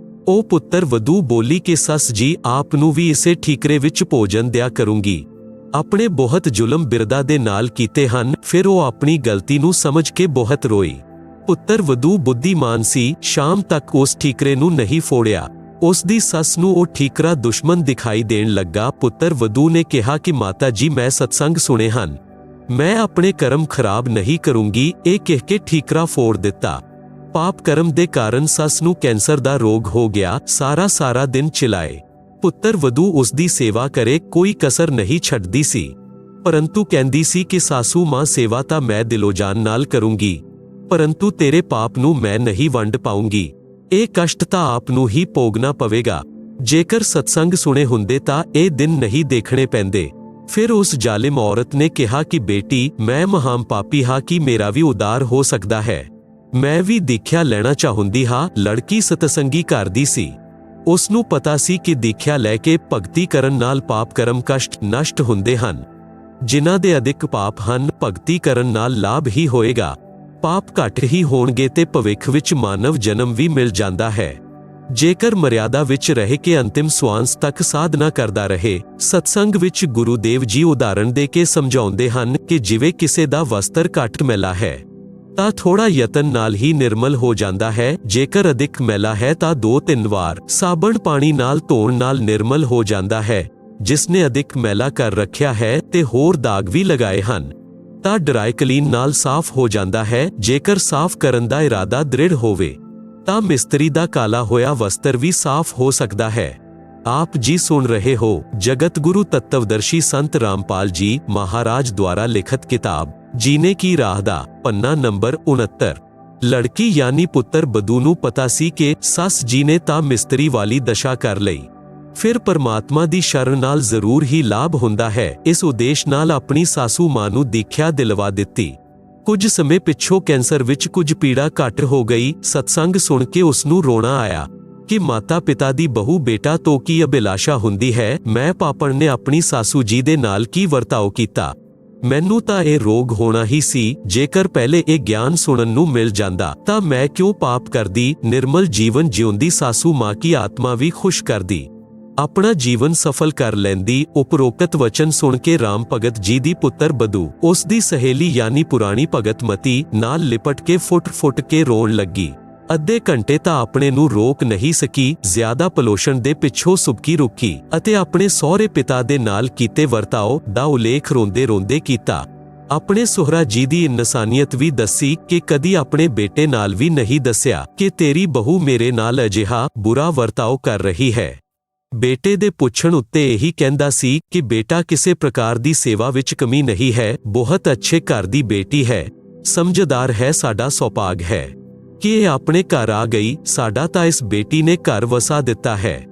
Speaker 1: ਉਹ ਪੁੱਤਰ ਵਧੂ ਬੋਲੀ ਕਿ ਸੱਸ ਜੀ, ਆਪ ਨੂੰ ਵੀ ਇਸੇ ਠੀਕਰੇ ਵਿੱਚ ਭੋਜਨ ਦਿਆ ਕਰੂੰਗੀ। ਆਪਣੇ ਬਹੁਤ ਜ਼ੁਲਮ ਬਿਰਧਾਂ ਦੇ ਨਾਲ ਕੀਤੇ ਹਨ। ਫਿਰ ਉਹ ਆਪਣੀ ਗਲਤੀ ਨੂੰ ਸਮਝ ਕੇ ਬਹੁਤ ਰੋਈ। ਪੁੱਤਰ ਵਧੂ ਬੁੱਧੀਮਾਨ ਸੀ, ਸ਼ਾਮ ਤੱਕ ਉਸ ਠੀਕਰੇ ਨੂੰ ਨਹੀਂ ਫੋੜਿਆ। ਉਸ ਦੀ ਸੱਸ ਨੂੰ ਉਹ ਠੀਕਰਾ ਦੁਸ਼ਮਣ ਦਿਖਾਈ ਦੇਣ ਲੱਗਾ। ਪੁੱਤਰ ਵਧੂ ਨੇ ਕਿਹਾ ਕਿ ਮਾਤਾ ਜੀ, ਮੈਂ ਸਤਸੰਗ ਸੁਣੇ ਹਨ, ਮੈਂ ਆਪਣੇ ਕਰਮ ਖਰਾਬ ਨਹੀਂ ਕਰੂੰਗੀ। ਇਹ ਕਹਿ ਕੇ ਠੀਕਰਾ ਫੋੜ ਦਿੱਤਾ। ਪਾਪ ਕਰਮ ਦੇ ਕਾਰਨ ਸੱਸ ਨੂੰ ਕੈਂਸਰ ਦਾ ਰੋਗ ਹੋ ਗਿਆ। ਸਾਰਾ ਦਿਨ ਚਿਲਾਏ। ਪੁੱਤਰ ਵਧੂ ਉਸ ਦੀ ਸੇਵਾ ਕਰੇ, ਕੋਈ ਕਸਰ ਨਹੀਂ ਛੱਡਦੀ ਸੀ, ਪਰੰਤੂ ਕਹਿੰਦੀ ਸੀ ਕਿ ਸਾਸੂ ਮਾਂ, ਸੇਵਾ ਤਾਂ ਮੈਂ ਦਿਲੋਂ ਜਾਨ ਨਾਲ ਕਰੂੰਗੀ, ਪਰੰਤੂ ਤੇਰੇ ਪਾਪ ਨੂੰ ਮੈਂ ਨਹੀਂ ਵੰਡ ਪਾਉਂਗੀ। ਇਹ ਕਸ਼ਟ ਤਾਂ ਆਪ ਨੂੰ ਹੀ ਭੋਗਣਾ ਪਵੇਗਾ। ਜੇਕਰ ਸਤਸੰਗ ਸੁਣੇ ਹੁੰਦੇ ਤਾਂ ਇਹ ਦਿਨ ਨਹੀਂ ਦੇਖਣੇ ਪੈਂਦੇ। ਫਿਰ ਉਸ ਜ਼ਾਲਿਮ ਔਰਤ ਨੇ ਕਿਹਾ ਕਿ ਬੇਟੀ, ਮੈਂ ਮਹਾਨ ਪਾਪੀ ਹਾਂ, ਕਿ ਮੇਰਾ ਵੀ ਉਦਾਰ ਹੋ ਸਕਦਾ ਹੈ। ਮੈਂ ਵੀ ਦੀਖਿਆ ਲੈਣਾ ਚਾਹੁੰਦੀ ਹਾਂ। ਲੜਕੀ ਸਤਸੰਗੀ ਘਰ ਦੀ ਸੀ। ਉਸ ਨੂੰ ਪਤਾ ਸੀ ਕਿ ਦੀਖਿਆ ਲੈ ਕੇ ਭਗਤੀ ਕਰਨ ਨਾਲ ਪਾਪ ਕਰਮ ਕਸ਼ਟ ਨਸ਼ਟ ਹੁੰਦੇ ਹਨ। ਜਿਨ੍ਹਾਂ ਦੇ ਅਧਿਕ ਪਾਪ ਹਨ, ਭਗਤੀ ਕਰਨ ਨਾਲ ਲਾਭ ਹੀ ਹੋਏਗਾ। ਪਾਪ ਘੱਟ ਹੀ ਹੋਣਗੇ ਤੇ ਭਵਿੱਖ ਵਿੱਚ ਮਾਨਵ ਜਨਮ ਵੀ ਮਿਲ ਜਾਂਦਾ ਹੈ। ਜੇਕਰ ਮਰਿਆਦਾ ਵਿੱਚ ਰਹਿ ਕੇ ਅੰਤਿਮ ਸਵਾਂਸ ਤੱਕ ਸਾਧਨਾ ਕਰਦਾ ਰਹੇ। ਸਤਸੰਗ ਵਿੱਚ ਗੁਰੂਦੇਵ ਜੀ ਉਦਾਹਰਣ ਦੇ ਕੇ ਸਮਝਾਉਂਦੇ ਹਨ ਕਿ ਜਿਵੇਂ ਕਿਸੇ ਦਾ ਵਸਤਰ ਘੱਟ ਮੈਲਾ ਹੈ ਤਾਂ ਥੋੜਾ ਯਤਨ ਨਾਲ ਹੀ ਨਿਰਮਲ ਹੋ ਜਾਂਦਾ ਹੈ। ਜੇਕਰ ਅਧਿਕ ਮੈਲਾ ਹੈ ਤਾਂ 2-3 ਵਾਰ ਸਾਬਣ ਪਾਣੀ ਨਾਲ ਧੋਣ ਨਾਲ ਨਿਰਮਲ ਹੋ ਜਾਂਦਾ ਹੈ। ਜਿਸ ਨੇ ਅਧਿਕ ਮੈਲਾ ਕਰ ਰੱਖਿਆ ਹੈ ਤੇ ਹੋਰ ਦਾਗ ਵੀ ਲਗਾਏ ਹਨ ਤਾਂ ਡਰਾਈ ਕਲੀਨ ਨਾਲ ਸਾਫ਼ ਹੋ ਜਾਂਦਾ ਹੈ। ਜੇਕਰ ਸਾਫ਼ ਕਰਨ ਦਾ ਇਰਾਦਾ ਦ੍ਰਿੜ ਹੋਵੇ ਤਾਂ ਮਿਸਤਰੀ ਦਾ ਕਾਲਾ ਹੋਇਆ ਵਸਤਰ ਵੀ ਸਾਫ਼ ਹੋ ਸਕਦਾ ਹੈ। ਆਪ ਜੀ ਸੁਣ ਰਹੇ ਹੋ ਜਗਤ ਗੁਰੂ ਤੱਤਵਦਰਸ਼ੀ ਸੰਤ ਰਾਮਪਾਲ ਜੀ ਮਹਾਰਾਜ ਦੁਆਰਾ ਲਿਖਤ ਕਿਤਾਬ ਜੀਨੇ ਕੀ ਰਾਹ ਦਾ ਪੰਨਾ ਨੰਬਰ 69। ਲੜਕੀ ਯਾਨੀ ਪੁੱਤਰ ਬਦੂ ਨੂੰ ਪਤਾ ਸੀ ਕਿ ਸੱਸ ਜੀ ਨੇ ਤਾਂ ਮਿਸਤਰੀ ਵਾਲੀ ਦਸ਼ਾ ਕਰ ਲਈ। ਫਿਰ ਪਰਮਾਤਮਾ ਦੀ ਸ਼ਰਨ ਨਾਲ ਜ਼ਰੂਰ ਹੀ ਲਾਭ ਹੁੰਦਾ ਹੈ। ਇਸ ਉਦੇਸ਼ ਨਾਲ ਆਪਣੀ ਸਾਸੂ ਮਾਂ ਨੂੰ ਦੀਖਿਆ ਦਿਲਵਾ ਦਿੱਤੀ। ਕੁਝ ਸਮੇਂ ਪਿੱਛੋਂ ਕੈਂਸਰ ਵਿੱਚ ਕੁਝ ਪੀੜਾ ਘੱਟ ਹੋ ਗਈ। ਸਤਸੰਗ ਸੁਣ ਕੇ ਉਸ ਨੂੰ ਰੋਣਾ ਆਇਆ ਕਿ ਮਾਤਾ ਪਿਤਾ ਦੀ ਬਹੂ ਬੇਟਾ ਤੋਂ ਕੀ ਅਭਿਲਾਸ਼ਾ ਹੁੰਦੀ ਹੈ। ਮੈਂ ਪਾਪਣ ਨੇ ਆਪਣੀ ਸਾਸੂ ਜੀ ਦੇ ਨਾਲ ਕੀ ਵਰਤਾਓ ਕੀਤਾ। ਮੈਨੂੰ ਤਾਂ ਇਹ ਰੋਗ ਹੋਣਾ ਹੀ ਸੀ। ਜੇਕਰ ਪਹਿਲੇ ਇਹ ਗਿਆਨ ਸੁਣਨ ਨੂੰ ਮਿਲ ਜਾਂਦਾ ਤਾਂ ਮੈਂ ਕਿਉਂ ਪਾਪ ਕਰਦੀ। ਨਿਰਮਲ ਜੀਵਨ ਜਿਉਂਦੀ ਸਾਸੂ ਮਾਂ ਕੀ ਆਤਮਾ ਵੀ ਖੁਸ਼ ਕਰਦੀ, ਆਪਣਾ ਜੀਵਨ ਸਫਲ ਕਰ ਲੈਂਦੀ। ਉਪਰੋਕਤ ਵਚਨ ਸੁਣ ਕੇ ਰਾਮ ਭਗਤ ਜੀ ਦੀ ਪੁੱਤਰ ਬਦੂ ਉਸ ਦੀ ਸਹੇਲੀ ਯਾਨੀ ਪੁਰਾਣੀ ਭਗਤ ਮਤੀ ਨਾਲ ਲਿਪਟ ਕੇ ਫੁੱਟ ਕੇ ਰੋਣ ਲੱਗੀ। ਅੱਧੇ ਘੰਟੇ ਤਾਂ ਆਪਣੇ ਨੂੰ ਰੋਕ ਨਹੀਂ ਸਕੀ। ਜ਼ਿਆਦਾ ਪਲੋਸ਼ਣ ਦੇ ਪਿੱਛੋਂ ਸੁਬਕੀ ਰੁਕੀ ਅਤੇ ਆਪਣੇ ਸਹੁਰੇ ਪਿਤਾ ਦੇ ਨਾਲ ਕੀਤੇ ਵਰਤਾਓ ਦਾ ਉਲੇਖ ਰੋਂਦੇ ਕੀਤਾ। ਆਪਣੇ ਸਹੁਰਾ ਜੀ ਦੀ ਇਨਸਾਨੀਅਤ ਵੀ ਦੱਸੀ ਕਿ ਕਦੀ ਆਪਣੇ ਬੇਟੇ ਨਾਲ ਵੀ ਨਹੀਂ ਦੱਸਿਆ ਕਿ ਤੇਰੀ ਬਹੂ ਮੇਰੇ ਨਾਲ ਅਜਿਹਾ ਬੁਰਾ ਵਰਤਾਓ ਕਰ ਰਹੀ ਹੈ। ਬੇਟੇ ਦੇ ਪੁੱਛਣ ਉੱਤੇ ਇਹੀ ਕਹਿੰਦਾ ਸੀ ਕਿ ਬੇਟਾ ਕਿਸੇ ਪ੍ਰਕਾਰ ਦੀ ਸੇਵਾ ਵਿੱਚ ਕਮੀ ਨਹੀਂ ਹੈ, ਬਹੁਤ ਅੱਛੇ ਘਰ ਦੀ ਬੇਟੀ ਹੈ, ਸਮਝਦਾਰ ਹੈ, ਸਾਡਾ ਸੁਭਾਗ ਹੈ ਕਿ ਇਹ ਆਪਣੇ ਘਰ ਆ ਗਈ। ਸਾਡਾ ਤਾਂ ਇਸ ਬੇਟੀ ਨੇ ਘਰ ਵਸਾ ਦਿੱਤਾ ਹੈ।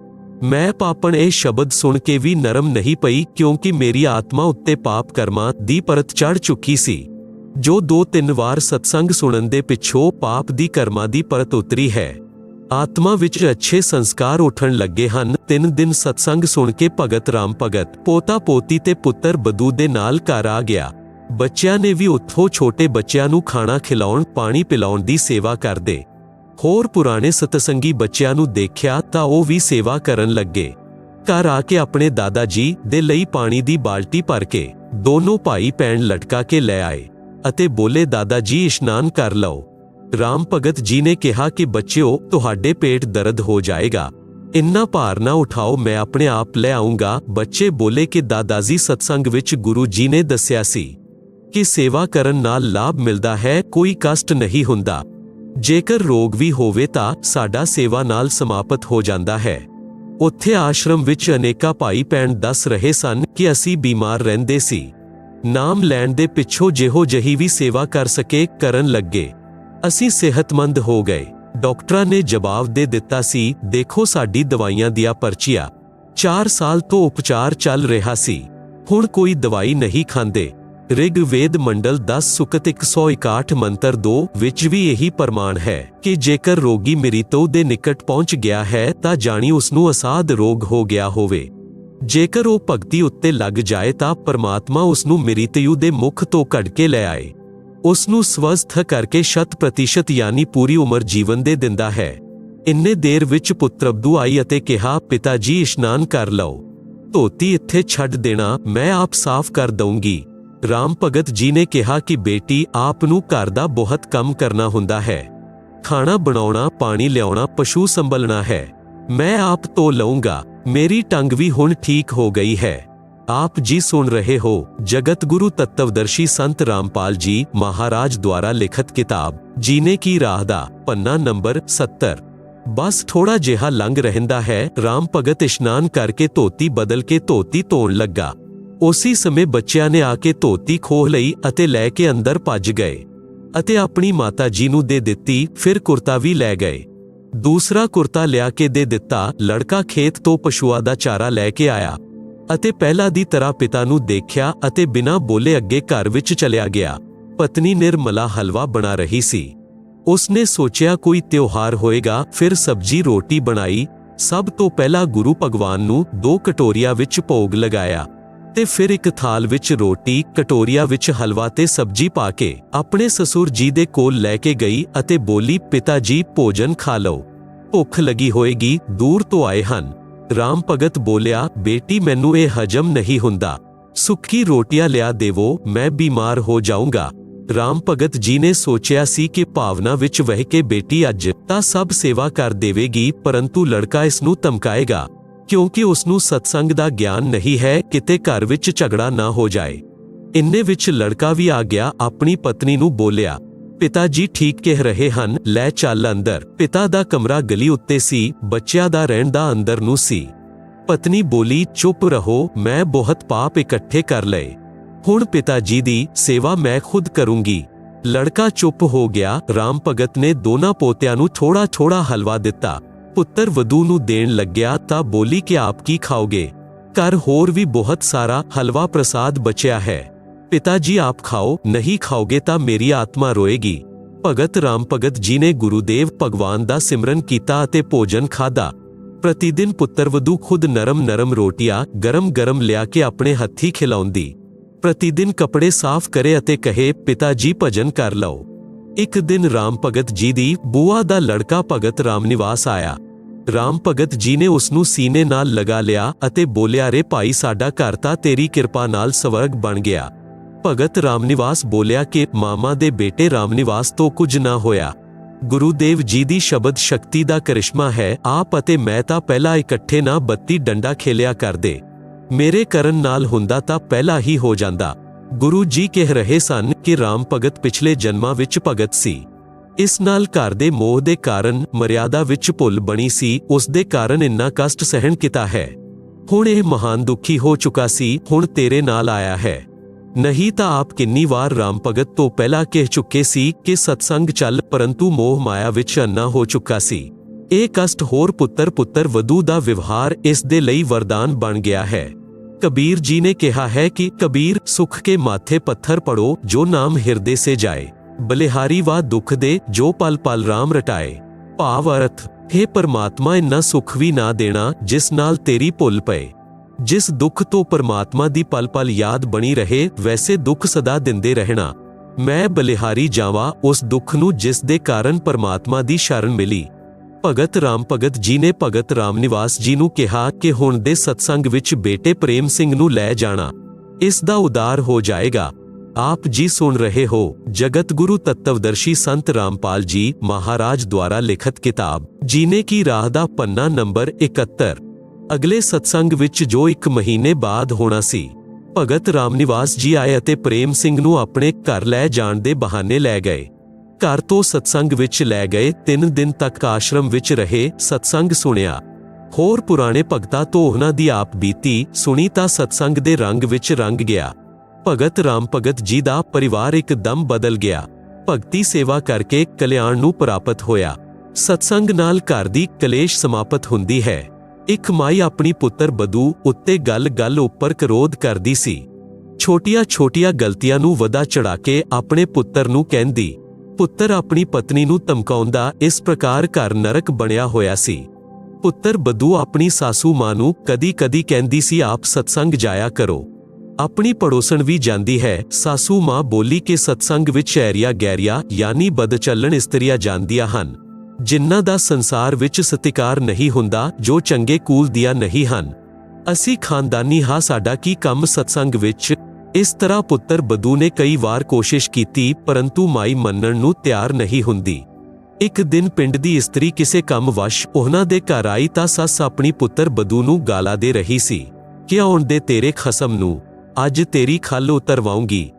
Speaker 1: ਮੈਂ ਪਾਪਣ ਇਹ ਸ਼ਬਦ ਸੁਣ ਕੇ ਵੀ ਨਰਮ ਨਹੀਂ ਪਈ, ਕਿਉਂਕਿ ਮੇਰੀ ਆਤਮਾ ਉੱਤੇ ਪਾਪ ਕਰਮਾਂ ਦੀ ਪਰਤ ਚੜ੍ਹ ਚੁੱਕੀ ਸੀ। ਜੋ 2-3 ਵਾਰ ਸਤਸੰਗ ਸੁਣਨ ਦੇ ਪਿੱਛੋਂ ਪਾਪ ਦੀ ਕਰਮਾਂ ਦੀ ਪਰਤ ਉਤਰੀ ਹੈ। ਆਤਮਾ ਵਿੱਚ ਅੱਛੇ ਸੰਸਕਾਰ ਉੱਠਣ ਲੱਗੇ ਹਨ। 3 ਦਿਨ ਸਤਸੰਗ ਸੁਣ ਕੇ ਭਗਤ ਰਾਮ ਭਗਤ ਪੋਤਾ ਪੋਤੀ ਤੇ ਪੁੱਤਰ ਬਦੂ ਦੇ ਨਾਲ ਘਰ ਆ ਗਿਆ। ਬੱਚਿਆਂ ਨੇ ਵੀ ਉੱਥੋਂ ਛੋਟੇ ਬੱਚਿਆਂ ਨੂੰ ਖਾਣਾ ਖਿਲਾਉਣ ਪਾਣੀ ਪਿਲਾਉਣ ਦੀ ਸੇਵਾ ਕਰਦੇ। ਹੋਰ ਪੁਰਾਣੇ ਸਤਸੰਗੀ ਬੱਚਿਆਂ ਨੂੰ ਦੇਖਿਆ ਤਾਂ ਉਹ ਵੀ ਸੇਵਾ ਕਰਨ ਲੱਗੇ। ਘਰ ਆ ਕੇ ਆਪਣੇ ਦਾਦਾ ਜੀ ਦੇ ਲਈ ਪਾਣੀ ਦੀ ਬਾਲਟੀ ਭਰ ਕੇ ਦੋਨੋਂ ਭਾਈ ਭੈਣ ਲਟਕਾ ਕੇ ਲੈ ਆਏ ਅਤੇ ਬੋਲੇ, ਦਾਦਾ ਜੀ ਇਸ਼ਨਾਨ ਕਰ ਲਓ। ਰਾਮ ਭਗਤ ਜੀ ਨੇ ਕਿਹਾ ਕਿ ਬੱਚਿਓ, ਤੁਹਾਡੇ ਪੇਟ ਦਰਦ ਹੋ ਜਾਏਗਾ, ਇੰਨਾ ਭਾਰ ਨਾ ਉਠਾਓ, ਮੈਂ ਆਪਣੇ ਆਪ ਲੈ ਆਉਂਗਾ। ਬੱਚੇ ਬੋਲੇ ਕਿ ਦਾਦਾ ਜੀ, ਸਤਸੰਗ ਵਿੱਚ ਗੁਰੂ ਜੀ ਨੇ ਦੱਸਿਆ ਸੀ ਕਿ ਸੇਵਾ ਕਰਨ ਨਾਲ ਲਾਭ ਮਿਲਦਾ ਹੈ, ਕੋਈ ਕਸ਼ਟ ਨਹੀਂ ਹੁੰਦਾ। ਜੇਕਰ ਰੋਗ ਵੀ ਹੋਵੇ ਤਾਂ ਸਾਡਾ ਸੇਵਾ ਨਾਲ ਸਮਾਪਤ ਹੋ ਜਾਂਦਾ ਹੈ। ਉੱਥੇ ਆਸ਼ਰਮ ਵਿੱਚ ਅਨੇਕਾਂ ਭਾਈ ਭੈਣ ਦੱਸ ਰਹੇ ਸਨ ਕਿ ਅਸੀਂ ਬਿਮਾਰ ਰਹਿੰਦੇ ਸੀ। ਨਾਮ ਲੈਣ ਦੇ ਪਿੱਛੋਂ ਜਿਹੋ ਜਿਹੀ ਵੀ ਸੇਵਾ ਕਰ ਸਕੇ ਕਰਨ ਲੱਗੇ। ਅਸੀਂ ਸਿਹਤਮੰਦ ਹੋ ਗਏ। ਡਾਕਟਰਾਂ ਨੇ ਜਵਾਬ ਦੇ ਦਿੱਤਾ ਸੀ, ਦੇਖੋ ਸਾਡੀ ਦਵਾਈਆਂ ਦੀਆਂ ਪਰਚੀਆਂ। 4 ਸਾਲ ਤੋਂ ਉਪਚਾਰ ਚੱਲ ਰਿਹਾ ਸੀ, ਹੁਣ ਕੋਈ ਦਵਾਈ ਨਹੀਂ ਖਾਂਦੇ। ਰਿਗਵੇਦ ਮੰਡਲ 10 ਸੁਕਤ 161 ਮੰਤਰ 2 ਵਿੱਚ ਵੀ ਇਹੀ ਪ੍ਰਮਾਣ ਹੈ ਕਿ ਜੇਕਰ ਰੋਗੀ ਮ੍ਰਿਤੂ ਦੇ ਨਿਕਟ ਪਹੁੰਚ ਗਿਆ ਹੈ ਤਾਂ ਜਾਣੀ ਉਸ ਨੂੰ ਅਸਾਧ ਰੋਗ ਹੋ ਗਿਆ ਹੋਵੇ। ਜੇਕਰ ਉਹ ਭਗਤੀ ਉੱਤੇ ਲੱਗ ਜਾਏ ਤਾਂ ਪਰਮਾਤਮਾ ਉਸ ਨੂੰ ਮ੍ਰਿਤਯੂ ਦੇ ਮੁਖ ਤੋਂ ਕੱਢ ਕੇ ਲੈ ਆਏ, ਉਸ ਨੂੰ ਸਵਸਥ ਕਰਕੇ 100% ਯਾਨੀ ਪੂਰੀ ਉਮਰ ਜੀਵਨ ਦੇ ਦਿੰਦਾ ਹੈ। ਇੰਨੇ ਦੇਰ ਵਿੱਚ ਪੁੱਤਰ ਅਬਦੂ ਆਈ ਅਤੇ ਕਿਹਾ, ਪਿਤਾ ਜੀ ਇਸ਼ਨਾਨ ਕਰ ਲਓ, ਧੋਤੀ ਇੱਥੇ ਛੱਡ ਦੇਣਾ, ਮੈਂ ਆਪ ਸਾਫ਼ ਕਰ ਦਊਂਗੀ। ਰਾਮ ਭਗਤ ਜੀ ਨੇ ਕਿਹਾ ਕਿ ਬੇਟੀ, ਆਪ ਨੂੰ ਘਰ ਦਾ ਬਹੁਤ ਕੰਮ ਕਰਨਾ ਹੁੰਦਾ ਹੈ। ਖਾਣਾ ਬਣਾਉਣਾ, ਪਾਣੀ ਲਿਆਉਣਾ, ਪਸ਼ੂ ਸੰਭਲਣਾ ਹੈ। ਮੈਂ ਆਪ ਧੋ ਲਊਂਗਾ। ਮੇਰੀ ਟੰਗ ਵੀ ਹੁਣ ਠੀਕ ਹੋ ਗਈ ਹੈ। आप जी सुन रहे हो जगत गुरु तत्वदर्शी संत रामपाल जी महाराज द्वारा लिखित किताब जीने की राह दा पन्ना नंबर 70। बस थोड़ा जिहा लंघ रहिंदा है। राम भगत इशनान करके धोती बदल के धोती धोण लगा। उसी समय बच्चिਆਂ ने आके धोती खोह लई अते लै के अंदर भज गए अते अपनी माता जी नूं दे दित्ती। फिर कुर्ता भी लै गए। दूसरा कुर्ता लिया के दे दिता। लड़का खेत तो पशुआं दा चारा लै के आया ਅਤੇ ਪਹਿਲਾਂ ਦੀ ਤਰ੍ਹਾਂ ਪਿਤਾ ਨੂੰ ਦੇਖਿਆ ਅਤੇ ਬਿਨਾਂ ਬੋਲੇ ਅੱਗੇ ਘਰ ਵਿੱਚ ਚਲਿਆ ਗਿਆ। ਪਤਨੀ ਨਿਰਮਲਾ ਹਲਵਾ ਬਣਾ ਰਹੀ ਸੀ। ਉਸਨੇ ਸੋਚਿਆ ਕੋਈ ਤਿਉਹਾਰ ਹੋਏਗਾ। ਫਿਰ ਸਬਜ਼ੀ ਰੋਟੀ ਬਣਾਈ। ਸਭ ਤੋਂ ਪਹਿਲਾਂ ਗੁਰੂ ਭਗਵਾਨ ਨੂੰ 2 ਕਟੋਰੀਆਂ ਵਿੱਚ ਭੋਗ ਲਗਾਇਆ ਤੇ ਫਿਰ ਇੱਕ ਥਾਲ ਵਿੱਚ ਰੋਟੀ, ਕਟੋਰੀਆਂ ਵਿੱਚ ਹਲਵਾ ਤੇ ਸਬਜ਼ੀ ਪਾ ਕੇ ਆਪਣੇ ਸਸੁਰ ਜੀ ਦੇ ਕੋਲ ਲੈ ਕੇ ਗਈ ਅਤੇ ਬੋਲੀ, ਪਿਤਾ ਜੀ ਭੋਜਨ ਖਾ ਲਓ, ਭੁੱਖ ਲੱਗੀ ਹੋਏਗੀ, ਦੂਰ ਤੋਂ ਆਏ ਹਨ। ਰਾਮ ਭਗਤ ਬੋਲਿਆ, ਬੇਟੀ ਮੈਨੂੰ ਇਹ ਹਜਮ ਨਹੀਂ ਹੁੰਦਾ, ਸੁੱਕੀ ਰੋਟੀਆਂ ਲਿਆ ਦੇਵੋ, ਮੈਂ ਬਿਮਾਰ ਹੋ ਜਾਊਂਗਾ। ਰਾਮ ਭਗਤ ਜੀ ਨੇ ਸੋਚਿਆ ਸੀ ਕਿ ਭਾਵਨਾ ਵਿੱਚ ਵਹਿ ਕੇ ਬੇਟੀ ਅੱਜ ਤਾਂ ਸਭ ਸੇਵਾ ਕਰ ਦੇਵੇਗੀ, ਪਰੰਤੂ ਲੜਕਾ ਇਸ ਨੂੰ ਧਮਕਾਏਗਾ ਕਿਉਂਕਿ ਉਸ ਨੂੰ ਸਤਸੰਗ ਦਾ ਗਿਆਨ ਨਹੀਂ ਹੈ, ਕਿਤੇ ਘਰ ਵਿੱਚ ਝਗੜਾ ਨਾ ਹੋ ਜਾਏ। ਇੰਨੇ ਵਿੱਚ ਲੜਕਾ ਵੀ ਆ ਗਿਆ। ਆਪਣੀ ਪਤਨੀ ਨੂੰ ਬੋਲਿਆ, ਪਿਤਾ ਜੀ ਠੀਕ ਕਹਿ ਰਹੇ ਹਨ, ਲੈ ਚੱਲ ਅੰਦਰ। ਪਿਤਾ ਦਾ ਕਮਰਾ ਗਲੀ ਉੱਤੇ ਸੀ, ਬੱਚਿਆਂ ਦਾ ਰਹਿਣ ਦਾ ਅੰਦਰ ਨੂੰ ਸੀ। ਪਤਨੀ ਬੋਲੀ, ਚੁੱਪ ਰਹੋ, ਮੈਂ ਬਹੁਤ ਪਾਪ ਇਕੱਠੇ ਕਰ ਲਏ, ਹੁਣ ਪਿਤਾ ਜੀ ਦੀ ਸੇਵਾ ਮੈਂ ਖੁਦ ਕਰੂੰਗੀ। ਲੜਕਾ ਚੁੱਪ ਹੋ ਗਿਆ। ਰਾਮ ਭਗਤ ਨੇ ਦੋਨਾਂ ਪੋਤਿਆਂ ਨੂੰ ਥੋੜਾ ਥੋੜਾ ਹਲਵਾ ਦਿੱਤਾ। ਪੁੱਤਰ ਵਧੂ ਨੂੰ ਦੇਣ ਲੱਗਿਆ ਤਾਂ ਬੋਲੀ ਕਿ ਆਪ ਕੀ ਖਾਓਗੇ, ਘਰ ਹੋਰ ਵੀ ਬਹੁਤ ਸਾਰਾ ਹਲਵਾ ਪ੍ਰਸਾਦ ਬਚਿਆ ਹੈ, ਪਿਤਾ ਜੀ ਆਪ ਖਾਓ, ਨਹੀਂ ਖਾਓਗੇ ਤਾਂ ਮੇਰੀ ਆਤਮਾ ਰੋਏਗੀ। ਭਗਤ ਰਾਮ ਭਗਤ ਜੀ ਨੇ ਗੁਰੂਦੇਵ ਭਗਵਾਨ ਦਾ ਸਿਮਰਨ ਕੀਤਾ ਅਤੇ ਭੋਜਨ ਖਾਧਾ। ਪ੍ਰਤੀਦਿਨ ਪੁੱਤਰ ਵਧੂ ਖੁਦ ਨਰਮ ਰੋਟੀਆਂ ਗਰਮ ਲਿਆ ਕੇ ਆਪਣੇ ਹੱਥੀਂ ਖਿਲਾਉਂਦੀ। ਪ੍ਰਤੀਦਿਨ ਕੱਪੜੇ ਸਾਫ਼ ਕਰੇ ਅਤੇ ਕਹੇ, ਪਿਤਾ ਜੀ ਭਜਨ ਕਰ ਲਓ। ਇੱਕ ਦਿਨ ਰਾਮ ਭਗਤ ਜੀ ਦੀ ਬੂਆ ਦਾ ਲੜਕਾ ਭਗਤ ਰਾਮਨਿਵਾਸ ਆਇਆ। ਰਾਮ ਭਗਤ ਜੀ ਨੇ ਉਸ ਨੂੰ ਸੀਨੇ ਨਾਲ ਲਗਾ ਲਿਆ ਅਤੇ ਬੋਲਿਆ, ਰੇ ਭਾਈ, ਸਾਡਾ ਘਰ ਤਾਂ ਤੇਰੀ ਕਿਰਪਾ ਨਾਲ ਸਵਰਗ ਬਣ ਗਿਆ। ਭਗਤ ਰਾਮਨਿਵਾਸ ਬੋਲਿਆ ਕਿ ਮਾਮਾ ਦੇ ਬੇਟੇ ਰਾਮਨਿਵਾਸ ਤੋਂ ਕੁਝ ਨਾ ਹੋਇਆ। ਗੁਰੂਦੇਵ ਜੀ ਦੀ ਸ਼ਬਦ ਸ਼ਕਤੀ ਦਾ ਕਰਿਸ਼ਮਾ ਹੈ। ਆਪ ਅਤੇ ਮੈਂ ਤਾਂ ਪਹਿਲਾਂ ਇਕੱਠੇ ਨਾ 32 ਡੰਡਾ ਖੇਲਿਆ ਕਰਦੇ। ਮੇਰੇ ਕਰਨ ਨਾਲ ਹੁੰਦਾ ਤਾਂ ਪਹਿਲਾਂ ਹੀ ਹੋ ਜਾਂਦਾ। ਗੁਰੂ ਜੀ ਕਹਿ ਰਹੇ ਸਨ ਕਿ ਰਾਮ ਭਗਤ ਪਿਛਲੇ ਜਨਮਾਂ ਵਿੱਚ ਭਗਤ ਸੀ। ਇਸ ਨਾਲ ਘਰ ਦੇ ਮੋਹ ਦੇ ਕਾਰਨ ਮਰਿਆਦਾ ਵਿੱਚ ਭੁੱਲ ਬਣੀ ਸੀ। ਉਸ ਦੇ ਕਾਰਨ ਇੰਨਾ ਕਸ਼ਟ ਸਹਿਣ ਕੀਤਾ ਹੈ। ਹੁਣ ਇਹ ਮਹਾਨ ਦੁਖੀ ਹੋ ਚੁੱਕਾ ਸੀ। ਹੁਣ ਤੇਰੇ ਨਾਲ ਆਇਆ ਹੈ। ਨਹੀਂ ਤਾਂ ਆਪ ਕਿੰਨੀ ਵਾਰ ਰਾਮ ਭਗਤ ਤੋਂ ਪਹਿਲਾਂ ਕਹਿ ਚੁੱਕੇ ਸੀ ਕਿ ਸਤਸੰਗ ਚੱਲ, ਪਰੰਤੂ ਮੋਹ ਮਾਇਆ ਵਿੱਚ ਅੰਨਾ ਹੋ ਚੁੱਕਾ ਸੀ। ਇਹ ਕਸ਼ਟ ਹੋਰ ਪੁੱਤਰ ਵਧੂ ਦਾ ਵਿਵਹਾਰ ਇਸ ਦੇ ਲਈ ਵਰਦਾਨ ਬਣ ਗਿਆ ਹੈ। ਕਬੀਰ ਜੀ ਨੇ ਕਿਹਾ ਹੈ ਕਿ ਕਬੀਰ, ਸੁਖ ਕੇ ਮਾਥੇ ਪੱਥਰ ਪੜੋ, ਜੋ ਨਾਮ ਹਿਰਦੇ ਸੇ ਜਾਏ, ਬਲਿਹਾਰੀ ਵਾ ਦੁੱਖ ਦੇ, ਜੋ ਪਲ ਪਲ ਰਾਮ ਰਟਾਏ। ਭਾਵ ਅਰਥ, हे ਪਰਮਾਤਮਾ, ਇੰਨਾ ਸੁਖ ਵੀ ਨਾ ਦੇਣਾ ਜਿਸ ਨਾਲ ਤੇਰੀ ਭੁੱਲ ਪਏ। ਜਿਸ ਦੁੱਖ ਤੋਂ ਪਰਮਾਤਮਾ ਦੀ ਪਲ ਪਲ ਯਾਦ ਬਣੀ ਰਹੇ, ਵੈਸੇ ਦੁੱਖ ਸਦਾ ਦਿੰਦੇ ਰਹਿਣਾ। ਮੈਂ ਬਲਿਹਾਰੀ ਜਾਵਾਂ ਉਸ ਦੁੱਖ ਨੂੰ ਜਿਸ ਦੇ ਕਾਰਨ ਪਰਮਾਤਮਾ ਦੀ ਸ਼ਰਨ ਮਿਲੀ। ਭਗਤ ਰਾਮ ਭਗਤ ਜੀ ਨੇ ਭਗਤ ਰਾਮਨਿਵਾਸ ਜੀ ਨੂੰ ਕਿਹਾ ਕਿ ਹੁਣ ਦੇ ਸਤਸੰਗ ਵਿੱਚ ਬੇਟੇ ਪ੍ਰੇਮ ਸਿੰਘ ਨੂੰ ਲੈ ਜਾਣਾ, ਇਸ ਦਾ ਉਦਾਰ ਹੋ ਜਾਏਗਾ। आप जी सुन रहे हो जगत गुरु तत्वदर्शी संत रामपाल जी महाराज द्वारा लिखित किताब जीने की राह दा पन्ना नंबर 71। अगले सत्संग विच जो 1 महीने बाद होना सी, भगत रामनिवास जी आए अते प्रेम सिंह नूं अपने घर लै जाण दे बहाने लै गए। घर तो सत्संग विच लै गए। 3 दिन तक आश्रम विच रहे, सत्संग सुनिया। होर पुराने भगतां तो उन्हां दी आप बीती सुनी तां सत्संग दे रंग विच रंग गया। भगत राम भगत जी दा परिवार एकदम बदल गया। भगती सेवा करके कल्याण नूं प्राप्त होया। सत्संग नाल घर दी कलेश समाप्त हुंदी है। एक माई अपनी पुत्तर बधू उत्ते गल उपर क्रोध करदी सी। छोटिया छोटिया गलतियां नूं वधा चढ़ा के अपने पुत्तर नूं कहंदी। पुत्तर अपनी पत्नी नूं धमकाउंदा। इस प्रकार घर नरक बणिया होया सी। पुत्तर बधू अपनी सासू मां नूं कदी कदी कहंदी सी, आप सत्संग जाया करो। अपनी पड़ोसन भी जांदी है। सासू मां बोली कि सत्संग विच ऐरिया गैरिया यानी बदचलन इस्त्रियां जांदियां हन, जिन्हां दा संसार विच सतिकार नहीं हुंदा, जो चंगे कूल दियां नहीं हन। असी खानदानी हां, साडा की काम सत्संग विच। ਇਸ ਤਰ੍ਹਾਂ ਪੁੱਤਰ ਬਧੂ ਨੇ ਕਈ ਵਾਰ ਕੋਸ਼ਿਸ਼ ਕੀਤੀ, ਪਰੰਤੂ ਮਾਈ ਮੰਨਣ ਨੂੰ ਤਿਆਰ ਨਹੀਂ ਹੁੰਦੀ। ਇੱਕ ਦਿਨ ਪਿੰਡ ਦੀ ਇਸਤਰੀ ਕਿਸੇ ਕੰਮ ਵਸ਼ ਉਹਨਾਂ ਦੇ ਘਰ ਆਈ ਤਾਂ ਸੱਸ ਆਪਣੀ ਪੁੱਤਰ ਬਧੂ ਨੂੰ ਗਾਲਾਂ ਦੇ ਰਹੀ ਸੀ ਕਿ ਆਉਣ ਦੇ ਤੇਰੇ ਖਸਮ ਨੂੰ, ਅੱਜ ਤੇਰੀ ਖੱਲ ਉਤਰਵਾਉਂਗੀ।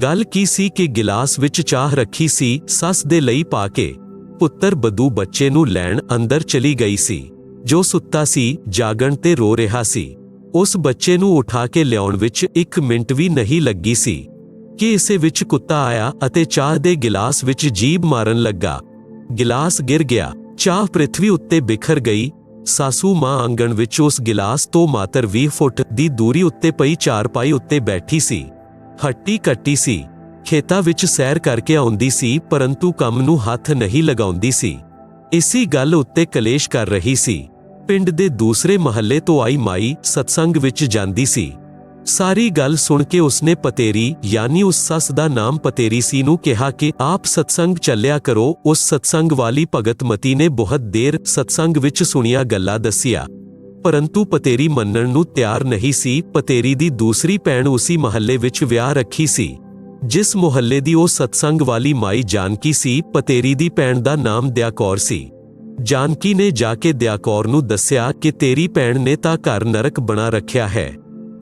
Speaker 1: ਗੱਲ ਕੀ ਸੀ ਕਿ ਗਿਲਾਸ ਵਿੱਚ ਚਾਹ ਰੱਖੀ ਸੀ ਸੱਸ ਦੇ ਲਈ ਪਾ ਕੇ। ਪੁੱਤਰ ਬਧੂ ਬੱਚੇ ਨੂੰ ਲੈਣ ਅੰਦਰ ਚਲੀ ਗਈ ਸੀ, ਜੋ ਸੁੱਤਾ ਸੀ, ਜਾਗਣ ਤੇ ਰੋ ਰਿਹਾ ਸੀ। ਉਸ ਬੱਚੇ ਨੂੰ ਉਠਾ ਕੇ ਲਿਆਉਣ ਵਿੱਚ 1 ਮਿੰਟ ਵੀ ਨਹੀਂ ਲੱਗੀ ਸੀ ਕਿ ਇਸੇ ਵਿੱਚ ਕੁੱਤਾ ਆਇਆ ਅਤੇ ਚਾਹ ਦੇ ਗਿਲਾਸ ਵਿੱਚ ਜੀਭ ਮਾਰਨ ਲੱਗਾ। ਗਿਲਾਸ ਗਿਰ ਗਿਆ, ਚਾਹ ਪ੍ਰਿਥਵੀ ਉੱਤੇ ਬਿਖਰ ਗਈ। ਸਾਸੂ ਮਾਂ ਆਂਗਣ ਵਿੱਚ ਉਸ ਗਿਲਾਸ ਤੋਂ ਮਾਤਰ 20 ਫੁੱਟ ਦੀ ਦੂਰੀ ਉੱਤੇ ਪਈ ਚਾਰਪਾਈ ਉੱਤੇ ਬੈਠੀ ਸੀ। ਹੱਟੀ ਕੱਟੀ ਸੀ, ਖੇਤਾਂ ਵਿੱਚ ਸੈਰ ਕਰਕੇ ਆਉਂਦੀ ਸੀ, ਪਰੰਤੂ ਕੰਮ ਨੂੰ ਹੱਥ ਨਹੀਂ ਲਗਾਉਂਦੀ ਸੀ। ਇਸੀ ਗੱਲ ਉੱਤੇ ਕਲੇਸ਼ ਕਰ ਰਹੀ ਸੀ। ਪਿੰਡ ਦੇ ਦੂਸਰੇ ਮਹੱਲੇ ਤੋਂ ਆਈ ਮਾਈ ਸਤਸੰਗ ਵਿੱਚ ਜਾਂਦੀ ਸੀ। ਸਾਰੀ ਗੱਲ ਸੁਣ ਕੇ ਉਸਨੇ ਪਤੇਰੀ ਯਾਨੀ ਉਸ ਸੱਸ ਦਾ ਨਾਮ ਪਤੇਰੀ ਸੀ ਨੂੰ ਕਿਹਾ ਕਿ ਆਪ ਸਤਸੰਗ ਚੱਲਿਆ ਕਰੋ। ਉਸ ਸਤਸੰਗ ਵਾਲੀ ਭਗਤ ਮਤੀ ਨੇ ਬਹੁਤ ਦੇਰ ਸਤਸੰਗ ਵਿੱਚ ਸੁਣੀਆਂ ਗੱਲਾਂ ਦੱਸੀਆਂ, ਪਰੰਤੂ ਪਤੇਰੀ ਮੰਨਣ ਨੂੰ ਤਿਆਰ ਨਹੀਂ ਸੀ। ਪਤੇਰੀ ਦੀ ਦੂਸਰੀ ਭੈਣ ਉਸੀ ਮਹੱਲੇ ਵਿੱਚ ਵਿਆਹ ਰੱਖੀ ਸੀ, ਜਿਸ ਮੁਹੱਲੇ ਦੀ ਉਹ ਸਤਸੰਗ ਵਾਲੀ ਮਾਈ ਜਾਨਕੀ ਸੀ। ਪਤੇਰੀ ਦੀ ਭੈਣ ਦਾ ਨਾਮ ਦਿਆ ਕੌਰ ਸੀ। ਜਾਨਕੀ ਨੇ ਜਾ ਕੇ ਦਿਆ ਕੌਰ ਨੂੰ ਦੱਸਿਆ ਕਿ ਤੇਰੀ ਭੈਣ ਨੇ ਤਾਂ ਘਰ ਨਰਕ ਬਣਾ ਰੱਖਿਆ ਹੈ,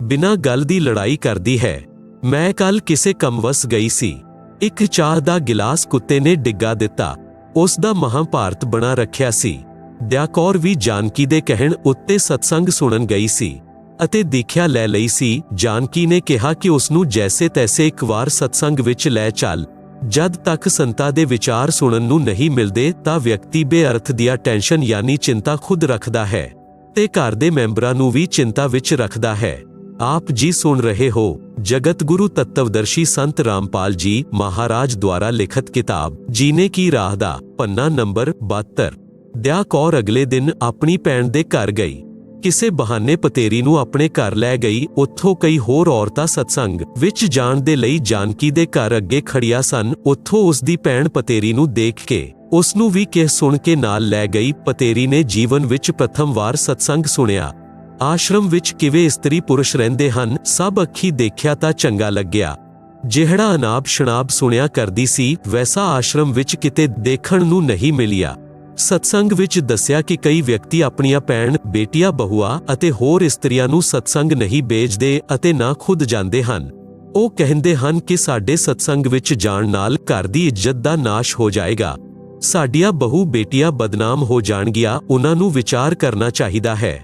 Speaker 1: ਬਿਨਾਂ ਗੱਲ ਦੀ ਲੜਾਈ ਕਰਦੀ ਹੈ। ਮੈਂ ਕੱਲ ਕਿਸੇ ਕੰਮਵਸ ਗਈ ਸੀ, ਇੱਕ ਚਾਹ ਦਾ ਗਿਲਾਸ ਕੁੱਤੇ ਨੇ ਡਿੱਗਾ ਦਿੱਤਾ, ਉਸ ਦਾ ਮਹਾਭਾਰਤ ਬਣਾ ਰੱਖਿਆ ਸੀ। ਦਿਆ ਕੌਰ ਵੀ ਜਾਨਕੀ ਦੇ ਕਹਿਣ ਉੱਤੇ ਸਤਸੰਗ ਸੁਣਨ ਗਈ ਸੀ ਅਤੇ ਦੀਖਿਆ ਲੈ ਲਈ ਸੀ। ਜਾਨਕੀ ਨੇ ਕਿਹਾ ਕਿ ਉਸ ਨੂੰ ਜੈਸੇ ਤੈਸੇ ਇੱਕ ਵਾਰ ਸਤਸੰਗ ਵਿੱਚ ਲੈ ਚੱਲ। ਜਦ ਤੱਕ ਸੰਤਾਂ ਦੇ ਵਿਚਾਰ ਸੁਣਨ ਨੂੰ ਨਹੀਂ ਮਿਲਦੇ ਤਾਂ ਵਿਅਕਤੀ ਬੇਅਰਥ ਦੀਆਂ ਟੈਨਸ਼ਨ ਯਾਨੀ ਚਿੰਤਾ ਖੁਦ ਰੱਖਦਾ ਹੈ ਤੇ ਘਰ ਦੇ ਮੈਂਬਰਾਂ ਨੂੰ ਵੀ ਚਿੰਤਾ ਵਿੱਚ ਰੱਖਦਾ ਹੈ। ਆਪ ਜੀ ਸੁਣ ਰਹੇ ਹੋ ਜਗਤ ਗੁਰੂ ਤੱਤਵਦਰਸ਼ੀ ਸੰਤ ਰਾਮਪਾਲ ਜੀ ਮਹਾਰਾਜ ਦੁਆਰਾ ਲਿਖਤ ਕਿਤਾਬ ਜੀਨੇ ਕੀ ਰਾਹ ਦਾ ਪੰਨਾ ਨੰਬਰ 72। ਦਿਆ ਕੌਰ ਅਗਲੇ ਦਿਨ ਆਪਣੀ ਭੈਣ ਦੇ ਘਰ ਗਈ। ਕਿਸੇ ਬਹਾਨੇ ਪਤੇਰੀ ਨੂੰ ਆਪਣੇ ਘਰ ਲੈ ਗਈ। ਉੱਥੋਂ ਕਈ ਹੋਰ ਔਰਤਾਂ ਸਤਸੰਗ ਵਿੱਚ ਜਾਣ ਦੇ ਲਈ ਜਾਨਕੀ ਦੇ ਘਰ ਅੱਗੇ ਖੜੀਆਂ ਸਨ। ਉੱਥੋਂ ਉਸ ਦੀ ਭੈਣ ਪਤੇਰੀ ਨੂੰ ਦੇਖ ਕੇ ਉਸ ਨੂੰ ਵੀ ਕਹਿ ਸੁਣ ਕੇ ਨਾਲ ਲੈ ਗਈ। ਪਤੇਰੀ ਨੇ ਜੀਵਨ ਵਿੱਚ ਪ੍ਰਥਮ ਵਾਰ ਸਤਸੰਗ ਸੁਣਿਆ। ਆਸ਼ਰਮ ਵਿੱਚ ਕਿਵੇਂ ਇਸਤਰੀ ਪੁਰਸ਼ ਰਹਿੰਦੇ ਹਨ ਸਭ ਅੱਖੀ ਦੇਖਿਆ ਤਾਂ ਚੰਗਾ ਲੱਗਿਆ। ਜਿਹੜਾ ਅਨਾਪ ਸ਼ਨਾਪ ਸੁਣਿਆ ਕਰਦੀ ਸੀ ਵੈਸਾ ਆਸ਼ਰਮ ਵਿੱਚ ਕਿਤੇ ਦੇਖਣ ਨੂੰ ਨਹੀਂ ਮਿਲਿਆ। ਸਤਸੰਗ ਵਿੱਚ ਦੱਸਿਆ ਕਿ ਕਈ ਵਿਅਕਤੀ ਆਪਣੀਆਂ ਭੈਣ, ਬੇਟੀਆਂ, ਬਹੂਆਂ ਅਤੇ ਹੋਰ ਇਸਤਰੀਆਂ ਨੂੰ ਸਤਸੰਗ ਨਹੀਂ ਭੇਜਦੇ ਅਤੇ ਨਾ ਖੁਦ ਜਾਂਦੇ ਹਨ। ਉਹ ਕਹਿੰਦੇ ਹਨ ਕਿ ਸਾਡੇ ਸਤਸੰਗ ਵਿੱਚ ਜਾਣ ਨਾਲ ਘਰ ਦੀ ਇੱਜ਼ਤ ਦਾ ਨਾਸ਼ ਹੋ ਜਾਏਗਾ, ਸਾਡੀਆਂ ਬਹੂ ਬੇਟੀਆਂ ਬਦਨਾਮ ਹੋ ਜਾਣਗੀਆਂ। ਉਹਨਾਂ ਨੂੰ ਵਿਚਾਰ ਕਰਨਾ ਚਾਹੀਦਾ ਹੈ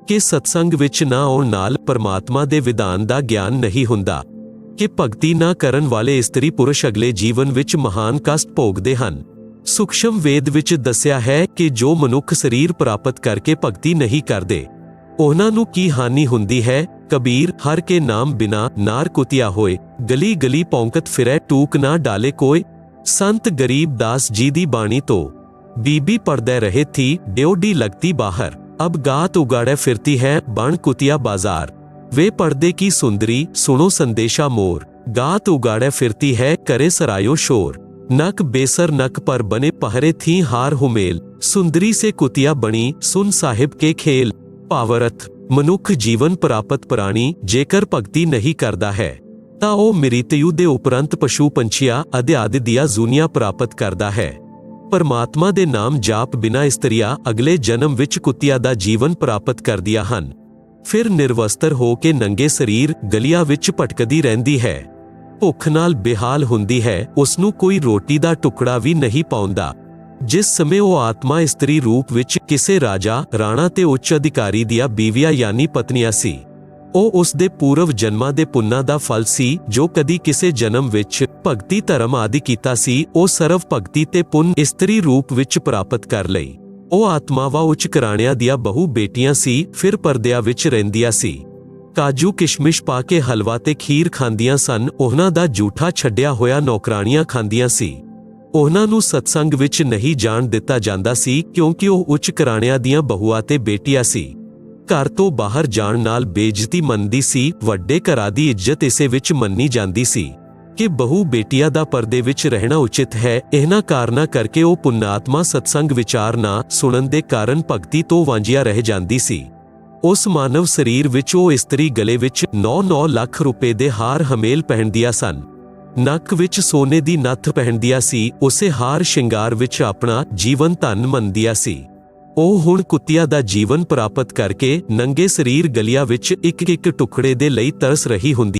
Speaker 1: ਕਿ ਸਤਸੰਗ ਵਿੱਚ ਨਾ ਆਉਣ ਨਾਲ ਪਰਮਾਤਮਾ ਦੇ ਵਿਧਾਨ ਦਾ ਗਿਆਨ ਨਹੀਂ ਹੁੰਦਾ, ਕਿ ਭਗਤੀ ਨਾ ਕਰਨ ਵਾਲੇ ਇਸਤਰੀ ਪੁਰਸ਼ ਅਗਲੇ ਜੀਵਨ ਵਿੱਚ ਮਹਾਨ ਕਸ਼ਟ ਭੋਗਦੇ ਹਨ। ਸੂਖਸ਼ਮ ਵੇਦ ਵਿੱਚ ਦੱਸਿਆ ਹੈ ਕਿ ਜੋ ਮਨੁੱਖ ਸਰੀਰ ਪ੍ਰਾਪਤ ਕਰਕੇ ਭਗਤੀ ਨਹੀਂ ਕਰਦੇ ਉਹਨਾਂ ਨੂੰ ਕੀ ਹਾਨੀ ਹੁੰਦੀ ਹੈ। ਕਬੀਰ ਹਰ ਕੇ ਨਾਮ ਬਿਨਾ ਨਾਰ ਕੁਤਿਆ ਹੋਏ, ਗਲੀ ਗਲੀ ਭੌਂਕਤ ਫਿਰੈ ਟੂਕ ਨਾ ਡਾਲੇ ਕੋਏ। ਸੰਤ ਗਰੀਬ ਦਾਸ ਜੀ ਦੀ ਬਾਣੀ ਤੋਂ ਬੀਬੀ ਪੜਦੇ ਰਹੇ ਥੀ ਡਿਓਡੀ ਲਗਤੀ ਬਾਹਰ, अब गात उगाड़े फिरती है बण कुतिया बाजार। वे पर्दे की सुंदरी सुनो संदेशा मोर, गात उगाड़े फिरती है करे सरायो शोर। नक बेसर नक पर बने पहरे थी हार हुमेल, सुंदरी से कुतिया बनी सुन साहिब के खेल। ਭਾਵਰਥ ਮਨੁੱਖ ਜੀਵਨ ਪ੍ਰਾਪਤ ਪ੍ਰਾਣੀ ਜੇਕਰ ਭਗਤੀ ਨਹੀਂ ਕਰਦਾ ਹੈ ਤਾਂ ਉਹ ਮ੍ਰਿਤਯੂ ਦੇ ਉਪਰੰਤ ਪਸ਼ੂ ਪੰਛੀਆਂ ਆਦਿ ਦੀਆਂ ਜ਼ੂਨੀਆਂ ਪ੍ਰਾਪਤ ਕਰਦਾ ਹੈ। ਪਰਮਾਤਮਾ ਦੇ ਨਾਮ ਜਾਪ ਬਿਨਾਂ ਇਸਤਰੀਆਂ ਅਗਲੇ ਜਨਮ ਵਿੱਚ ਕੁੱਤਿਆਂ ਦਾ ਜੀਵਨ ਪ੍ਰਾਪਤ ਕਰਦੀਆਂ ਹਨ। ਫਿਰ ਨਿਰਵਸਤਰ ਹੋ ਕੇ ਨੰਗੇ ਸਰੀਰ ਗਲੀਆਂ ਵਿੱਚ ਭਟਕਦੀ ਰਹਿੰਦੀ ਹੈ, ਭੁੱਖ ਨਾਲ ਬੇਹਾਲ ਹੁੰਦੀ ਹੈ, ਉਸ ਨੂੰ ਕੋਈ ਰੋਟੀ ਦਾ ਟੁਕੜਾ ਵੀ ਨਹੀਂ ਪਾਉਂਦਾ। ਜਿਸ ਸਮੇਂ ਉਹ ਆਤਮਾ ਇਸਤਰੀ ਰੂਪ ਵਿੱਚ ਕਿਸੇ ਰਾਜਾ, ਰਾਣਾ ਤੇ ਉੱਚ ਅਧਿਕਾਰੀ ਦੀਆਂ ਬੀਵੀਆਂ ਯਾਨੀ ਪਤਨੀਆਂ ਸੀ, ਉਹ ਉਸ ਦੇ ਪੂਰਵ ਜਨਮਾਂ ਦੇ ਪੁੰਨਾਂ ਦਾ ਫਲ ਸੀ ਜੋ ਕਦੀ ਕਿਸੇ ਜਨਮ ਵਿੱਚ ਭਗਤੀ ਧਰਮ ਆਦਿ ਕੀਤਾ ਸੀ। ਉਹ ਸਰਵ ਭਗਤੀ ਤੇ ਪੁੰਨ ਇਸਤਰੀ ਰੂਪ ਵਿੱਚ ਪ੍ਰਾਪਤ ਕਰ ਲਈ। ਉਹ ਆਤਮਾਵਾਂ ਉੱਚ ਘਰਾਣਿਆਂ ਦੀਆਂ ਬਹੂ ਬੇਟੀਆਂ ਸੀ, ਫਿਰ ਪਰਦਿਆਂ ਵਿੱਚ ਰਹਿੰਦੀਆਂ ਸੀ, ਕਾਜੂ ਕਿਸ਼ਮਿਸ਼ ਪਾ ਕੇ ਹਲਵਾ ਤੇ ਖੀਰ ਖਾਂਦੀਆਂ ਸਨ। ਉਹਨਾਂ ਦਾ ਝੂਠਾ ਛੱਡਿਆ ਹੋਇਆ ਨੌਕਰਾਣੀਆਂ ਖਾਂਦੀਆਂ ਸੀ। ਉਹਨਾਂ ਨੂੰ ਸਤਸੰਗ ਵਿੱਚ ਨਹੀਂ ਜਾਣ ਦਿੱਤਾ ਜਾਂਦਾ ਸੀ ਕਿਉਂਕਿ ਉਹ ਉੱਚ ਘਰਾਣਿਆਂ ਦੀਆਂ ਬਹੂਆਂ ਤੇ ਬੇਟੀਆਂ ਸੀ। ਘਰ ਤੋਂ ਬਾਹਰ ਜਾਣ ਨਾਲ ਬੇਇੱਜ਼ਤੀ ਮੰਨਦੀ ਸੀ। ਵੱਡੇ ਘਰਾਂ ਦੀ ਇੱਜ਼ਤ ਇਸੇ ਵਿੱਚ ਮੰਨੀ ਜਾਂਦੀ ਸੀ ਕਿ ਬਹੂ ਬੇਟੀਆਂ ਦਾ ਪਰਦੇ ਵਿੱਚ ਰਹਿਣਾ ਉਚਿਤ ਹੈ। ਇਹਨਾਂ ਕਾਰਨਾਂ ਕਰਕੇ ਉਹ ਪੁੰਨਾਤਮਾ ਸਤਸੰਗ ਵਿਚਾਰ ਨਾ ਸੁਣਨ ਦੇ ਕਾਰਨ ਭਗਤੀ ਤੋਂ ਵਾਂਝਿਆ ਰਹਿ ਜਾਂਦੀ ਸੀ। ਉਸ ਮਾਨਵ ਸਰੀਰ ਵਿੱਚ ਉਹ ਇਸਤਰੀ ਗਲੇ ਵਿੱਚ 9-9 ਲੱਖ ਰੁਪਏ ਦੇ ਹਾਰ ਹਮੇਲ ਪਹਿਨਦੀਆਂ ਸਨ। ਨੱਕ ਵਿੱਚ ਸੋਨੇ ਦੀ ਨੱਥ ਪਹਿਨਦੀਆਂ ਸੀ। ਉਸੇ ਹਾਰ ਸ਼ਿੰਗਾਰ ਵਿੱਚ ਆਪਣਾ ਜੀਵਨ ਧਨ ਮੰਨਦੀਆਂ ਸੀ। ਉਹ ਹੁਣ ਕੁੱਤਿਆਂ ਦਾ ਜੀਵਨ ਪ੍ਰਾਪਤ ਕਰਕੇ ਨੰਗੇ ਸਰੀਰ ਗਲੀਆਂ ਵਿੱਚ ਇੱਕ-ਇੱਕ ਟੁਕੜੇ ਦੇ ਲਈ ਤਰਸ ਰਹੀ ਹੁੰਦੀ